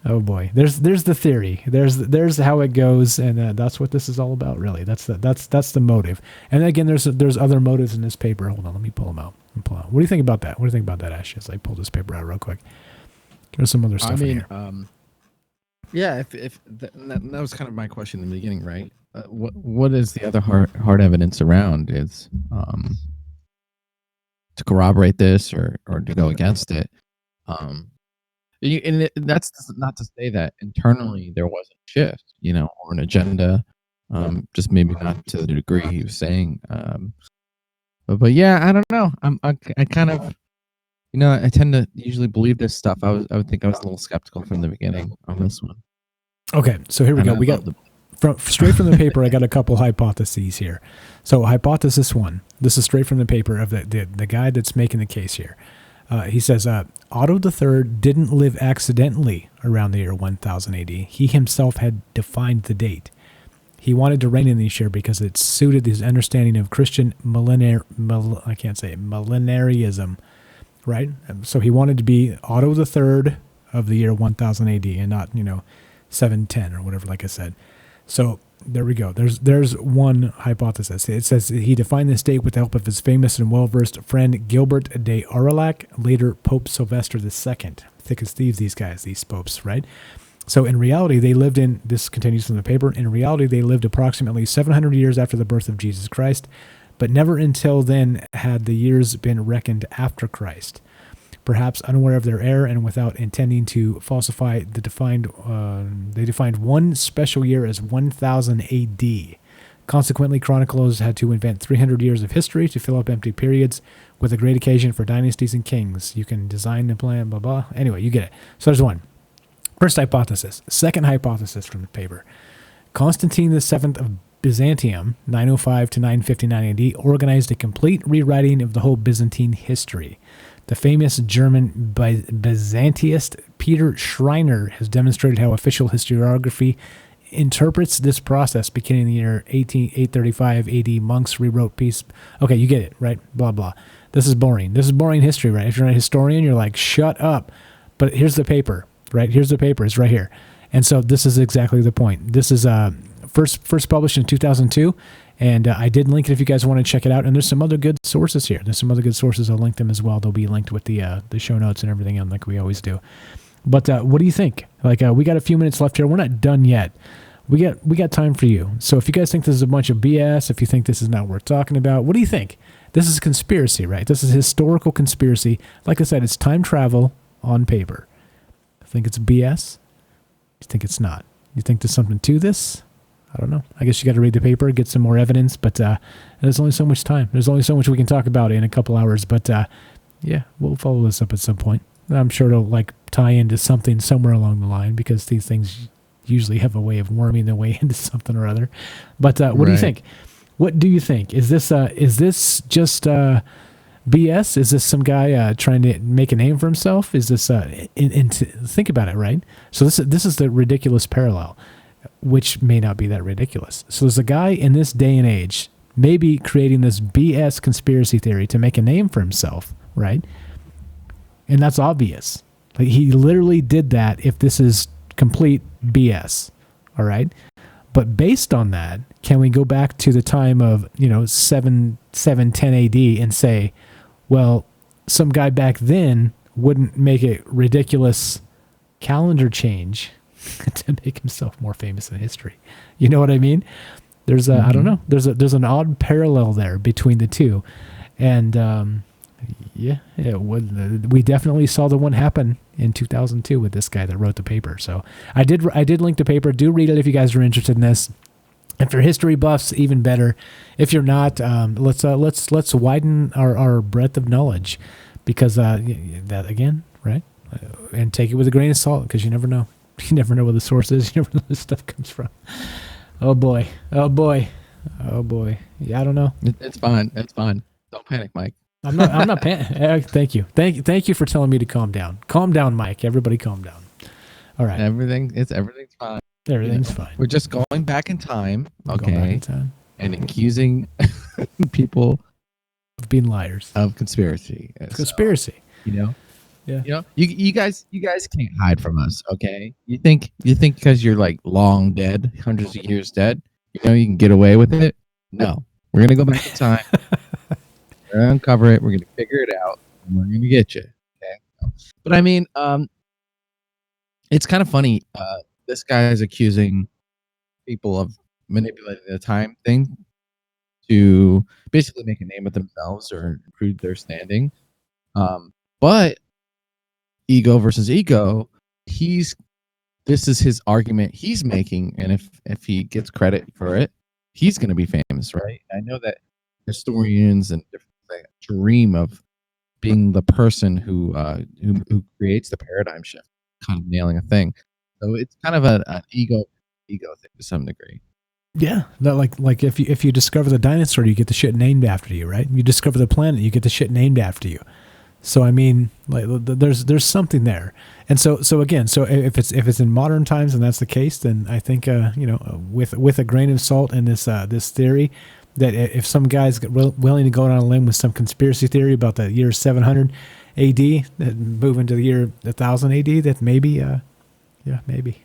Oh boy, there's the theory. There's how it goes, and that's what this is all about, really. That's the motive. And again, there's other motives in this paper. Hold on, let me pull them out. What do you think about that? What do you think about that, Ash? As I pull this paper out real quick. There's some other stuff in here. Yeah, if that was kind of my question in the beginning, right? What is the other hard evidence around is to corroborate this or to go against it. That's not to say that internally there wasn't a shift, or an agenda, just maybe not to the degree he was saying. But yeah, I don't know. I kind of, I tend to usually believe this stuff. I would think I was a little skeptical from the beginning on this one. Okay, so here we go. We got straight from the paper. I got a couple hypotheses here. So hypothesis 1. This is straight from the paper of the guy that's making the case here. He says Otto III didn't live accidentally around the year 1000 AD. He himself had defined the date. He wanted to reign in this year because it suited his understanding of Christian millenarism, right? So he wanted to be Otto III of the year 1000 AD and not 710 or whatever, like I said. So there we go. There's one hypothesis. It says he defined this date with the help of his famous and well-versed friend Gilbert de Aurillac, later Pope Sylvester II. Thick as thieves, these guys, these popes, right? So in reality, this continues from the paper, in reality they lived approximately 700 years after the birth of Jesus Christ, but never until then had the years been reckoned after Christ. Perhaps unaware of their error and without intending to falsify they defined one special year as 1000 AD. Consequently, chroniclers had to invent 300 years of history to fill up empty periods with a great occasion for dynasties and kings. You can design the plan, blah, blah. Anyway, you get it. So there's one. First hypothesis. Second hypothesis from the paper. Constantine VII of Byzantium, 905 to 959 AD, organized a complete rewriting of the whole Byzantine history. The famous German Byzantinist Peter Schreiner has demonstrated how official historiography interprets this process. Beginning in the year 835 AD, monks rewrote peace. Okay, you get it, right? Blah, blah. This is boring. This is boring history, right? If you're not a historian, you're like, shut up. But here's the paper, right? Here's the paper. It's right here. And so this is exactly the point. This is first published in 2002. And I did link it if you guys want to check it out. And there's some other good sources here. There's some other good sources. I'll link them as well. They'll be linked with the show notes and everything else like we always do. But what do you think? Like we got a few minutes left here. We're not done yet. We got time for you. So if you guys think this is a bunch of BS, if you think this is not worth talking about, what do you think? This is a conspiracy, right? This is a historical conspiracy. Like I said, it's time travel on paper. I think it's BS. You think it's not? You think there's something to this? I don't know. I guess you got to read the paper, get some more evidence, but there's only so much time. There's only so much we can talk about in a couple hours, but yeah, we'll follow this up at some point. I'm sure it'll like tie into something somewhere along the line because these things usually have a way of worming their way into something or other. But what do you think? What do you think? Is this just BS? Is this some guy trying to make a name for himself? Is this think about it, right? So this is the ridiculous parallel, which may not be that ridiculous. So there's a guy in this day and age maybe creating this BS conspiracy theory to make a name for himself, right? And that's obvious. Like he literally did that if this is complete BS, all right? But based on that, can we go back to the time of, 710 AD and say, well, some guy back then wouldn't make a ridiculous calendar change to make himself more famous in history. You know what I mean? There's I don't know. There's an odd parallel there between the two. And we definitely saw the one happen in 2002 with this guy that wrote the paper. So I did link the paper. Do read it if you guys are interested in this. If you're history buffs, even better. If you're not, let's widen our breadth of knowledge, because that again, right? And take it with a grain of salt, because you never know. You never know where the source is. You never know where this stuff comes from. Oh boy. Yeah, I don't know. It's fine. It's fine. Don't panic, Mike. I'm not thank you. Thank you for telling me to calm down. Calm down, Mike. Everybody calm down. All right. Everything's fine. Everything's fine. We're just going back in time, Going back in time. and accusing people Of being liars. of conspiracy. Conspiracy. Yeah. Yeah. You guys can't hide from us, okay? You think because you're like long dead, hundreds of years dead, you can get away with it? No. We're gonna go back in time. We're gonna uncover it. We're gonna figure it out. And we're gonna get you. Okay. But I mean, it's kind of funny. This guy is accusing people of manipulating the time thing to basically make a name of themselves or improve their standing. But ego versus ego, this is his argument he's making, and if he gets credit for it, he's going to be famous, right? I know that historians and different things dream of being the person who creates the paradigm shift, kind of nailing a thing. So it's kind of an ego thing to some degree. Yeah, like if you discover the dinosaur, you get the shit named after you, right? You discover the planet, you get the shit named after you. So I mean, like there's something there. And so again, so if it's in modern times and that's the case, then I think with a grain of salt in this theory, that if some guy's willing to go on a limb with some conspiracy theory about the year 700 AD, that move into the year 1000 AD, that maybe. Yeah, maybe.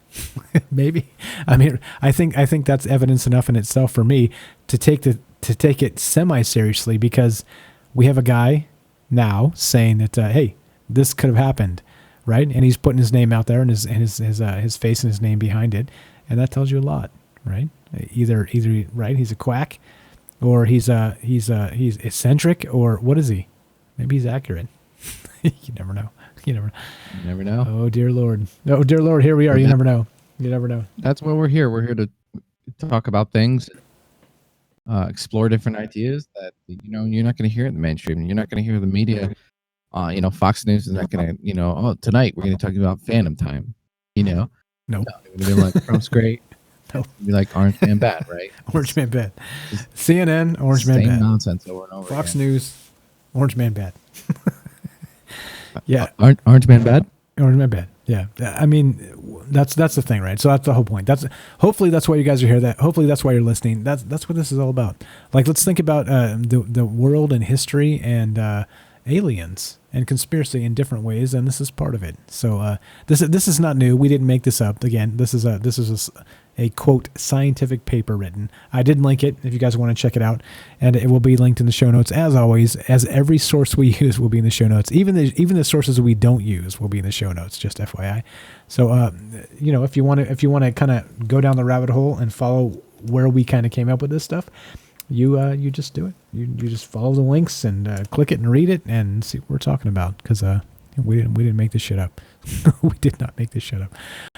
Maybe. I mean, I think that's evidence enough in itself for me to take it semi-seriously, because we have a guy now saying that hey, this could have happened, right? And he's putting his name out there and his face and his name behind it, and that tells you a lot, right? Either right, he's a quack, or he's eccentric, or what is he? Maybe he's accurate. You never know. You never know. Oh dear Lord. Here we are. You never know. That's why we're here. We're here to talk about things, explore different ideas that you're not going to hear in the mainstream. You're not going to hear the media. Fox News is not going to. Tonight we're going to talk about Phantom Time. No. They're going to be like Trump's great. No. Be like Orange Man bad, right? Orange Man bad. CNN, Orange Man bad. Same nonsense over and over. Fox again. News, Orange Man bad. Yeah. Orange Man bad? Orange Man bad. Yeah. I mean, that's the thing, right? So that's the whole point. Hopefully that's why you guys are here. Hopefully that's why you're listening. That's what this is all about. Like, let's think about the world and history and aliens and conspiracy in different ways, and this is part of it. So this is not new. We didn't make this up. Again, this is a quote scientific paper written. I did link it if you guys want to check it out, and it will be linked in the show notes as always. As every source we use will be in the show notes. Even the sources we don't use will be in the show notes. Just FYI. So if you want to kind of go down the rabbit hole and follow where we kind of came up with this stuff, you just do it. You just follow the links and click it and read it and see what we're talking about, because we didn't make this shit up. We did not make this shit up.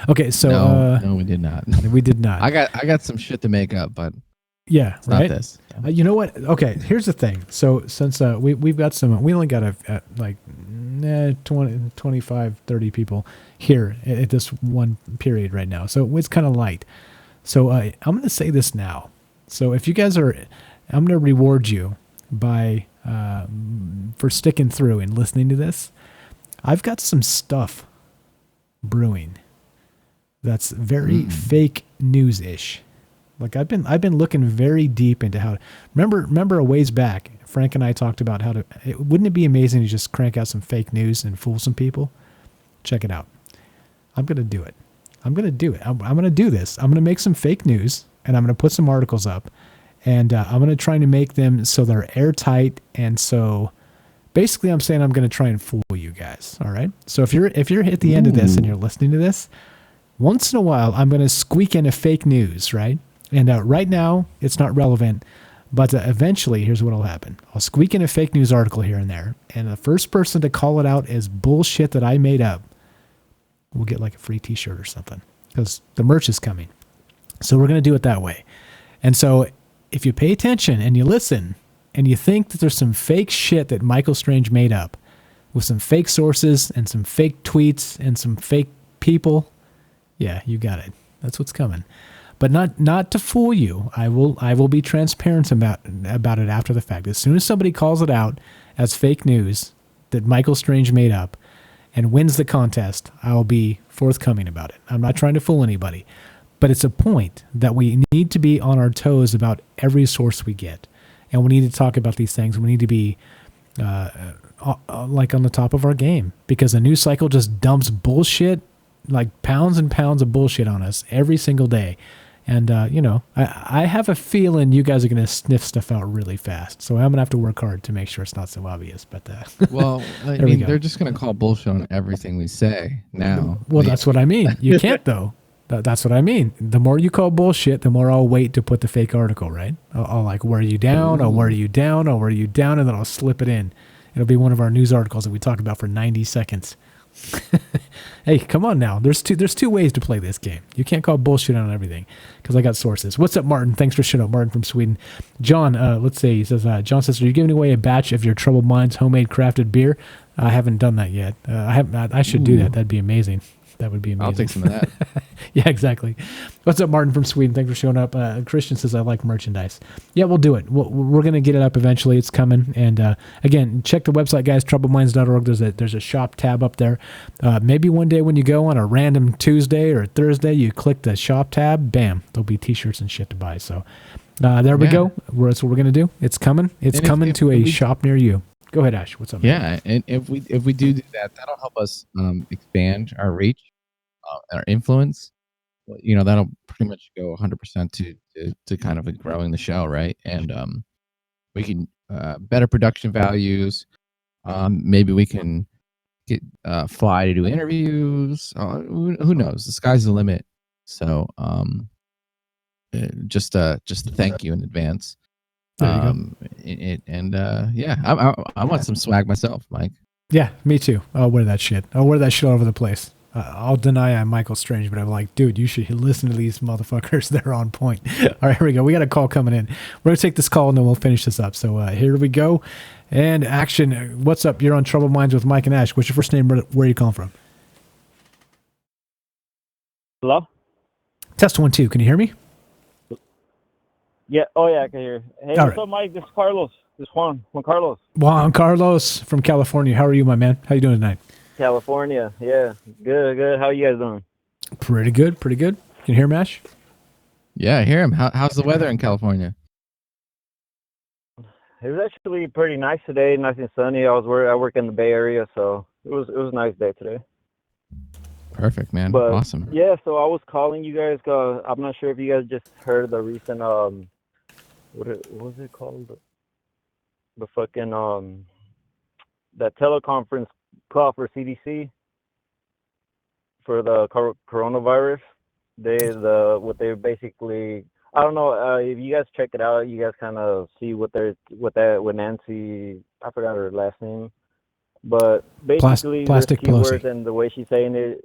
Okay, so no, we did not. we did not. I got some shit to make up, but yeah, it's right. not this. You know what? Okay, here's the thing. So since we've got some, we only got like 20, 25, 30 people here at this one period right now. So it's kind of light. So I'm going to say this now. So if you guys are, I'm going to reward you by for sticking through and listening to this. I've got some stuff brewing that's very fake news-ish. Like I've been looking very deep into how. Remember a ways back, Frank and I talked about how to. Wouldn't it be amazing to just crank out some fake news and fool some people? Check it out. I'm gonna do it. I'm gonna do it. I'm gonna do this. I'm gonna make some fake news and I'm gonna put some articles up, and I'm gonna try to make them so they're airtight. And so, basically, I'm saying I'm gonna try and fool you guys. All right. So if you're at the end of this and you're listening to this, once in a while I'm gonna squeak in a fake news, right? And right now, it's not relevant, but eventually, here's what will happen. I'll squeak in a fake news article here and there, and the first person to call it out as bullshit that I made up will get like a free t-shirt or something, because the merch is coming. So we're going to do it that way. And so if you pay attention and you listen, and you think that there's some fake shit that Michael Strange made up, with some fake sources and some fake tweets and some fake people, yeah, you got it. That's what's coming. But not to fool you. I will be transparent about it after the fact. As soon as somebody calls it out as fake news that Michael Strange made up and wins the contest, I'll be forthcoming about it. I'm not trying to fool anybody. But it's a point that we need to be on our toes about every source we get. And we need to talk about these things. We need to be like on the top of our game, because the news cycle just dumps bullshit, like pounds and pounds of bullshit on us every single day. And, I have a feeling you guys are going to sniff stuff out really fast. So I'm going to have to work hard to make sure it's not so obvious. But well, I mean, they're just going to call bullshit on everything we say now. Well, that's what I mean. You can't, though. That's what I mean. The more you call bullshit, the more I'll wait to put the fake article, right? I'll like, wear you down, I'll wear you down, I'll wear you down, and then I'll slip it in. It'll be one of our news articles that we talk about for 90 seconds. Hey, come on now. There's two ways to play this game. You can't call bullshit on everything, because I got sources. What's up, Martin? Thanks for shit up, Martin from Sweden. John, let's see. He says, John says, are you giving away a batch of your Troubled Minds homemade crafted beer? I haven't done that yet. I should do that. That'd be amazing. That would be amazing. I'll take some of that. Yeah, exactly. What's up, Martin from Sweden? Thanks for showing up. Christian says, I like merchandise. Yeah, we'll do it. We're going to get it up eventually. It's coming. And again, check the website, guys, troubledminds.org. There's a shop tab up there. Maybe one day when you go on a random Tuesday or Thursday, you click the shop tab, bam, there'll be t-shirts and shit to buy. So there we go. That's what we're going to do. It's coming. It's coming to a shop near you. Go ahead, Ash. What's up? Yeah, and if we do that, that'll help us expand our reach, our influence. That'll pretty much go 100% to kind of growing the show, right? And we can better production values. Maybe we can get fly to do interviews. Who knows? The sky's the limit. So just thank you in advance. I want some swag myself, Mike. Yeah, me too. I'll wear that shit. I'll wear that shit all over the place. I'll deny I'm Michael Strange, but I'm like, dude, you should listen to these motherfuckers. They're on point. All right, here we go. We got a call coming in. We're going to take this call and then we'll finish this up. So here we go. And action. What's up? You're on Troubled Minds with Mike and Ash. What's your first name? Where are you calling from? Hello? Test 1, 2. Can you hear me? Yeah. Oh, yeah, I can hear. Hey, All what's right. up, Mike? This is Carlos. This is Juan Carlos. Juan Carlos from California. How are you, my man? How you doing tonight? California. Yeah. Good. How are you guys doing? Pretty good. Can you hear Mash? Yeah, I hear him. How's the weather in California? It was actually pretty nice today, nice and sunny. I work in the Bay Area, so it was a nice day today. Perfect, man. But, awesome. Yeah, so I was calling you guys. I'm not sure if you guys just heard the recent what was it called? The fucking that teleconference call for CDC for the coronavirus. What they basically I don't know if you guys check it out. You guys kind of see what Nancy. I forgot her last name, but basically there's Plastic keywords Pelosi. and the way she's saying it.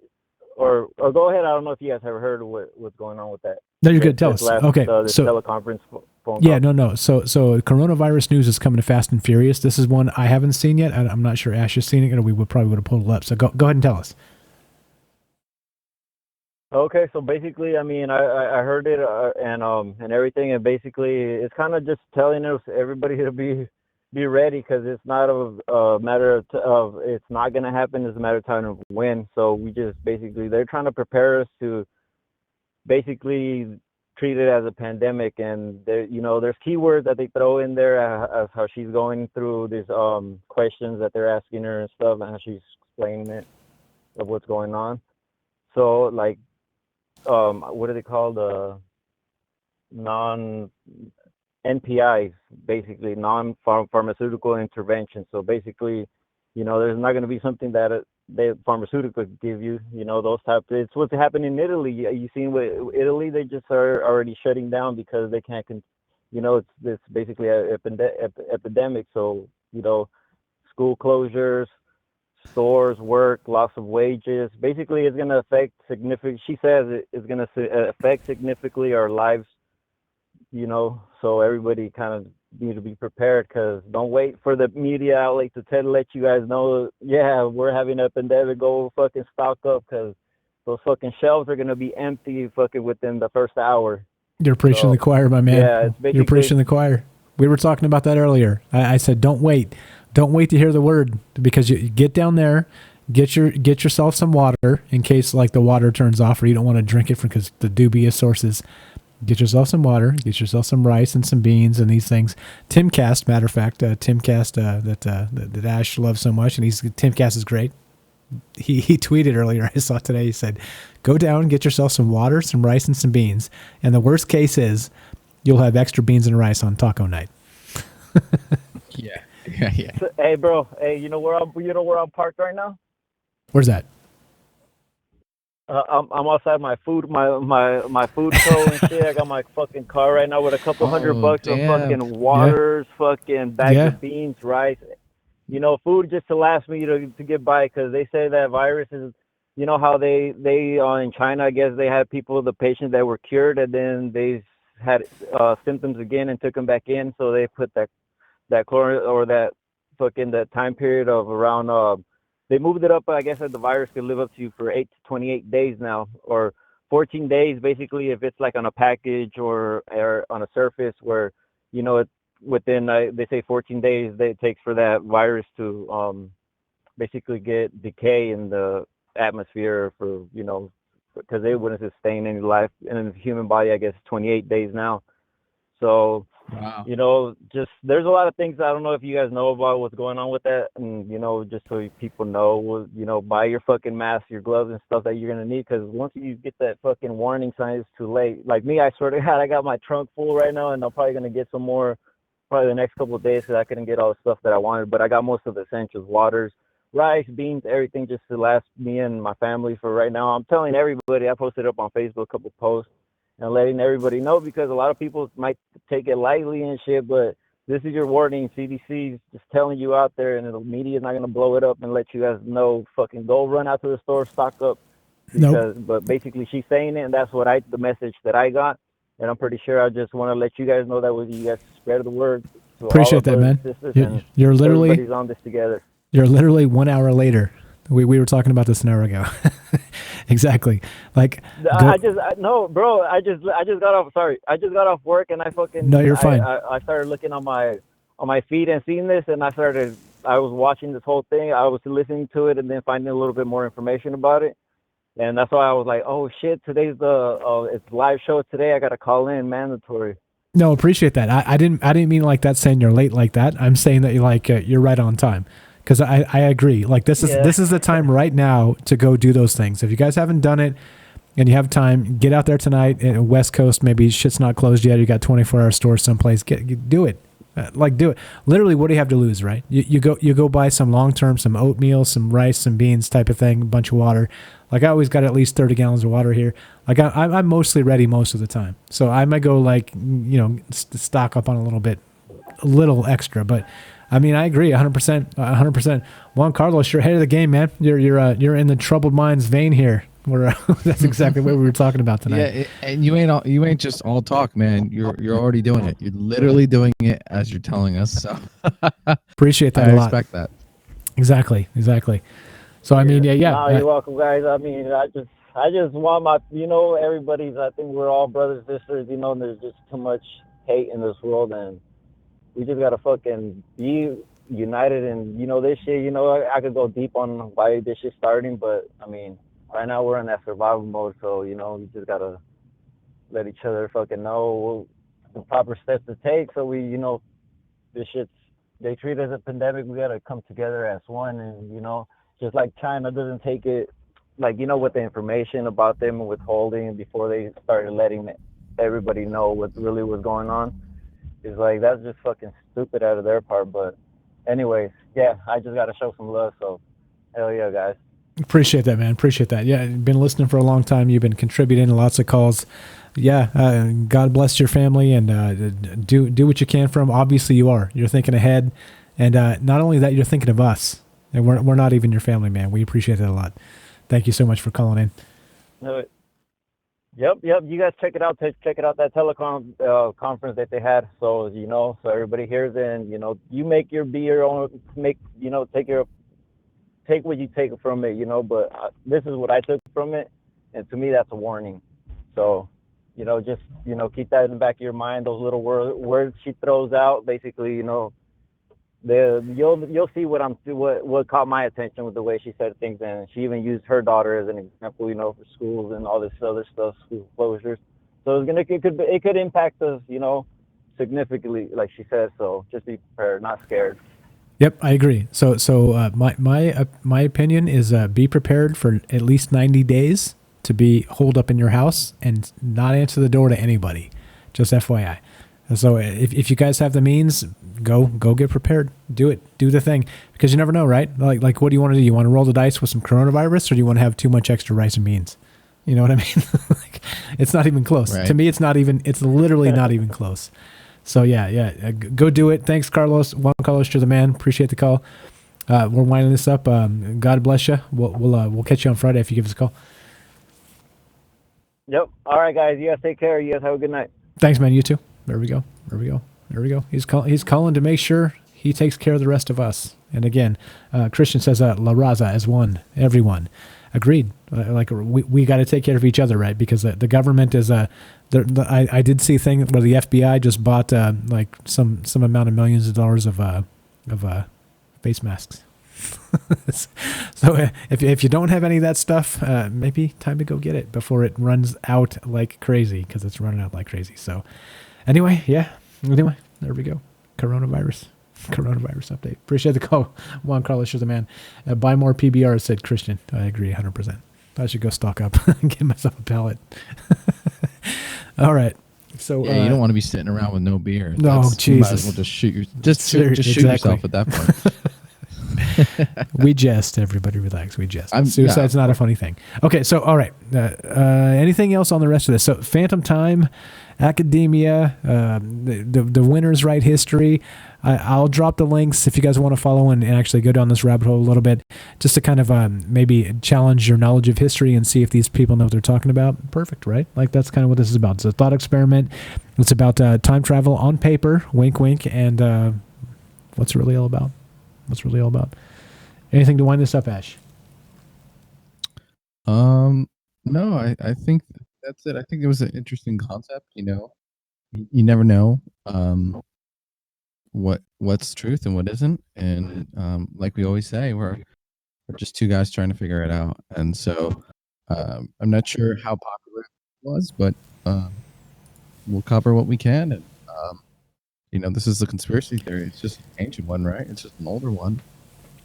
Or go ahead. I don't know if you guys have heard of what's going on with that. No, you're good. Tell This us. last, Okay, this so teleconference phone yeah, call. no. So coronavirus news is coming to Fast and Furious. This is one I haven't seen yet. I'm not sure Ash has seen it, or we probably would have pulled it up. So go ahead and tell us. Okay, so basically, I mean, I heard it and everything, and basically, it's kind of just telling us everybody to be ready because it's not a matter of it's not gonna happen. It's a matter of time of when. So we just basically they're trying to prepare us to basically treat it as a pandemic, and there there's keywords that they throw in there as how she's going through these questions that they're asking her and stuff, and how she's explaining it of what's going on. So like what are they called? Non NPIs, basically non-pharmaceutical interventions. So basically, there's not going to be something that the pharmaceutical give you. Those types. It's what's happening in Italy. You seen what Italy? They just are already shutting down because they can't. It's basically an epidemic. So school closures, stores, work, loss of wages. Basically, it's going to affect significant. She says it's going to affect significantly our lives. So everybody kind of need to be prepared because don't wait for the media outlet to let you guys know, yeah, we're having a pandemic. Go fucking stock up because those fucking shelves are going to be empty fucking within the first hour. You're preaching the choir, my man. Yeah, it's basically, you're preaching the choir. We were talking about that earlier. I said, don't wait to hear the word because you get down there, get yourself some water in case like the water turns off or you don't want to drink it because the dubious sources. Get yourself some water, get yourself some rice and some beans and these things. Timcast, matter of fact, Timcast that Ash loves so much, and Timcast is great. He tweeted earlier, I saw today, he said, go down, get yourself some water, some rice, and some beans. And the worst case is you'll have extra beans and rice on taco night. Yeah. So, hey, bro, you know where I'm parked right now? Where's that? I'm outside my food co and shit. I got my fucking car right now with a couple $100 of fucking waters, fucking bags of beans, rice. Food just to last me to get by because they say that virus is, how they in China, I guess they had the patients that were cured and then they had symptoms again and took them back in. So they put that chlorine or that fucking that time period of around they moved it up, I guess, that the virus could live up to you for 8 to 28 days now, or 14 days, basically, if it's like on a package or on a surface where, within, they say 14 days it takes for that virus to basically get decay in the atmosphere for, because they wouldn't sustain any life in the human body, I guess, 28 days now. So, wow. Just there's a lot of things. I don't know if you guys know about what's going on with that. And, just so people know, buy your fucking mask, your gloves and stuff that you're going to need. Because once you get that fucking warning sign, it's too late. Like me, I swear to God, I got my trunk full right now. And I'm probably going to get some more probably the next couple of days because I couldn't get all the stuff that I wanted. But I got most of the essentials, waters, rice, beans, everything just to last me and my family for right now. I'm telling everybody. I posted up on Facebook a couple of posts. And letting everybody know because a lot of people might take it lightly and shit, but this is your warning. CDC is just telling you out there, and the media is not going to blow it up and let you guys know. Fucking go run out to the store, stock up. Because, But basically, she's saying it, and that's what the message that I got. And I'm pretty sure I just want to let you guys know that with you guys spread the word. To Appreciate all that, man. You're literally everybody's on this together. You're literally 1 hour later. We were talking about this an hour ago. Exactly. Like I just got off. Sorry, I just got off work and I fucking. No, you're fine. I started looking on my feed and seeing this, and I was watching this whole thing. I was listening to it and then finding a little bit more information about it, and that's why I was like, oh shit, today's it's live show today. I got to call in, mandatory. No, appreciate that. I didn't mean like that saying you're late like that. I'm saying that you're right on time. Because I agree. Like this is the time right now to go do those things. If you guys haven't done it and you have time, get out there tonight. West Coast, maybe shit's not closed yet. You got 24-hour stores someplace. Do it. Like, do it. Literally, what do you have to lose, right? You go buy some long-term, some oatmeal, some rice, some beans type of thing, a bunch of water. Like, I always got at least 30 gallons of water here. Like, I'm mostly ready most of the time. So I might go, like, stock up on a little extra. But, I mean, I agree 100%. 100%. Juan Carlos, you're ahead of the game, man. You're in the troubled minds vein here. That's exactly what we were talking about tonight. Yeah, and you ain't just all talk, man. You're already doing it. You're literally doing it as you're telling us. So appreciate that a lot. I respect that. Exactly. So I mean, yeah. No, you're welcome, guys. I mean, I just want my, everybody's. I think we're all brothers, sisters. And there's just too much hate in this world, and we just gotta fucking be united. And this shit. I could go deep on why this shit's starting, but I mean. Right now we're in that survival mode, so we just gotta let each other fucking know the proper steps to take. So this shit's they treat it as a pandemic. We gotta come together as one, and just like China doesn't take it, like with the information about them and withholding before they started letting everybody know what really was going on. It's like that's just fucking stupid out of their part. But anyways, yeah, I just gotta show some love. So hell yeah, guys. Appreciate that, man. Appreciate that. Yeah, you've been listening for a long time. You've been contributing to lots of calls. Yeah, God bless your family, and do what you can for them. Obviously, you are. You're thinking ahead, and not only that, you're thinking of us. And we're not even your family, man. We appreciate that a lot. Thank you so much for calling in. Yep. You guys check it out. Check it out, that telecom conference that they had. So so everybody hears it, and you make your own. Take what you take from it, but this is what I took from it, and to me that's a warning. So, just keep that in the back of your mind. Those little words she throws out, basically, you'll see what caught my attention with the way she said things, and she even used her daughter as an example, for schools and all this other stuff, school closures. So it could impact us, significantly, like she said. So just be prepared, not scared. Yep, I agree. So my opinion is be prepared for at least 90 days to be holed up in your house and not answer the door to anybody. Just FYI. So if you guys have the means, go get prepared. Do it. Do the thing, because you never know, right? Like what do you want to do? You want to roll the dice with some coronavirus, or do you want to have too much extra rice and beans? You know what I mean? It's not even close. Right. To me, it's literally not even close. So yeah, go do it. Thanks, Carlos. Juan Carlos, you're the man. Appreciate the call. We're winding this up. God bless you. We'll catch you on Friday if you give us a call. Yep. All right, guys. You guys take care. You guys have a good night. Thanks, man. You too. There we go. He's calling to make sure he takes care of the rest of us. And again, Christian says La Raza as one, everyone. Agreed. We got to take care of each other, right? Because the government is I did see a thing where the FBI just bought like some amount of millions of dollars of face masks. So if you don't have any of that stuff, maybe time to go get it before it runs out like crazy, because it's running out like crazy. So anyway, there we go. Coronavirus update. Appreciate the call. Juan Carlos, you're the man. Buy more PBR, said Christian. I agree 100%. I should go stock up and get myself a pallet. All right. So yeah, you don't want to be sitting around with no beer. No, Jesus. You might as well just shoot yourself at that point. We jest. Everybody relax. We jest. Suicide's not a funny thing. Okay, so all right. Anything else on the rest of this? So Phantom Time, Academia, the Winners Write History. I'll drop the links if you guys want to follow and actually go down this rabbit hole a little bit, just to kind of maybe challenge your knowledge of history and see if these people know what they're talking about. Perfect, right? Like, that's kind of what this is about. It's a thought experiment. It's about time travel on paper, wink, wink, and what's it really all about? Anything to wind this up, Ash? No, I think that's it. I think it was an interesting concept. You never know what's truth and what isn't, and like we always say, we're just two guys trying to figure it out. And so I'm not sure how popular it was, but we'll cover what we can. And this is the conspiracy theory. It's just an ancient one, right? It's just an older one.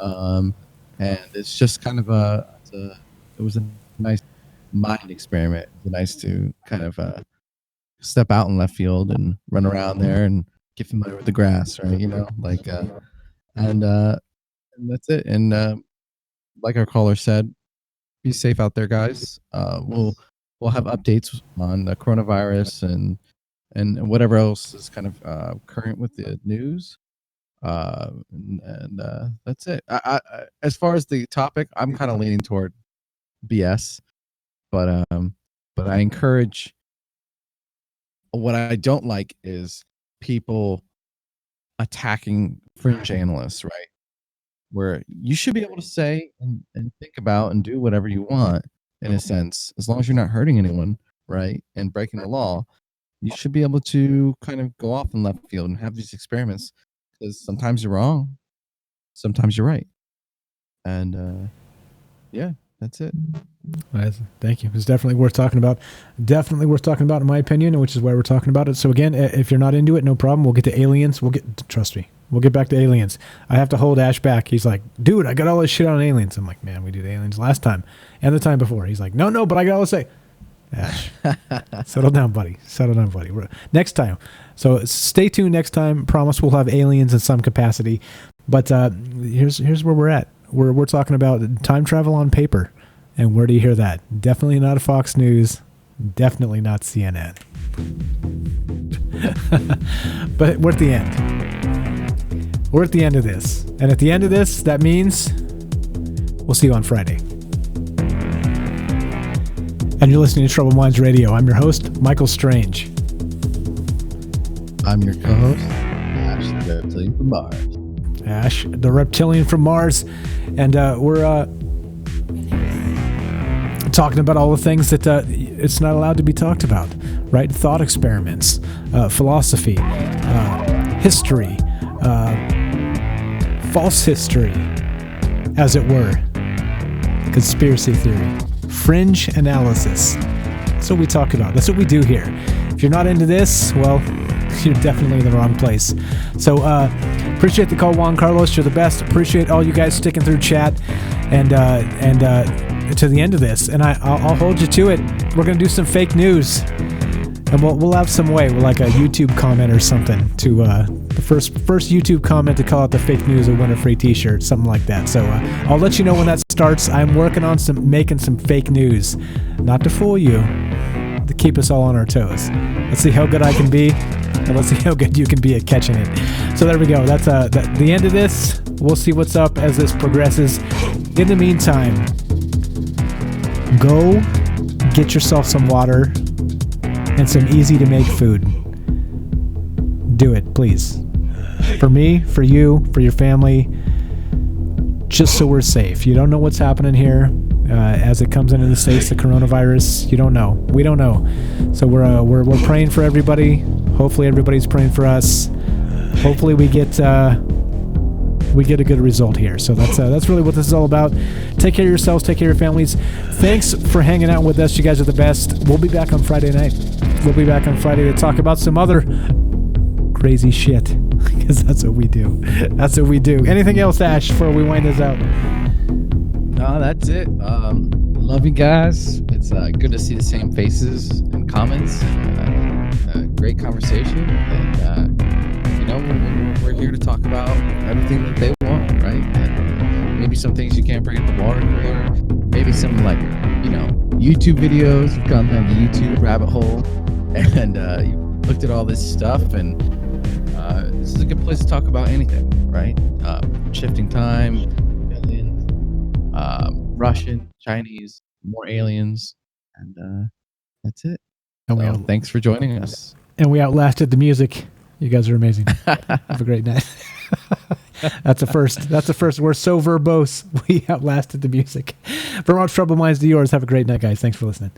And it's just kind of it was a nice mind experiment. It was nice to kind of step out in left field and run around there and get familiar with the grass, right? And that's it. And like our caller said, be safe out there, guys. We'll have updates on the coronavirus and whatever else is kind of current with the news. That's it. As far as the topic, I'm kind of leaning toward BS, but I encourage. What I don't like is people attacking fringe analysts, right? Where you should be able to say and think about and do whatever you want, in a sense, as long as you're not hurting anyone, right? And breaking the law, you should be able to kind of go off in left field and have these experiments, because sometimes you're wrong, sometimes you're right. And yeah, that's it. Thank you. It's definitely worth talking about. Definitely worth talking about, in my opinion, which is why we're talking about it. So again, if you're not into it, no problem. We'll get to aliens. Trust me, we'll get back to aliens. I have to hold Ash back. He's like, dude, I got all this shit on aliens. I'm like, man, we did aliens last time and the time before. He's like, no, but I got all this say. Ash, settle down, buddy. Settle down, buddy. Next time. So stay tuned next time. Promise we'll have aliens in some capacity. But here's where we're at. We're talking about time travel on paper. And where do you hear that? Definitely not Fox News. Definitely not CNN. But we're at the end. We're at the end of this. And at the end of this, that means we'll see you on Friday. And you're listening to Troubled Minds Radio. I'm your host, Michael Strange. I'm your co-host, Ash, the reptilian from Mars. Ash, the reptilian from Mars. And we're talking about all the things that it's not allowed to be talked about, right? Thought experiments, philosophy, history, false history, as it were, conspiracy theory, fringe analysis. That's what we talk about. That's what we do here. If you're not into this, well, you're definitely in the wrong place. So appreciate the call, Juan Carlos. You're the best. Appreciate all you guys sticking through chat and to the end of this, and I'll hold you to it. We're gonna do some fake news, and we'll have some way, like a YouTube comment or something to the first YouTube comment to call out the fake news or win a free T-shirt, something like that. So I'll let you know when that starts. I'm working on making some fake news, not to fool you, to keep us all on our toes. Let's see how good I can be, and let's see how good you can be at catching it. So there we go. That's the end of this. We'll see what's up as this progresses. In the meantime, go get yourself some water and some easy-to-make food. Do it, please. For me, for you, for your family, just so we're safe. You don't know what's happening here as it comes into the States, the coronavirus. You don't know. We don't know. So we're praying for everybody. Hopefully everybody's praying for us. Hopefully we get a good result here. So that's really what this is all about. Take care of yourselves. Take care of your families. Thanks for hanging out with us. You guys are the best. We'll be back on Friday night. We'll be back on Friday to talk about some other crazy shit, because that's what we do. That's what we do. Anything else, Ash, before we wind this out? No, that's it. Love you guys. It's good to see the same faces and comments. Great conversation. And we're here to talk about everything that they want, right? And maybe some things you can't bring at the water cooler. Maybe some YouTube videos. You've gone down the YouTube rabbit hole and you looked at all this stuff, and this is a good place to talk about anything, right? Shifting time, aliens, Russian, Chinese, more aliens, and that's it. And thanks for joining us. And we outlasted the music. You guys are amazing. Have a great night. That's a first. That's a first. We're so verbose. We outlasted the music. From our Troubled Minds to yours. Have a great night, guys. Thanks for listening.